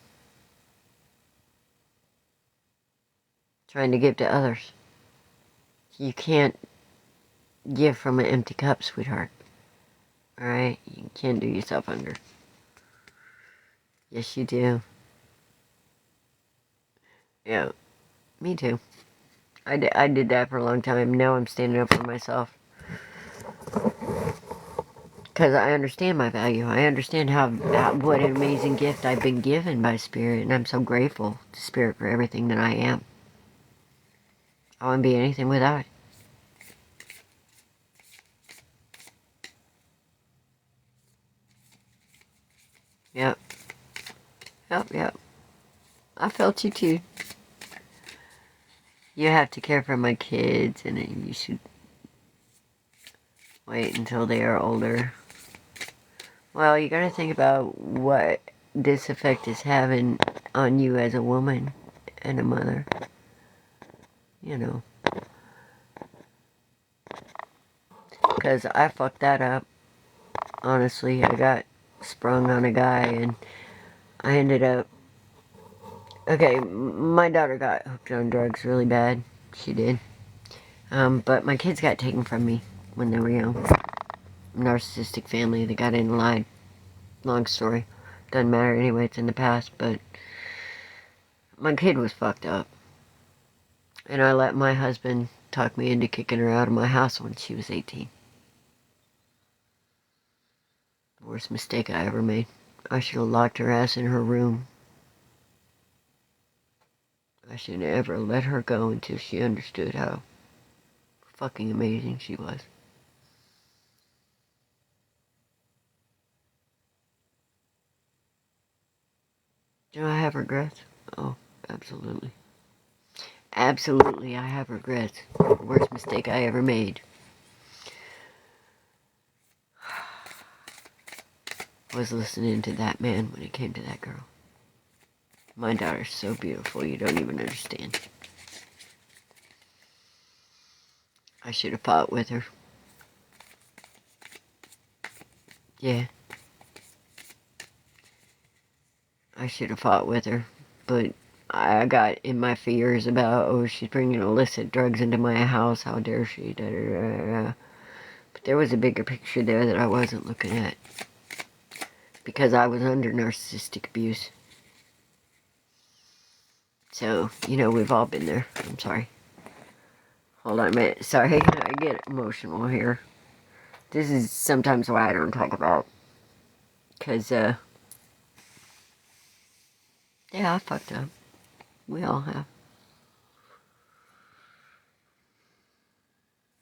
trying to give to others. You can't give from an empty cup, sweetheart. Alright? You can't do yourself under. Yes, you do. Yeah, me too. I did that for a long time. Now I'm standing up for myself. Because I understand my value. I understand what an amazing gift I've been given by Spirit. And I'm so grateful to Spirit for everything that I am. I wouldn't be anything without it. Yep. I felt you too. You have to care for my kids, and you should wait until they are older. Well, you gotta think about what this effect is having on you as a woman and a mother. You know. Because I fucked that up. Honestly, I got sprung on a guy, and I ended up... Okay, my daughter got hooked on drugs really bad. She did. But my kids got taken from me when they were young. Narcissistic family, they got in and lied. Long story. Doesn't matter anyway, it's in the past, but my kid was fucked up. And I let my husband talk me into kicking her out of my house when she was 18. Worst mistake I ever made. I should have locked her ass in her room. I should never let her go until she understood how fucking amazing she was. Do I have regrets? Oh, absolutely. Absolutely, I have regrets. Worst mistake I ever made was listening to that man when it came to that girl. My daughter's so beautiful, you don't even understand. I should have fought with her. Yeah. I should have fought with her, but I got in my fears about, oh, she's bringing illicit drugs into my house, how dare she, da, da, da, da. But there was a bigger picture there that I wasn't looking at, because I was under narcissistic abuse. So, you know, we've all been there. I'm sorry. Hold on a minute. Sorry, I get emotional here. This is sometimes why I don't talk about, because, yeah, I fucked up. We all have.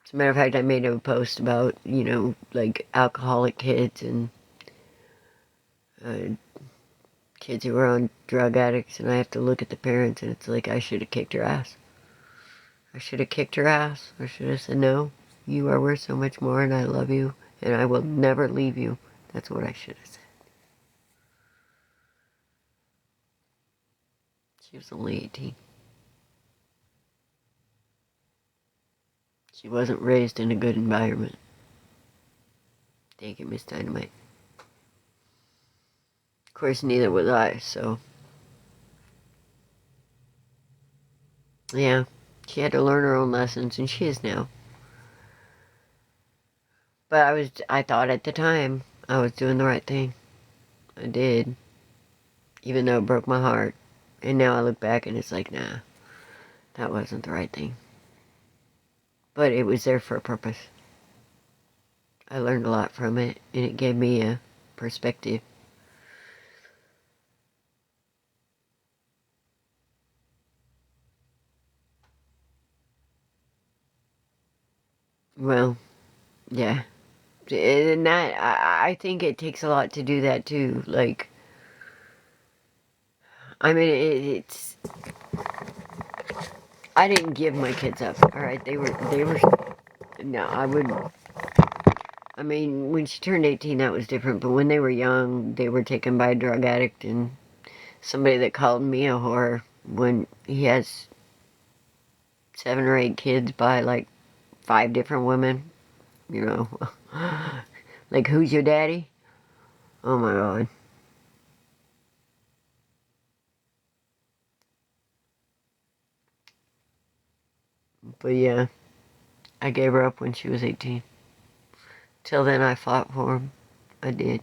As a matter of fact, I made a post about, you know, like alcoholic kids and kids who are on drug addicts, and I have to look at the parents, and it's like, I should have kicked her ass. I should have kicked her ass. I should have said, no, you are worth so much more, and I love you, and I will never leave you. That's what I should have said. She was only 18. She wasn't raised in a good environment. Thank you, Miss Dynamite. Of course, neither was I, so... yeah, she had to learn her own lessons, and she is now. But I thought at the time I was doing the right thing. I did. Even though it broke my heart. And now I look back and it's like, nah, that wasn't the right thing. But it was there for a purpose. I learned a lot from it, and it gave me a perspective. Well, yeah. And that, I think it takes a lot to do that too. Like, I mean, it's... I didn't give my kids up, alright? They were... No, I wouldn't... I mean, when she turned 18, that was different. But when they were young, they were taken by a drug addict and somebody that called me a whore when he has 7 or 8 kids by, like, 5 different women. You know. Like, who's your daddy? Oh, my God. But, yeah. I gave her up when she was 18. Till then, I fought for him. I did.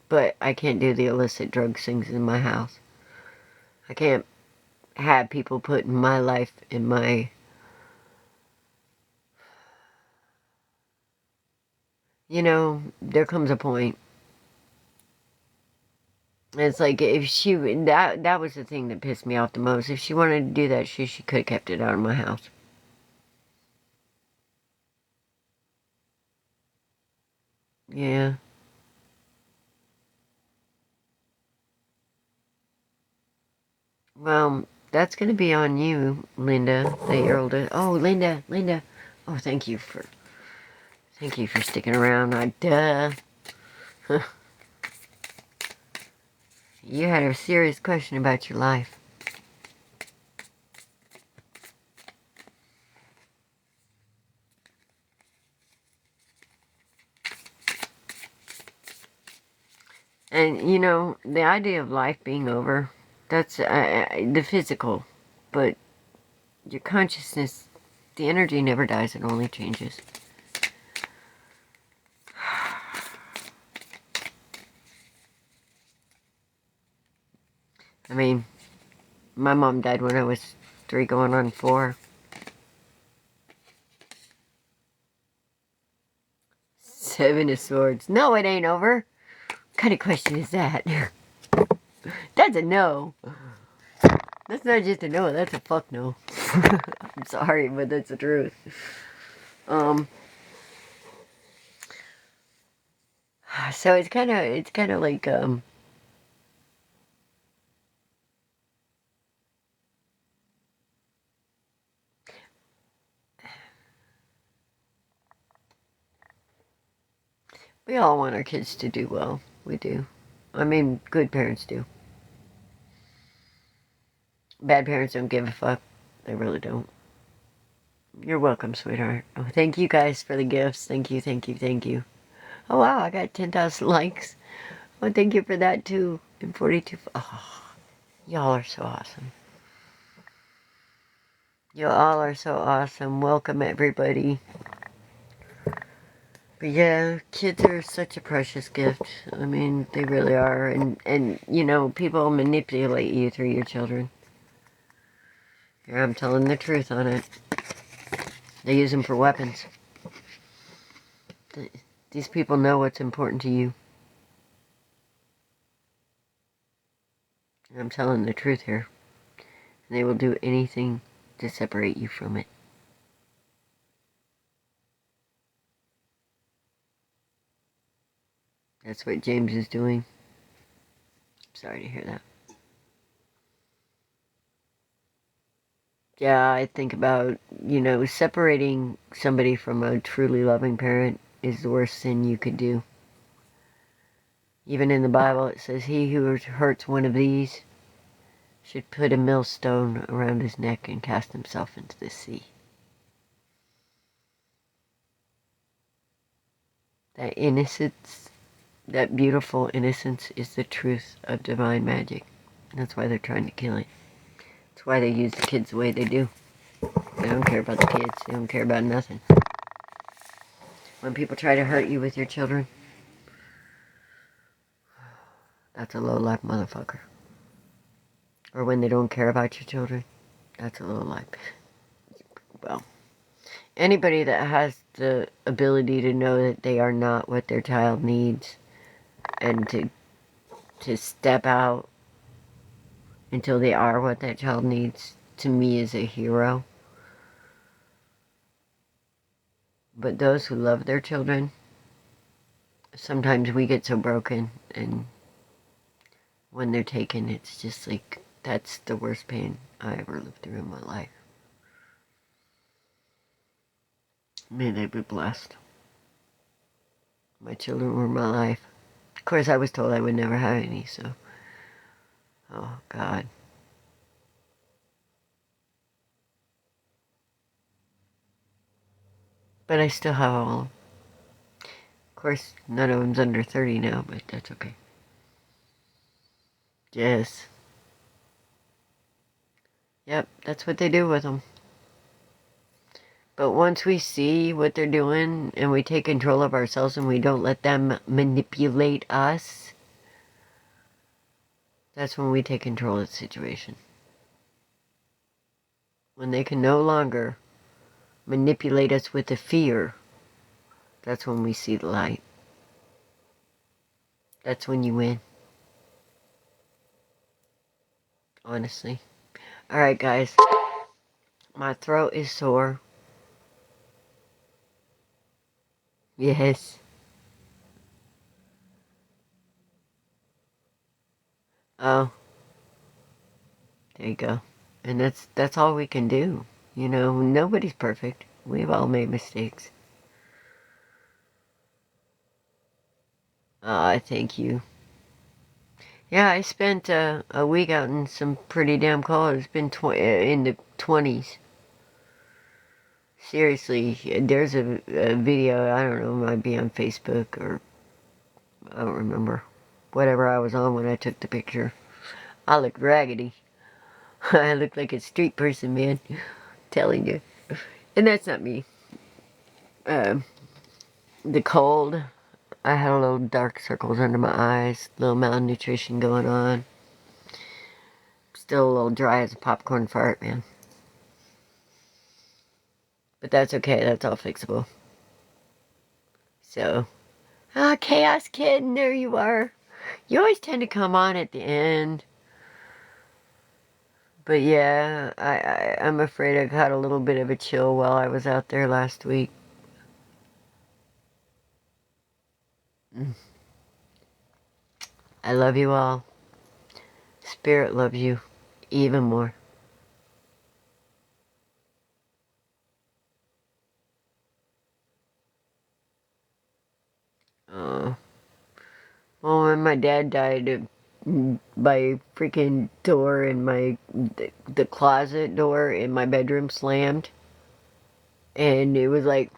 But I can't do the illicit drug things in my house. I can't have people putting my life in my... You know, there comes a point. It's like, if she... That was the thing that pissed me off the most. If she wanted to do that shit, she could have kept it out of my house. Yeah. Well, that's going to be on you, Linda, the year older. Oh, Linda. Oh, thank you for sticking around. Duh. You had a serious question about your life. And, you know, the idea of life being over, that's the physical. But your consciousness, the energy never dies, it only changes. I mean, my mom died when I was 3 going on 4. 7 of Swords. No, it ain't over. kind of question is that? That's a no. That's not just a no, that's a fuck no. I'm sorry, but that's the truth. So it's kind of like, we all want our kids to do well. We do. I mean, good parents do. Bad parents don't give a fuck. They really don't. You're welcome, sweetheart. Oh, thank you guys for the gifts. Thank you, thank you, thank you. Oh, wow, I got 10,000 likes. Oh, thank you for that, too. And 42. Oh, y'all are so awesome. You all are so awesome. Welcome, everybody. But yeah, kids are such a precious gift. I mean, they really are. And you know, people manipulate you through your children. Here, I'm telling the truth on it. They use them for weapons. These people know what's important to you. I'm telling the truth here. And they will do anything to separate you from it. That's what James is doing. Sorry to hear that. Yeah, I think about, you know, separating somebody from a truly loving parent is the worst sin you could do. Even in the Bible it says, he who hurts one of these should put a millstone around his neck and cast himself into the sea. That innocence, that beautiful innocence is the truth of divine magic. That's why they're trying to kill it. That's why they use the kids the way they do. They don't care about the kids. They don't care about nothing. When people try to hurt you with your children, that's a low-life motherfucker. Or when they don't care about your children, that's a low-life. Well, anybody that has the ability to know that they are not what their child needs and to step out until they are what that child needs, to me is a hero. But those who love their children, sometimes we get so broken, and when they're taken, it's just like, that's the worst pain I ever lived through in my life. May they be blessed. My children were my life. Of course, I was told I would never have any, so... Oh, God. But I still have all of them. Of course, none of them's under 30 now, but that's okay. Yes. Yep, that's what they do with them. But once we see what they're doing and we take control of ourselves and we don't let them manipulate us, that's when we take control of the situation. When they can no longer manipulate us with the fear, that's when we see the light. That's when you win. Honestly. Alright, guys. My throat is sore. Yes. Oh. There you go. And that's all we can do. You know, nobody's perfect. We've all made mistakes. Thank you. Yeah, I spent a week out in some pretty damn cold. It's been in the 20s. Seriously, there's a video, I don't know, it might be on Facebook or I don't remember. Whatever I was on when I took the picture. I looked raggedy. I looked like a street person, man. Telling you. And that's not me. The cold, I had a little dark circles under my eyes, a little malnutrition going on. Still a little dry as a popcorn fart, man. But that's okay, that's all fixable. So, Chaos Kid, there you are. You always tend to come on at the end. But yeah, I'm afraid I got a little bit of a chill while I was out there last week. I love you all. Spirit loves you even more. Oh. Well, when my dad died, my freaking door in the closet door in my bedroom slammed. And it was like,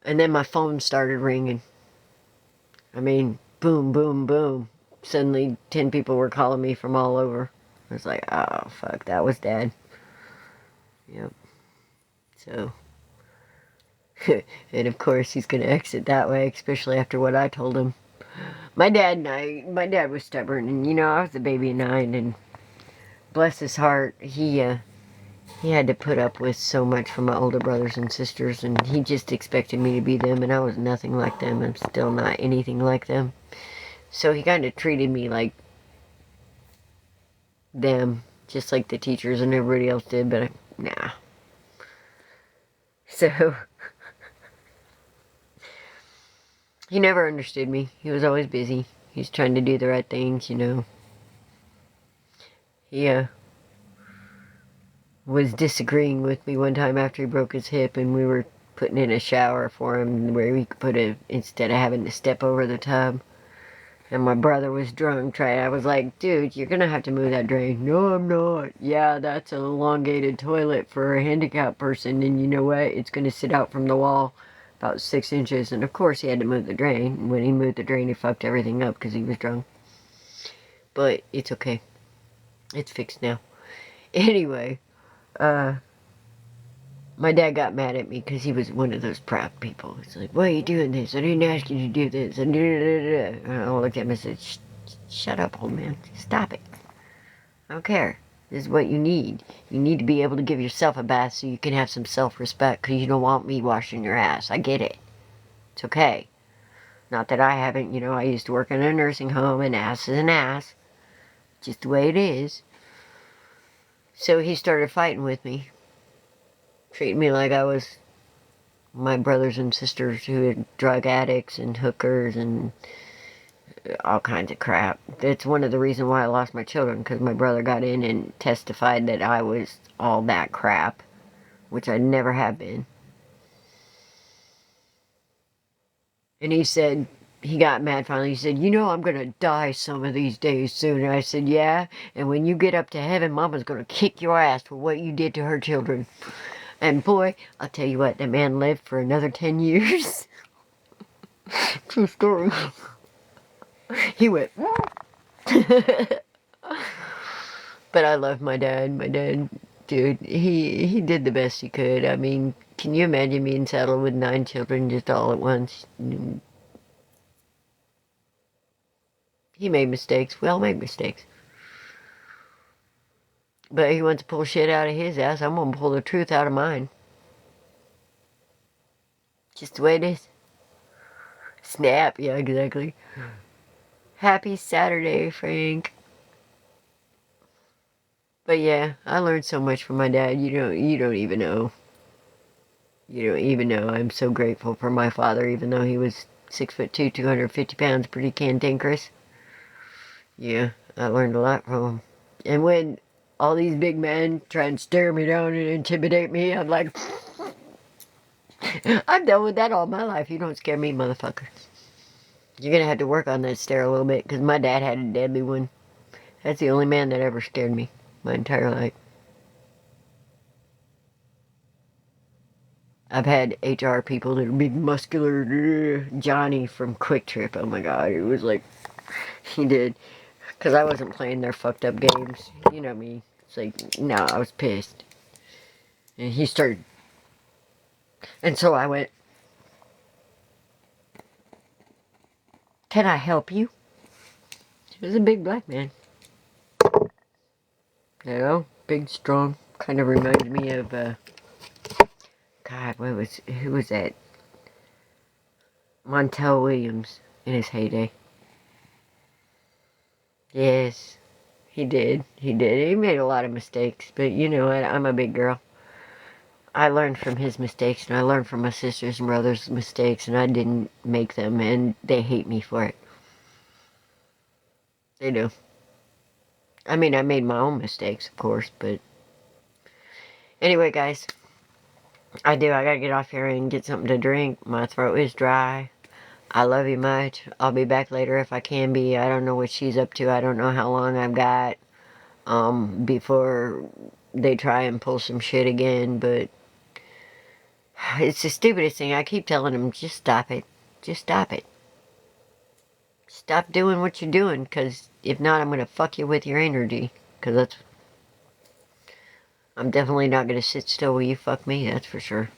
and then my phone started ringing. I mean, boom, boom, boom. Suddenly, 10 people were calling me from all over. I was like, oh, fuck, that was Dad. Yep. So, and of course, he's going to exit that way, especially after what I told him. My dad was stubborn, and I was a baby of 9, and bless his heart, he had to put up with so much from my older brothers and sisters, and he just expected me to be them, and I was nothing like them. I'm still not anything like them. So he kind of treated me like them, just like the teachers and everybody else did, but nah. So, he never understood me. He was always busy. He's trying to do the right things, He, was disagreeing with me one time after he broke his hip, and we were putting in a shower for him where we could instead of having to step over the tub. And my brother was drunk. I was like, dude, you're gonna have to move that drain. No, I'm not. Yeah, that's an elongated toilet for a handicapped person, and you know what? It's gonna sit out from the wall about 6 inches. And of course, he had to move the drain. And when he moved the drain, he fucked everything up because he was drunk. But it's okay. It's fixed now. Anyway, my dad got mad at me because he was one of those proud people. He's like, why are you doing this? I didn't ask you to do this. And I looked at him and said, shut up, old man. Stop it. I don't care. This is what you need. You need to be able to give yourself a bath so you can have some self-respect because you don't want me washing your ass. I get it. It's okay. Not that I haven't, I used to work in a nursing home, and ass is an ass. Just the way it is. So he started fighting with me. Treating me like I was my brothers and sisters who are drug addicts and hookers and all kinds of crap. That's one of the reasons why I lost my children, because my brother got in and testified that I was all that crap, which I never have been. And he said, he got mad finally. He said, I'm going to die some of these days soon. And I said, yeah, and when you get up to heaven, Mama's going to kick your ass for what you did to her children. And boy, I'll tell you what, that man lived for another 10 years. True story. He went, but I love my dad. My dad, dude, he did the best he could. I mean, can you imagine being saddled with 9 children just all at once? He made mistakes. We all make mistakes. But he wants to pull shit out of his ass. I'm going to pull the truth out of mine. Just the way it is. Snap. Yeah, exactly. Happy Saturday, Frank. But yeah, I learned so much from my dad. You don't even know. You don't even know. I'm so grateful for my father, even though he was 6'2", 250 pounds, pretty cantankerous. Yeah, I learned a lot from him. And when all these big men try and stare me down and intimidate me, I'm like, I've dealt with that all my life. You don't scare me, motherfucker. You're gonna have to work on that stare a little bit, because my dad had a deadly one. That's the only man that ever scared me my entire life. I've had HR people that are big, muscular, Johnny from Quick Trip. Oh my god, it was like, he did. Because I wasn't playing their fucked up games. You know me. It's like, no, I was pissed. And he started. And so I went, can I help you? He was a big black man. Big, strong. Kind of reminded me of, God, who was that? Montel Williams in his heyday. Yes, he did. He did. He made a lot of mistakes, but you know what? I'm a big girl. I learned from his mistakes, and I learned from my sisters and brothers' mistakes, and I didn't make them, and they hate me for it. They do. I mean, I made my own mistakes, of course, but... Anyway, guys, I gotta get off here and get something to drink. My throat is dry. I love you much. I'll be back later if I can be. I don't know what she's up to. I don't know how long I've got, before they try and pull some shit again, but... It's the stupidest thing. I keep telling them, just stop it. Just stop it. Stop doing what you're doing, because if not, I'm going to fuck you with your energy. Because that's... I'm definitely not going to sit still while you fuck me, that's for sure.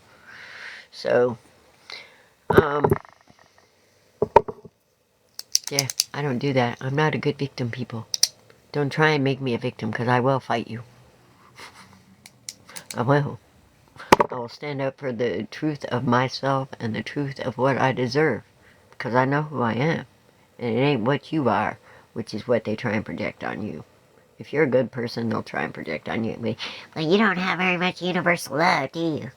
So, yeah, I don't do that. I'm not a good victim, people. Don't try and make me a victim, because I will fight you. I will. I will stand up for the truth of myself and the truth of what I deserve. Because I know who I am. And it ain't what you are, which is what they try and project on you. If you're a good person, they'll try and project on you. Well, you don't have very much universal love, do you?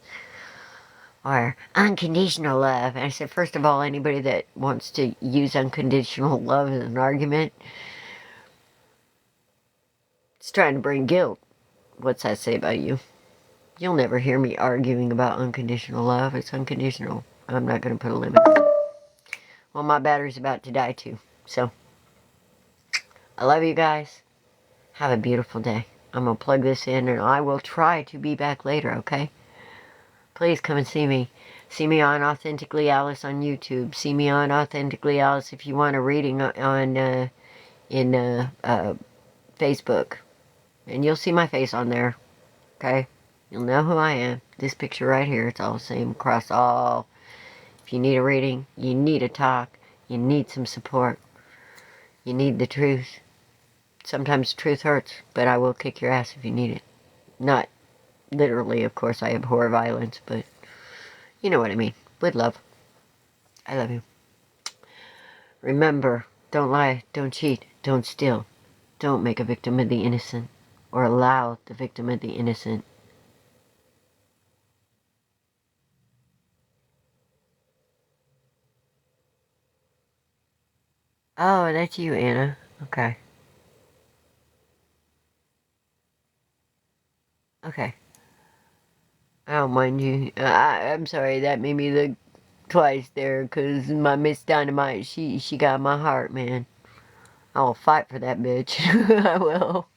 Or unconditional love. And I said, first of all, anybody that wants to use unconditional love as an argument, it's trying to bring guilt. What's that say about you? You'll never hear me arguing about unconditional love. It's unconditional. I'm not going to put a limit on it. Well, my battery's about to die too. So, I love you guys. Have a beautiful day. I'm going to plug this in and I will try to be back later, okay? Please come and see me. See me on Authentically Alice on YouTube. See me on Authentically Alice if you want a reading on Facebook. And you'll see my face on there, okay? You'll know who I am. This picture right here, it's all the same across all. If you need a reading, you need a talk, you need some support, you need the truth. Sometimes truth hurts, but I will kick your ass if you need it. Not literally, of course, I abhor violence, but you know what I mean. With love. I love you. Remember, don't lie, don't cheat, don't steal. Don't make a victim of the innocent, or allow the victim of the innocent. Oh, that's you, Anna. Okay. Okay. I don't mind you. I'm sorry, that made me look twice there, because my Miss Dynamite, she got my heart, man. I'll fight for that bitch. I will.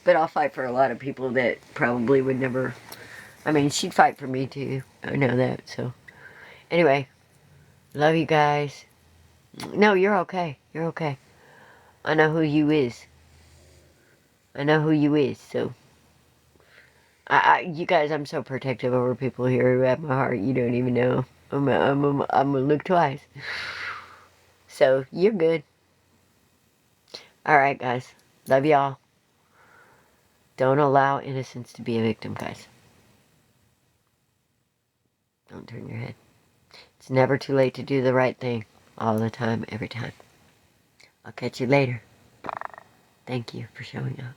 But I'll fight for a lot of people that probably would never... I mean, she'd fight for me, too. I know that, so... Anyway, love you guys. No, you're okay. You're okay. I know who you is. I know who you is, so... you guys, I'm so protective over people here who have my heart. You don't even know. I'm gonna look twice. So, you're good. Alright, guys. Love y'all. Don't allow innocence to be a victim, guys. Don't turn your head. It's never too late to do the right thing. All the time, every time. I'll catch you later. Thank you for showing up.